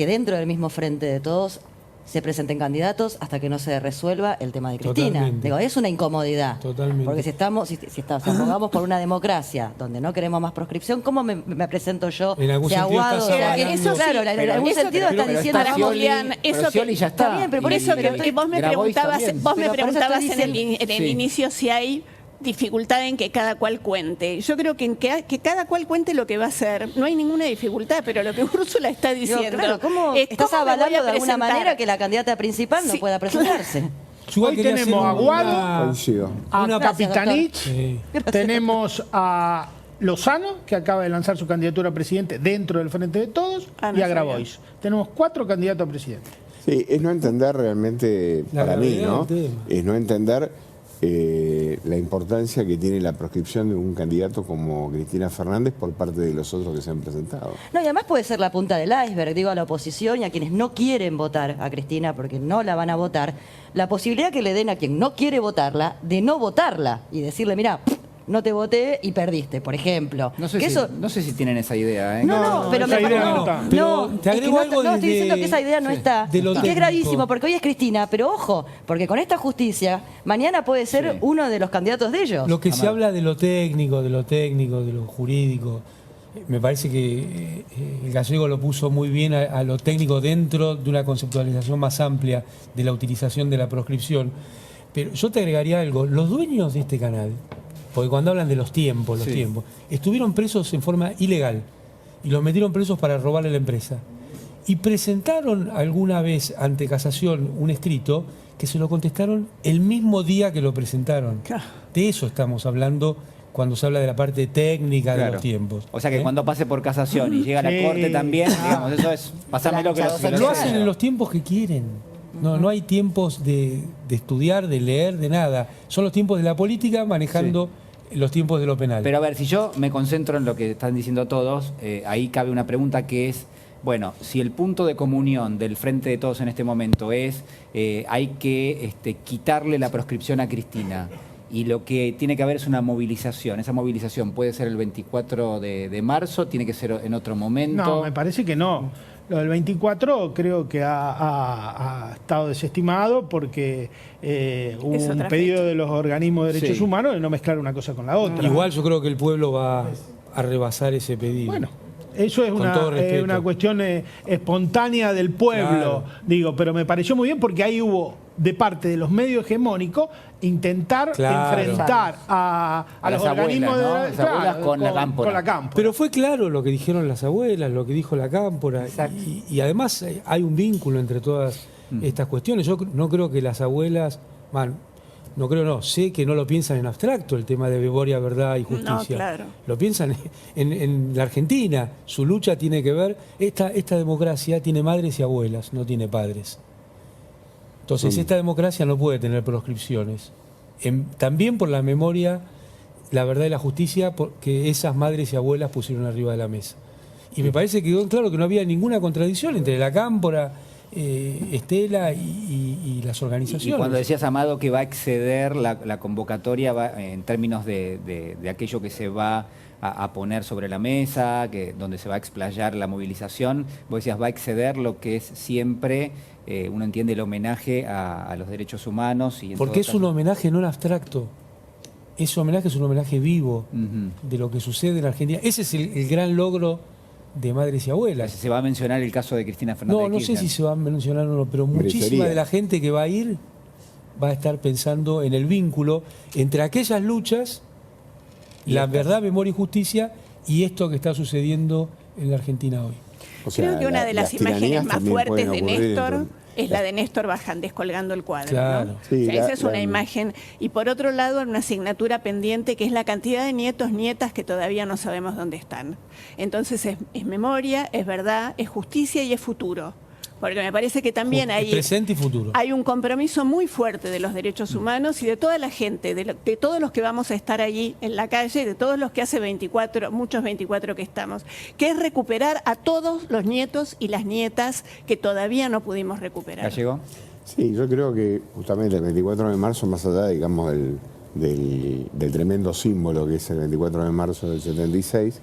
dentro del mismo Frente de Todos se presenten candidatos hasta que no se resuelva el tema de Cristina. Totalmente. Digo, es una incomodidad. Totalmente. Porque si abogamos por una democracia donde no queremos más proscripción, ¿cómo me presento yo? En algún sentido Aguado, estás hablando- eso sí, claro, en algún sentido está diciendo para Julián, eso que ya está. bien, pero por eso que vos me Grabois preguntabas, también. vos me Pero por eso preguntabas estoy en el inicio si hay dificultad en que cada cual cuente. Yo creo que en que cada cual cuente lo que va a hacer. No hay ninguna dificultad, pero lo que Úrsula está diciendo claro, ¿cómo es estás ¿cómo me voy avalando a de alguna presentar? manera que la candidata principal no pueda presentarse? Hoy tenemos a Guado, Coincido. a Gracias, Capitanich, Sí. tenemos a Lozano, que acaba de lanzar su candidatura a presidente dentro del Frente de Todos, Ah, no y a sabía. Grabois. Tenemos 4 candidatos a presidente. Sí, es no entender realmente, La para mí, gravedad ¿no? del tema. Es no entender la importancia que tiene la proscripción de un candidato como Cristina Fernández por parte de los otros que se han presentado. No, y además puede ser la punta del iceberg, digo, a la oposición y a quienes no quieren votar a Cristina porque no la van a votar, la posibilidad que le den a quien no quiere votarla de no votarla y decirle, mira, no te voté y perdiste, por ejemplo. No sé, Que no sé si tienen esa idea. ¿eh? No, pero esa me idea parece no está. Pero no, te es que agrego no, algo no, estoy desde- diciendo que esa idea no sí, está. de lo Y que es técnico. gravísimo, porque hoy es Cristina, pero ojo, porque con esta justicia, mañana puede ser uno de los candidatos de ellos. Lo que se habla de lo técnico, de lo jurídico, me parece que el gallego lo puso muy bien a lo técnico dentro de una conceptualización más amplia de la utilización de la proscripción. Pero yo te agregaría algo, los dueños de este canal, porque cuando hablan de los tiempos, estuvieron presos en forma ilegal y los metieron presos para robarle la empresa. Y presentaron alguna vez ante casación un escrito que se lo contestaron el mismo día que lo presentaron. De eso estamos hablando cuando se habla de la parte técnica de los tiempos. O sea que cuando pase por casación y llega a la corte también, digamos, eso es pasame lo que Lo hacen en los tiempos que quieren. No hay tiempos de estudiar, de leer, de nada. Son los tiempos de la política manejando los tiempos de lo penal. Pero a ver, si yo me concentro en lo que están diciendo todos, ahí cabe una pregunta que es, bueno, si el punto de comunión del Frente de Todos en este momento es hay que quitarle la proscripción a Cristina y lo que tiene que haber es una movilización. Esa movilización puede ser el 24 de marzo, tiene que ser en otro momento. No, me parece que no. Lo del 24 creo que ha estado desestimado porque hubo Es un otra pedido de los organismos de derechos Sí. humanos de no mezclar una cosa con la otra. Igual yo creo que el pueblo va a rebasar ese pedido. Bueno, eso es Con todo respeto. una cuestión espontánea del pueblo, Claro. digo, pero me pareció muy bien porque ahí hubo, de parte de los medios hegemónicos, intentar Claro. enfrentar a A los las abuelas, organismos ¿no? de Las abuelas con la cámpora. Con la cámpora. Pero fue claro lo que dijeron las abuelas, lo que dijo la cámpora. Y además hay un vínculo entre todas estas cuestiones. Yo no creo que las abuelas, sé que no lo piensan en abstracto el tema de memoria, verdad y justicia. No, claro. Lo piensan en la Argentina. Su lucha tiene que ver, esta democracia tiene madres y abuelas, no tiene padres. Entonces esta democracia no puede tener proscripciones. También por la memoria, la verdad y la justicia que esas madres y abuelas pusieron arriba de la mesa. Y me parece que quedó claro que no había ninguna contradicción entre la cámpora, Estela y las organizaciones. Y cuando decías, Amado, que va a exceder la convocatoria en términos de aquello que se va a poner sobre la mesa, donde se va a explayar la movilización, vos decías, va a exceder lo que es siempre, uno entiende, el homenaje a los derechos humanos. Porque es un homenaje no en abstracto. Ese homenaje es un homenaje vivo de lo que sucede en Argentina. Ese es el gran logro de madres y abuelas. Se va a mencionar el caso de Cristina Fernández. No sé si se va a mencionar o no, pero muchísima de la gente que va a ir va a estar pensando en el vínculo entre aquellas luchas, la verdad, memoria y justicia, y esto que está sucediendo en la Argentina hoy. Creo que una de las imágenes más fuertes de Néstor es la de Néstor Bajantes colgando el cuadro. Claro. ¿no? Esa es una imagen. Y por otro lado, una asignatura pendiente que es la cantidad de nietos, nietas que todavía no sabemos dónde están. Entonces es memoria, es verdad, es justicia y es futuro. Porque me parece que también hay presente y futuro. Hay un compromiso muy fuerte de los derechos humanos y de toda la gente, de todos los que vamos a estar allí en la calle, de todos los que hace muchos 24 que estamos, que es recuperar a todos los nietos y las nietas que todavía no pudimos recuperar. ¿Gallego? Sí, yo creo que justamente el 24 de marzo, más allá, digamos, del tremendo símbolo que es el 24 de marzo del 76,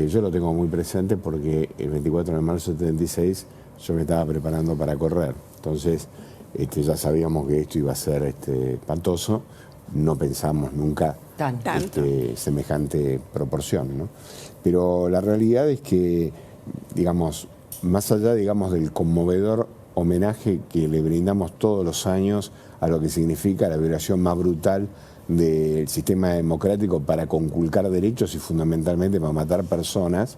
yo lo tengo muy presente porque el 24 de marzo del 76 yo me estaba preparando para correr. Entonces, ya sabíamos que esto iba a ser espantoso, no pensamos nunca semejante proporción, ¿no? Pero la realidad es que, digamos, más allá, digamos, del conmovedor homenaje que le brindamos todos los años a lo que significa la violación más brutal del sistema democrático para conculcar derechos y fundamentalmente para matar personas,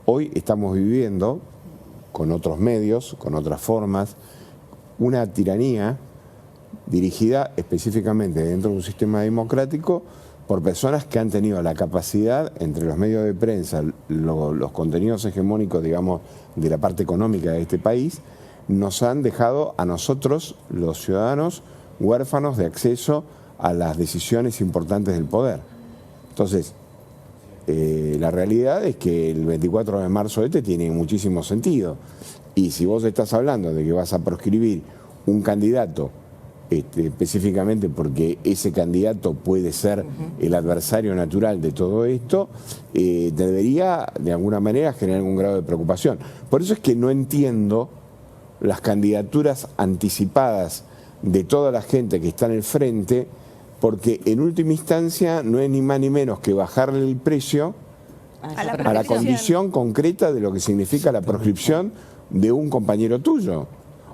hoy estamos viviendo con otros medios, con otras formas, una tiranía dirigida específicamente dentro de un sistema democrático por personas que han tenido la capacidad, entre los medios de prensa, los contenidos hegemónicos, digamos, de la parte económica de este país, nos han dejado a nosotros, los ciudadanos, huérfanos de acceso a las decisiones importantes del poder. Entonces, la realidad es que el 24 de marzo tiene muchísimo sentido. Y si vos estás hablando de que vas a proscribir un candidato, específicamente porque ese candidato puede ser el adversario natural de todo esto, debería de alguna manera generar algún grado de preocupación. Por eso es que no entiendo las candidaturas anticipadas de toda la gente que está en el frente, porque en última instancia no es ni más ni menos que bajarle el precio a la condición concreta de lo que significa la proscripción de un compañero tuyo.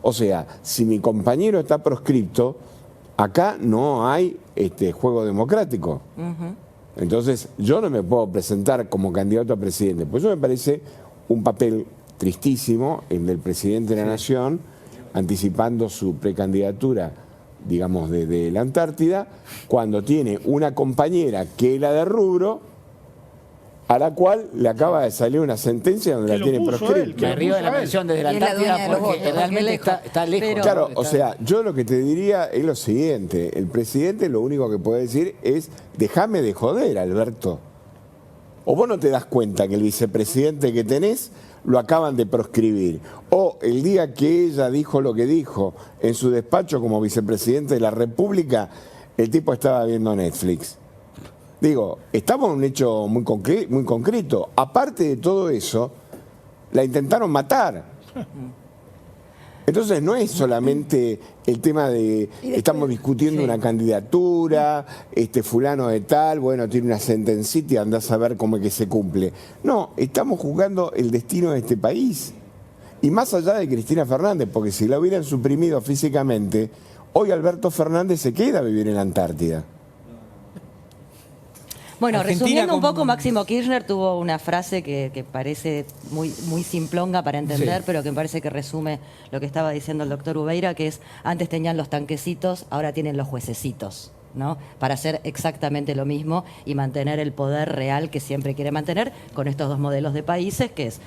O sea, si mi compañero está proscripto, acá no hay juego democrático. Entonces, yo no me puedo presentar como candidato a presidente. Pues eso me parece un papel tristísimo, el del presidente de la Nación, anticipando su precandidatura, digamos, desde la Antártida, cuando tiene una compañera que es la de rubro, a la cual le acaba de salir una sentencia donde la tiene proscripta. Me río de la mención desde la Antártida porque realmente está lejos. Claro, o sea, yo lo que te diría es lo siguiente: el presidente lo único que puede decir es: déjame de joder, Alberto. O vos no te das cuenta que el vicepresidente que tenés lo acaban de proscribir. O el día que ella dijo lo que dijo en su despacho como vicepresidente de la República, el tipo estaba viendo Netflix. Digo, estamos en un hecho muy concreto. Aparte de todo eso, la intentaron matar. Entonces no es solamente el tema de estamos discutiendo una candidatura, fulano de tal, bueno, tiene una sentencita y andás a ver cómo es que se cumple. No, estamos jugando el destino de este país. Y más allá de Cristina Fernández, porque si la hubieran suprimido físicamente, hoy Alberto Fernández se queda a vivir en la Antártida. Bueno, Argentina resumiendo un poco, Máximo Kirchner tuvo una frase que parece muy simplonga para entender, pero que me parece que resume lo que estaba diciendo el doctor Ubeira, que es: antes tenían los tanquecitos, ahora tienen los juececitos, ¿no? Para hacer exactamente lo mismo y mantener el poder real que siempre quiere mantener con estos dos modelos de países, que es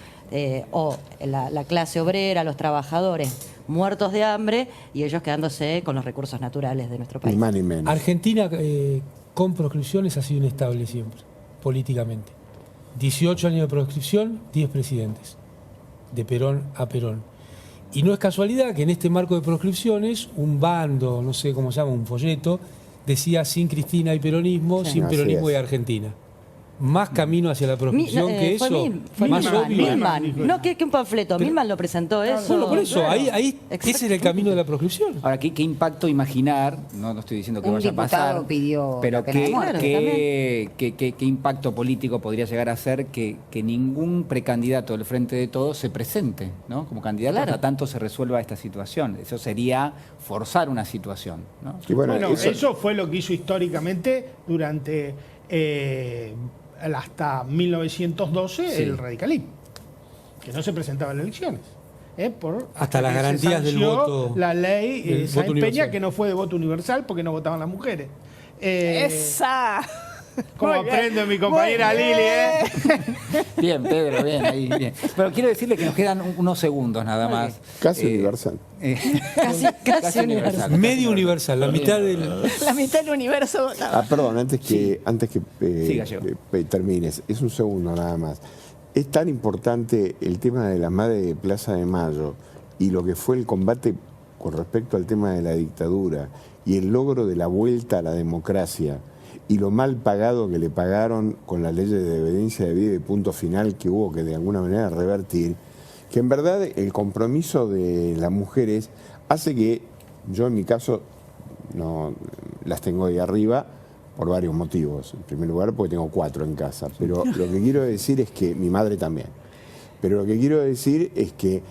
la clase obrera, los trabajadores muertos de hambre y ellos quedándose con los recursos naturales de nuestro país. Ni más ni menos. Argentina con proscripciones ha sido inestable siempre, políticamente. 18 años de proscripción, 10 presidentes, de Perón a Perón. Y no es casualidad que en este marco de proscripciones, un bando, no sé cómo se llama, un folleto, decía: sin Cristina hay peronismo, sin peronismo hay Argentina. Más camino hacia la proscripción que eso, más obvio. Milman. No, que un panfleto. Milman lo presentó eso. Bueno, por eso, ahí ese es el camino de la proscripción. Ahora, ¿qué impacto imaginar? No estoy diciendo que vaya a pasar, pidió pero ¿qué impacto político podría llegar a ser que ningún precandidato del Frente de Todos se presente, ¿no? Como candidato hasta tanto se resuelva esta situación? Eso sería forzar una situación, ¿no? Y bueno, eso fue lo que hizo históricamente durante hasta 1912 el radicalismo, que no se presentaba en elecciones. Hasta las garantías del voto. La ley Sáenz Peña, que no fue de voto universal porque no votaban las mujeres. ¡Esa! Como aprende mi compañera Lili, Bien, Pedro, bien, ahí, bien. Pero quiero decirle que nos quedan unos segundos nada más. Casi universal. Casi universal. Medio universal, la mitad del... La mitad del universo. Perdón, antes que termines, es un segundo nada más. Es tan importante el tema de la madre de Plaza de Mayo y lo que fue el combate con respecto al tema de la dictadura y el logro de la vuelta a la democracia y lo mal pagado que le pagaron con las leyes de evidencia de vida y punto final que hubo que de alguna manera revertir, que en verdad el compromiso de las mujeres hace que yo en mi caso no las tengo ahí arriba por varios motivos. En primer lugar porque tengo 4 en casa, pero lo que quiero decir es que mi madre también. Pero lo que quiero decir es que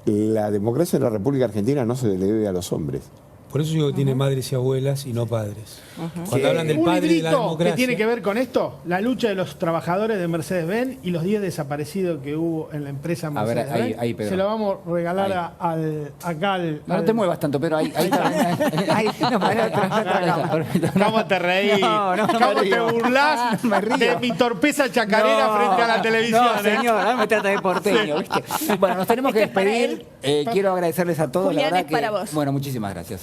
la democracia en la República Argentina no se le debe a los hombres. Por eso digo que tiene madres y abuelas y no padres. Cuando hablan del un padre y de la librito democracia... que tiene que ver con esto, la lucha de los trabajadores de Mercedes-Benz y los 10 desaparecidos que hubo en la empresa Mercedes-Benz. A ver, ahí, Pedro. Se lo vamos a regalar acá al... No te muevas tanto, pero ahí está. ¿Cómo te reís? ¿Cómo te burlás de mi torpeza chacarera frente a la televisión? No, señor, no me trata de porteño. ¿Viste? Bueno, nos tenemos que despedir. Quiero agradecerles a todos. Julián, la verdad es para vos. Bueno, muchísimas gracias.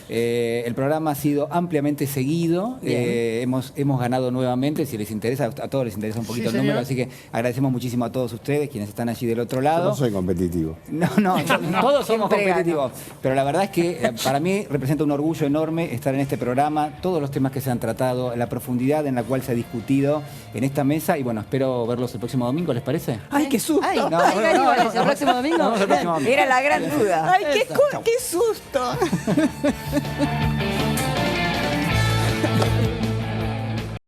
El programa ha sido ampliamente seguido. Hemos ganado nuevamente. Si les interesa, a todos les interesa un poquito el número. Así que agradecemos muchísimo a todos ustedes, quienes están allí del otro lado. Yo no soy competitivo. No, todos somos competitivos. Pero la verdad es que para mí representa un orgullo enorme estar en este programa, todos los temas que se han tratado, la profundidad en la cual se ha discutido en esta mesa. Y bueno, espero verlos el próximo domingo, ¿les parece? ¡Ay, qué susto! Ay, No, ¿el próximo domingo? Vamos el próximo domingo. Era la gran duda. ¡Ay, qué susto!